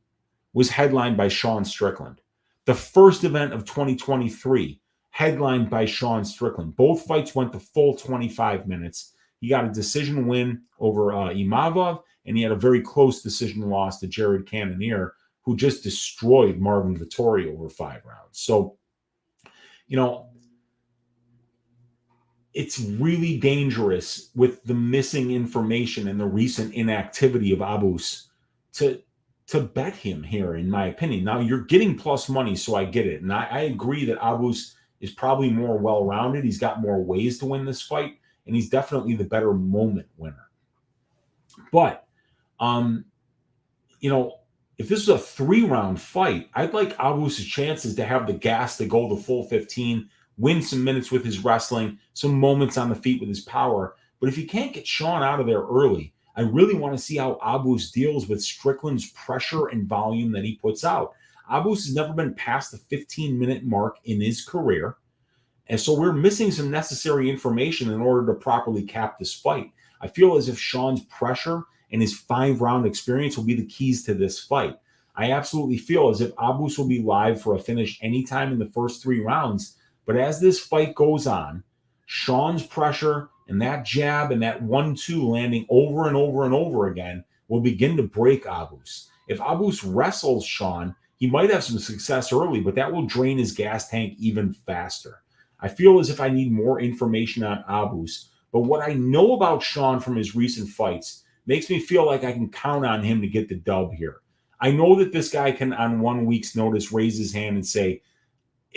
was headlined by Sean Strickland. The first event of 2023, headlined by Sean Strickland. Both fights went the full 25 minutes. He got a decision win over Ivanov, and he had a very close decision loss to Jared Cannonier, who just destroyed Marvin Vettori over 5 rounds. So, it's really dangerous with the missing information and the recent inactivity of Abus to bet him here, in my opinion. Now, you're getting plus money, so I get it. And I agree that Abus is probably more well-rounded. He's got more ways to win this fight, and he's definitely the better moment winner. But, if this was a 3-round fight, I'd like Abus's chances to have the gas to go the full 15, win some minutes with his wrestling, some moments on the feet with his power. But if you can't get Sean out of there early, I really want to see how Abus deals with Strickland's pressure and volume that he puts out. Abus has never been past the 15-minute mark in his career. And so we're missing some necessary information in order to properly cap this fight. I feel as if Sean's pressure and his 5-round experience will be the keys to this fight. I absolutely feel as if Abus will be live for a finish anytime in the first 3 rounds. But as this fight goes on, Sean's pressure and that jab and that 1-2 landing over and over and over again will begin to break Abus. If Abus wrestles Sean, he might have some success early, but that will drain his gas tank even faster. I feel as if I need more information on Abus, but what I know about Sean from his recent fights makes me feel like I can count on him to get the dub here. I know that this guy can, on 1 week's notice, raise his hand and say,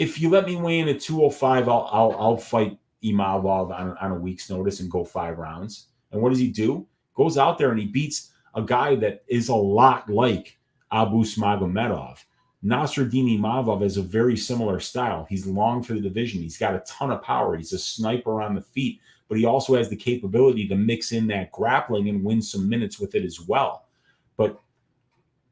if you let me weigh in at 205, I'll fight Imavov on a week's notice and go 5 rounds. And what does he do? Goes out there and he beats a guy that is a lot like Abus Magomedov. Nasruddin Imavov has a very similar style. He's long for the division. He's got a ton of power. He's a sniper on the feet, but he also has the capability to mix in that grappling and win some minutes with it as well. But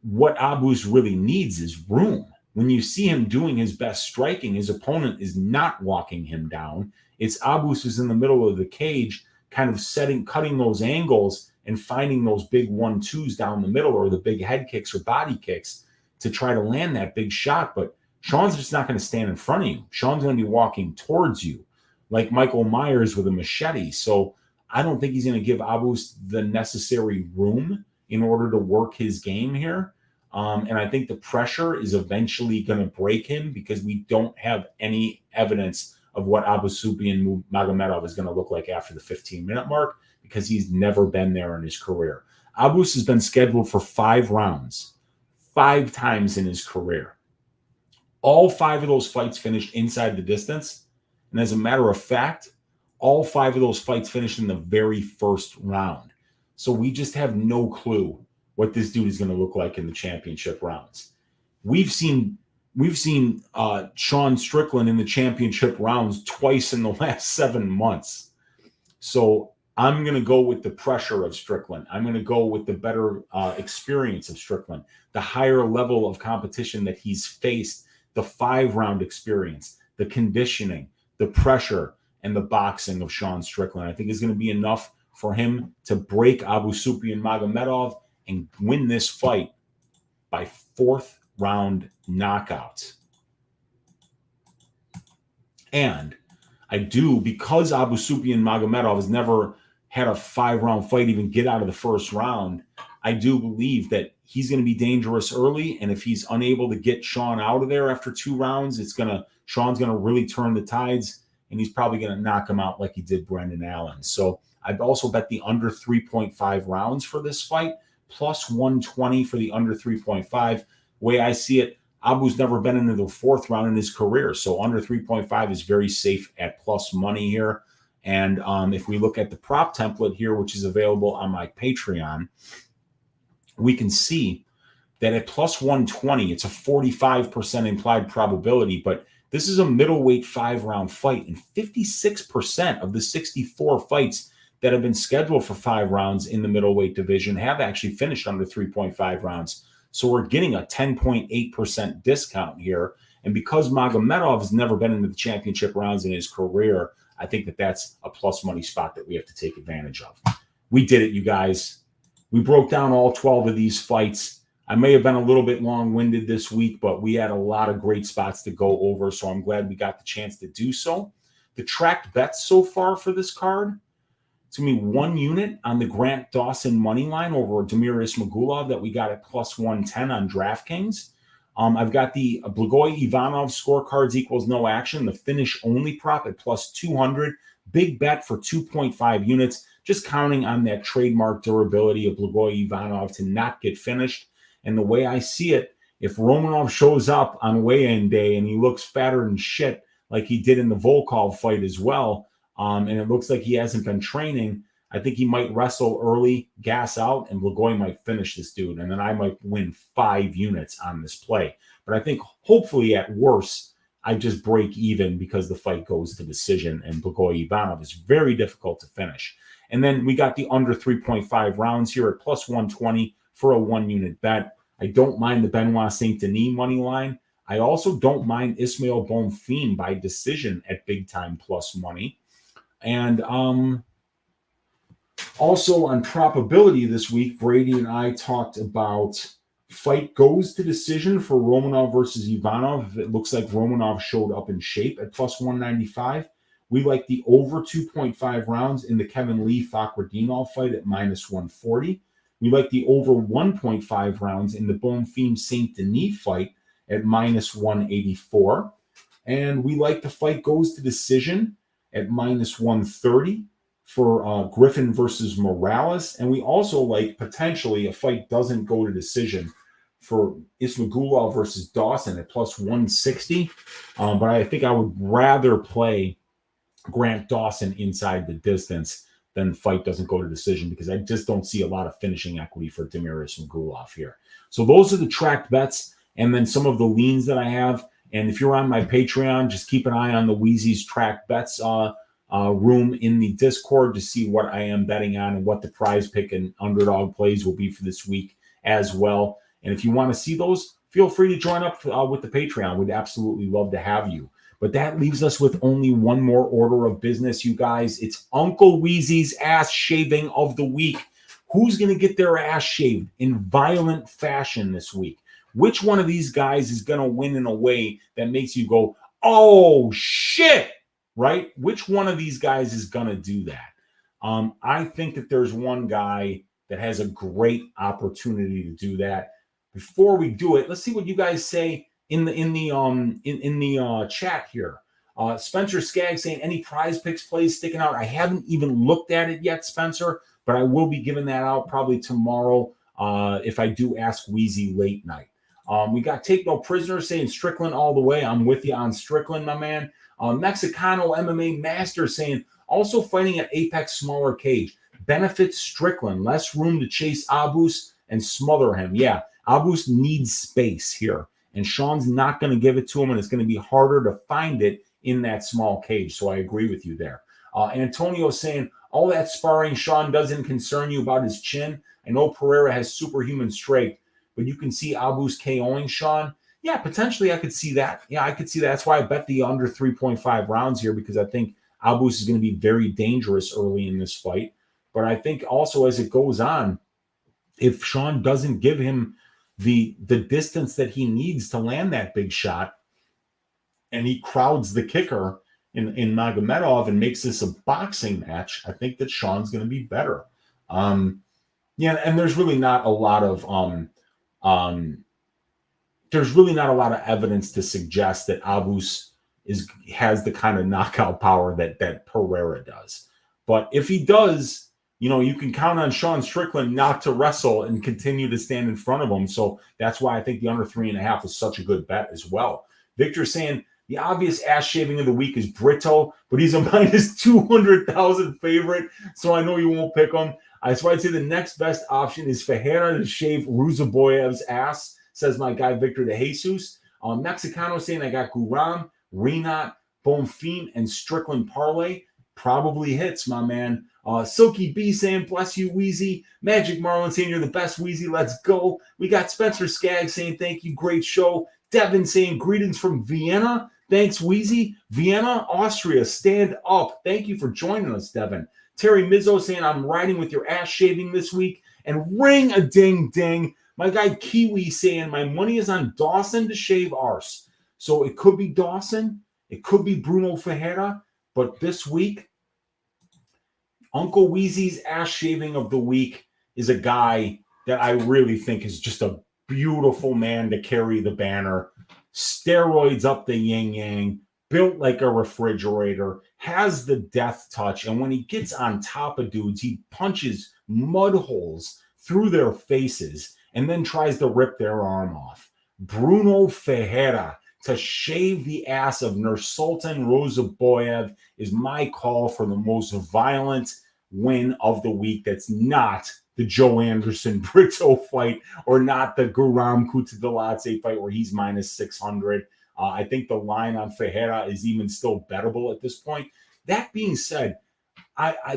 what Abus really needs is room. When you see him doing his best striking, his opponent is not walking him down. It's Abus who's in the middle of the cage, kind of cutting those angles and finding those big 1-2s down the middle, or the big head kicks or body kicks to try to land that big shot. But Sean's just not going to stand in front of you. Sean's going to be walking towards you like Michael Myers with a machete. So I don't think he's going to give Abus the necessary room in order to work his game here. And I think the pressure is eventually going to break him, because we don't have any evidence of what Abusupian Magomedov is going to look like after the 15-minute mark, because he's never been there in his career. Abus has been scheduled for 5 rounds, 5 times in his career. All 5 of those fights finished inside the distance. And as a matter of fact, all 5 of those fights finished in the very first round. So we just have no clue what this dude is going to look like in the championship rounds. We've seen Sean Strickland in the championship rounds twice in the last 7 months. So I'm going to go with the pressure of Strickland. I'm going to go with the better experience of Strickland, the higher level of competition that he's faced, the 5-round experience, the conditioning, the pressure, and the boxing of Sean Strickland. I think is going to be enough for him to break Abusupian Magomedov and win this fight by 4th round knockout. And I do, because Abusupian Magomedov has never had a 5-round fight even get out of the first round, I do believe that he's going to be dangerous early. And if he's unable to get Sean out of there after 2 rounds, Sean's going to really turn the tides, and he's probably going to knock him out like he did Brendan Allen. So I'd also bet the under 3.5 rounds for this fight, plus 120 for the under 3.5. Way I see it, Abu's never been into the 4th round in his career, so under 3.5 is very safe at plus money here. And if we look at the prop template here, which is available on my Patreon, we can see that at plus 120, it's a 45% implied probability, but this is a middleweight 5-round fight, and 56% of the 64 fights that have been scheduled for 5 rounds in the middleweight division have actually finished under 3.5 rounds. So we're getting a 10.8% discount here. And because Magomedov has never been into the championship rounds in his career, I think that that's a plus money spot that we have to take advantage of. We did it, you guys. We broke down all 12 of these fights. I may have been a little bit long-winded this week, but we had a lot of great spots to go over, so I'm glad we got the chance to do so. The tracked bets so far for this card, it's going to be 1 unit on the Grant Dawson money line over Damir Ismagulov that we got at plus 110 on DraftKings. I've got the Blagoy Ivanov scorecards equals no action, the finish only prop at plus 200. Big bet for 2.5 units, just counting on that trademark durability of Blagoy Ivanov to not get finished. And the way I see it, if Romanov shows up on weigh-in day and he looks fatter than shit like he did in the Volkov fight as well, and it looks like he hasn't been training, I think he might wrestle early, gas out, and Blagoy might finish this dude. And then I might win 5 units on this play. But I think hopefully at worst, I just break even because the fight goes to decision, and Blagoy Ivanov is very difficult to finish. And then we got the under 3.5 rounds here at plus 120 for a 1 unit bet. I don't mind the Benoit Saint-Denis money line. I also don't mind Ismael Bonfim by decision at big time plus money. And also on probability this week, Brady and I talked about fight goes to decision for Romanov versus Ivanov. It looks like Romanov showed up in shape at plus 195. We like the over 2.5 rounds in the Kevin Lee Fakhretdinov fight at minus 140. We like the over 1.5 rounds in the Bonfim Saint-Denis fight at minus 184. And we like the fight goes to decision at minus 130 for Griffin versus Morales. And we also like potentially a fight doesn't go to decision for Ismagulov versus Dawson at plus 160. But I think I would rather play Grant Dawson inside the distance than the fight doesn't go to decision, because I just don't see a lot of finishing equity for Demiris Magulov here. So those are the tracked bets, and then some of the leans that I have. And if you're on my Patreon, just keep an eye on the Weezy's tracked bets room in the Discord to see what I am betting on and what the prize pick and underdog plays will be for this week as well. And if you want to see those, feel free to join up with the Patreon. We'd absolutely love to have you. But that leaves us with only one more order of business, you guys. It's Uncle Weezy's ass shaving of the week. Who's going to get their ass shaved in violent fashion this week? Which one of these guys is going to win in a way that makes you go, oh, shit, right? Which one of these guys is going to do that? I think that there's one guy that has a great opportunity to do that. Before we do it, let's see what you guys say in the chat here. Spencer Skaggs saying any prize picks plays sticking out. I haven't even looked at it yet, Spencer, but I will be giving that out probably tomorrow if I do ask Weezy late night. We got Take No Prisoner saying Strickland all the way. I'm with you on Strickland, my man. Mexicano MMA Master saying also fighting at Apex smaller cage. Benefits Strickland. Less room to chase Abus and smother him. Yeah, Abus needs space here. And Sean's not going to give it to him, and it's going to be harder to find it in that small cage. So I agree with you there. Antonio saying, all that sparring Sean doesn't concern you about his chin. I know Ferreira has superhuman strength, but you can see Abus KOing Sean. Yeah, potentially I could see that. Yeah, I could see that. That's why I bet the under 3.5 rounds here, because I think Abus is going to be very dangerous early in this fight. But I think also as it goes on, if Sean doesn't give him the distance that he needs to land that big shot, and he crowds the kicker in Magomedov and makes this a boxing match, I think that Sean's going to be better. Yeah, and there's really not a lot of evidence to suggest that Abus has the kind of knockout power that Pereira does. But if he does, you can count on Sean Strickland not to wrestle and continue to stand in front of him. So that's why I think the under 3.5 is such a good bet as well. Victor saying the obvious ass shaving of the week is Brito, but he's a minus 200,000 favorite, so I know you won't pick him. So I'd say the next best option is Ferreira to shave Ruziboev's ass, says my guy Victor de Jesus. Mexicano saying I got Guram, Rinat, Bonfim, and Strickland parlay. Probably hits, my man. Silky B saying, bless you, Weezy. Magic Marlin saying, you're the best, Weezy. Let's go. We got Spencer Skaggs saying, thank you. Great show. Devin saying, greetings from Vienna. Thanks, Weezy. Vienna, Austria. Stand up. Thank you for joining us, Devin. Terry Mizzo saying, I'm riding with your ass shaving this week. And ring a ding ding. My guy Kiwi saying, my money is on Dawson to shave arse. So it could be Dawson. It could be Bruno Ferreira. But this week, Uncle Weezy's ass shaving of the week is a guy that I really think is just a beautiful man to carry the banner. Steroids up the yin-yang, built like a refrigerator, has the death touch, and when he gets on top of dudes, he punches mud holes through their faces and then tries to rip their arm off. Bruno Ferreira to shave the ass of Nursulton Ruziboev is my call for the most violent win of the week. That's not the Joanderson Brito fight or not the Guram Kutateladze fight where he's minus 600. I think the line on Ferreira is even still bettable at this point. That being said,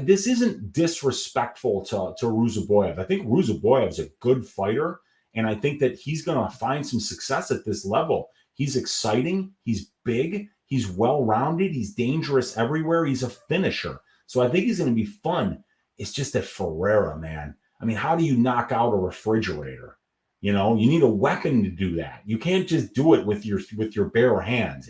this isn't disrespectful to Ruziboev. I think Ruziboev is a good fighter, and I think that he's going to find some success at this level. He's exciting. He's big. He's well-rounded. He's dangerous everywhere. He's a finisher. So I think he's going to be fun. It's just that Ferreira, man. I mean, how do you knock out a refrigerator? You need a weapon to do that. You can't just do it with your bare hands.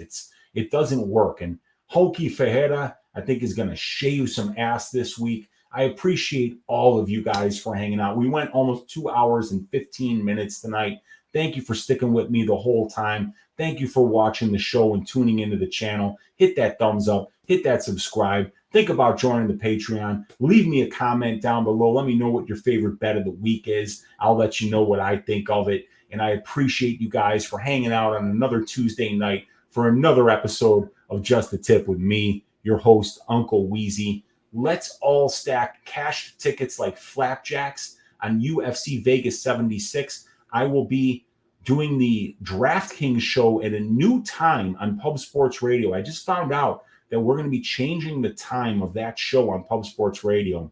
It doesn't work. And Hulky Ferreira, I think, is going to shave some ass this week. I appreciate all of you guys for hanging out. We went almost 2 hours and 15 minutes tonight. Thank you for sticking with me the whole time. Thank you for watching the show and tuning into the channel. Hit that thumbs up. Hit that subscribe. Think about joining the Patreon. Leave me a comment down below. Let me know what your favorite bet of the week is. I'll let you know what I think of it. And I appreciate you guys for hanging out on another Tuesday night for another episode of Just the Tip with me, your host, Uncle Weezy. Let's all stack cash tickets like flapjacks on UFC Vegas 76. I will be doing the DraftKings show at a new time on Pub Sports Radio. I just found out that we're going to be changing the time of that show on Pub Sports Radio.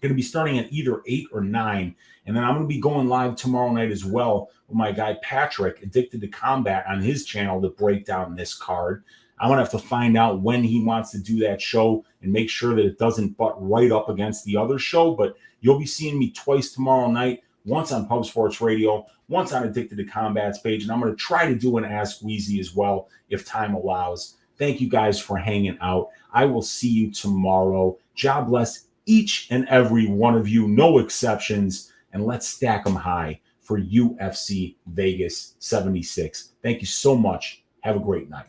Going to be starting at either 8 or 9. And then I'm going to be going live tomorrow night as well with my guy Patrick, Addicted to Combat, on his channel to break down this card. I'm going to have to find out when he wants to do that show and make sure that it doesn't butt right up against the other show. But you'll be seeing me twice tomorrow night, once on Pub Sports Radio, once on Addicted to Combat's page. And I'm going to try to do an Ask Weezy as well if time allows. Thank you guys for hanging out. I will see you tomorrow. God bless each and every one of you, no exceptions. And let's stack them high for UFC Vegas 76. Thank you so much. Have a great night.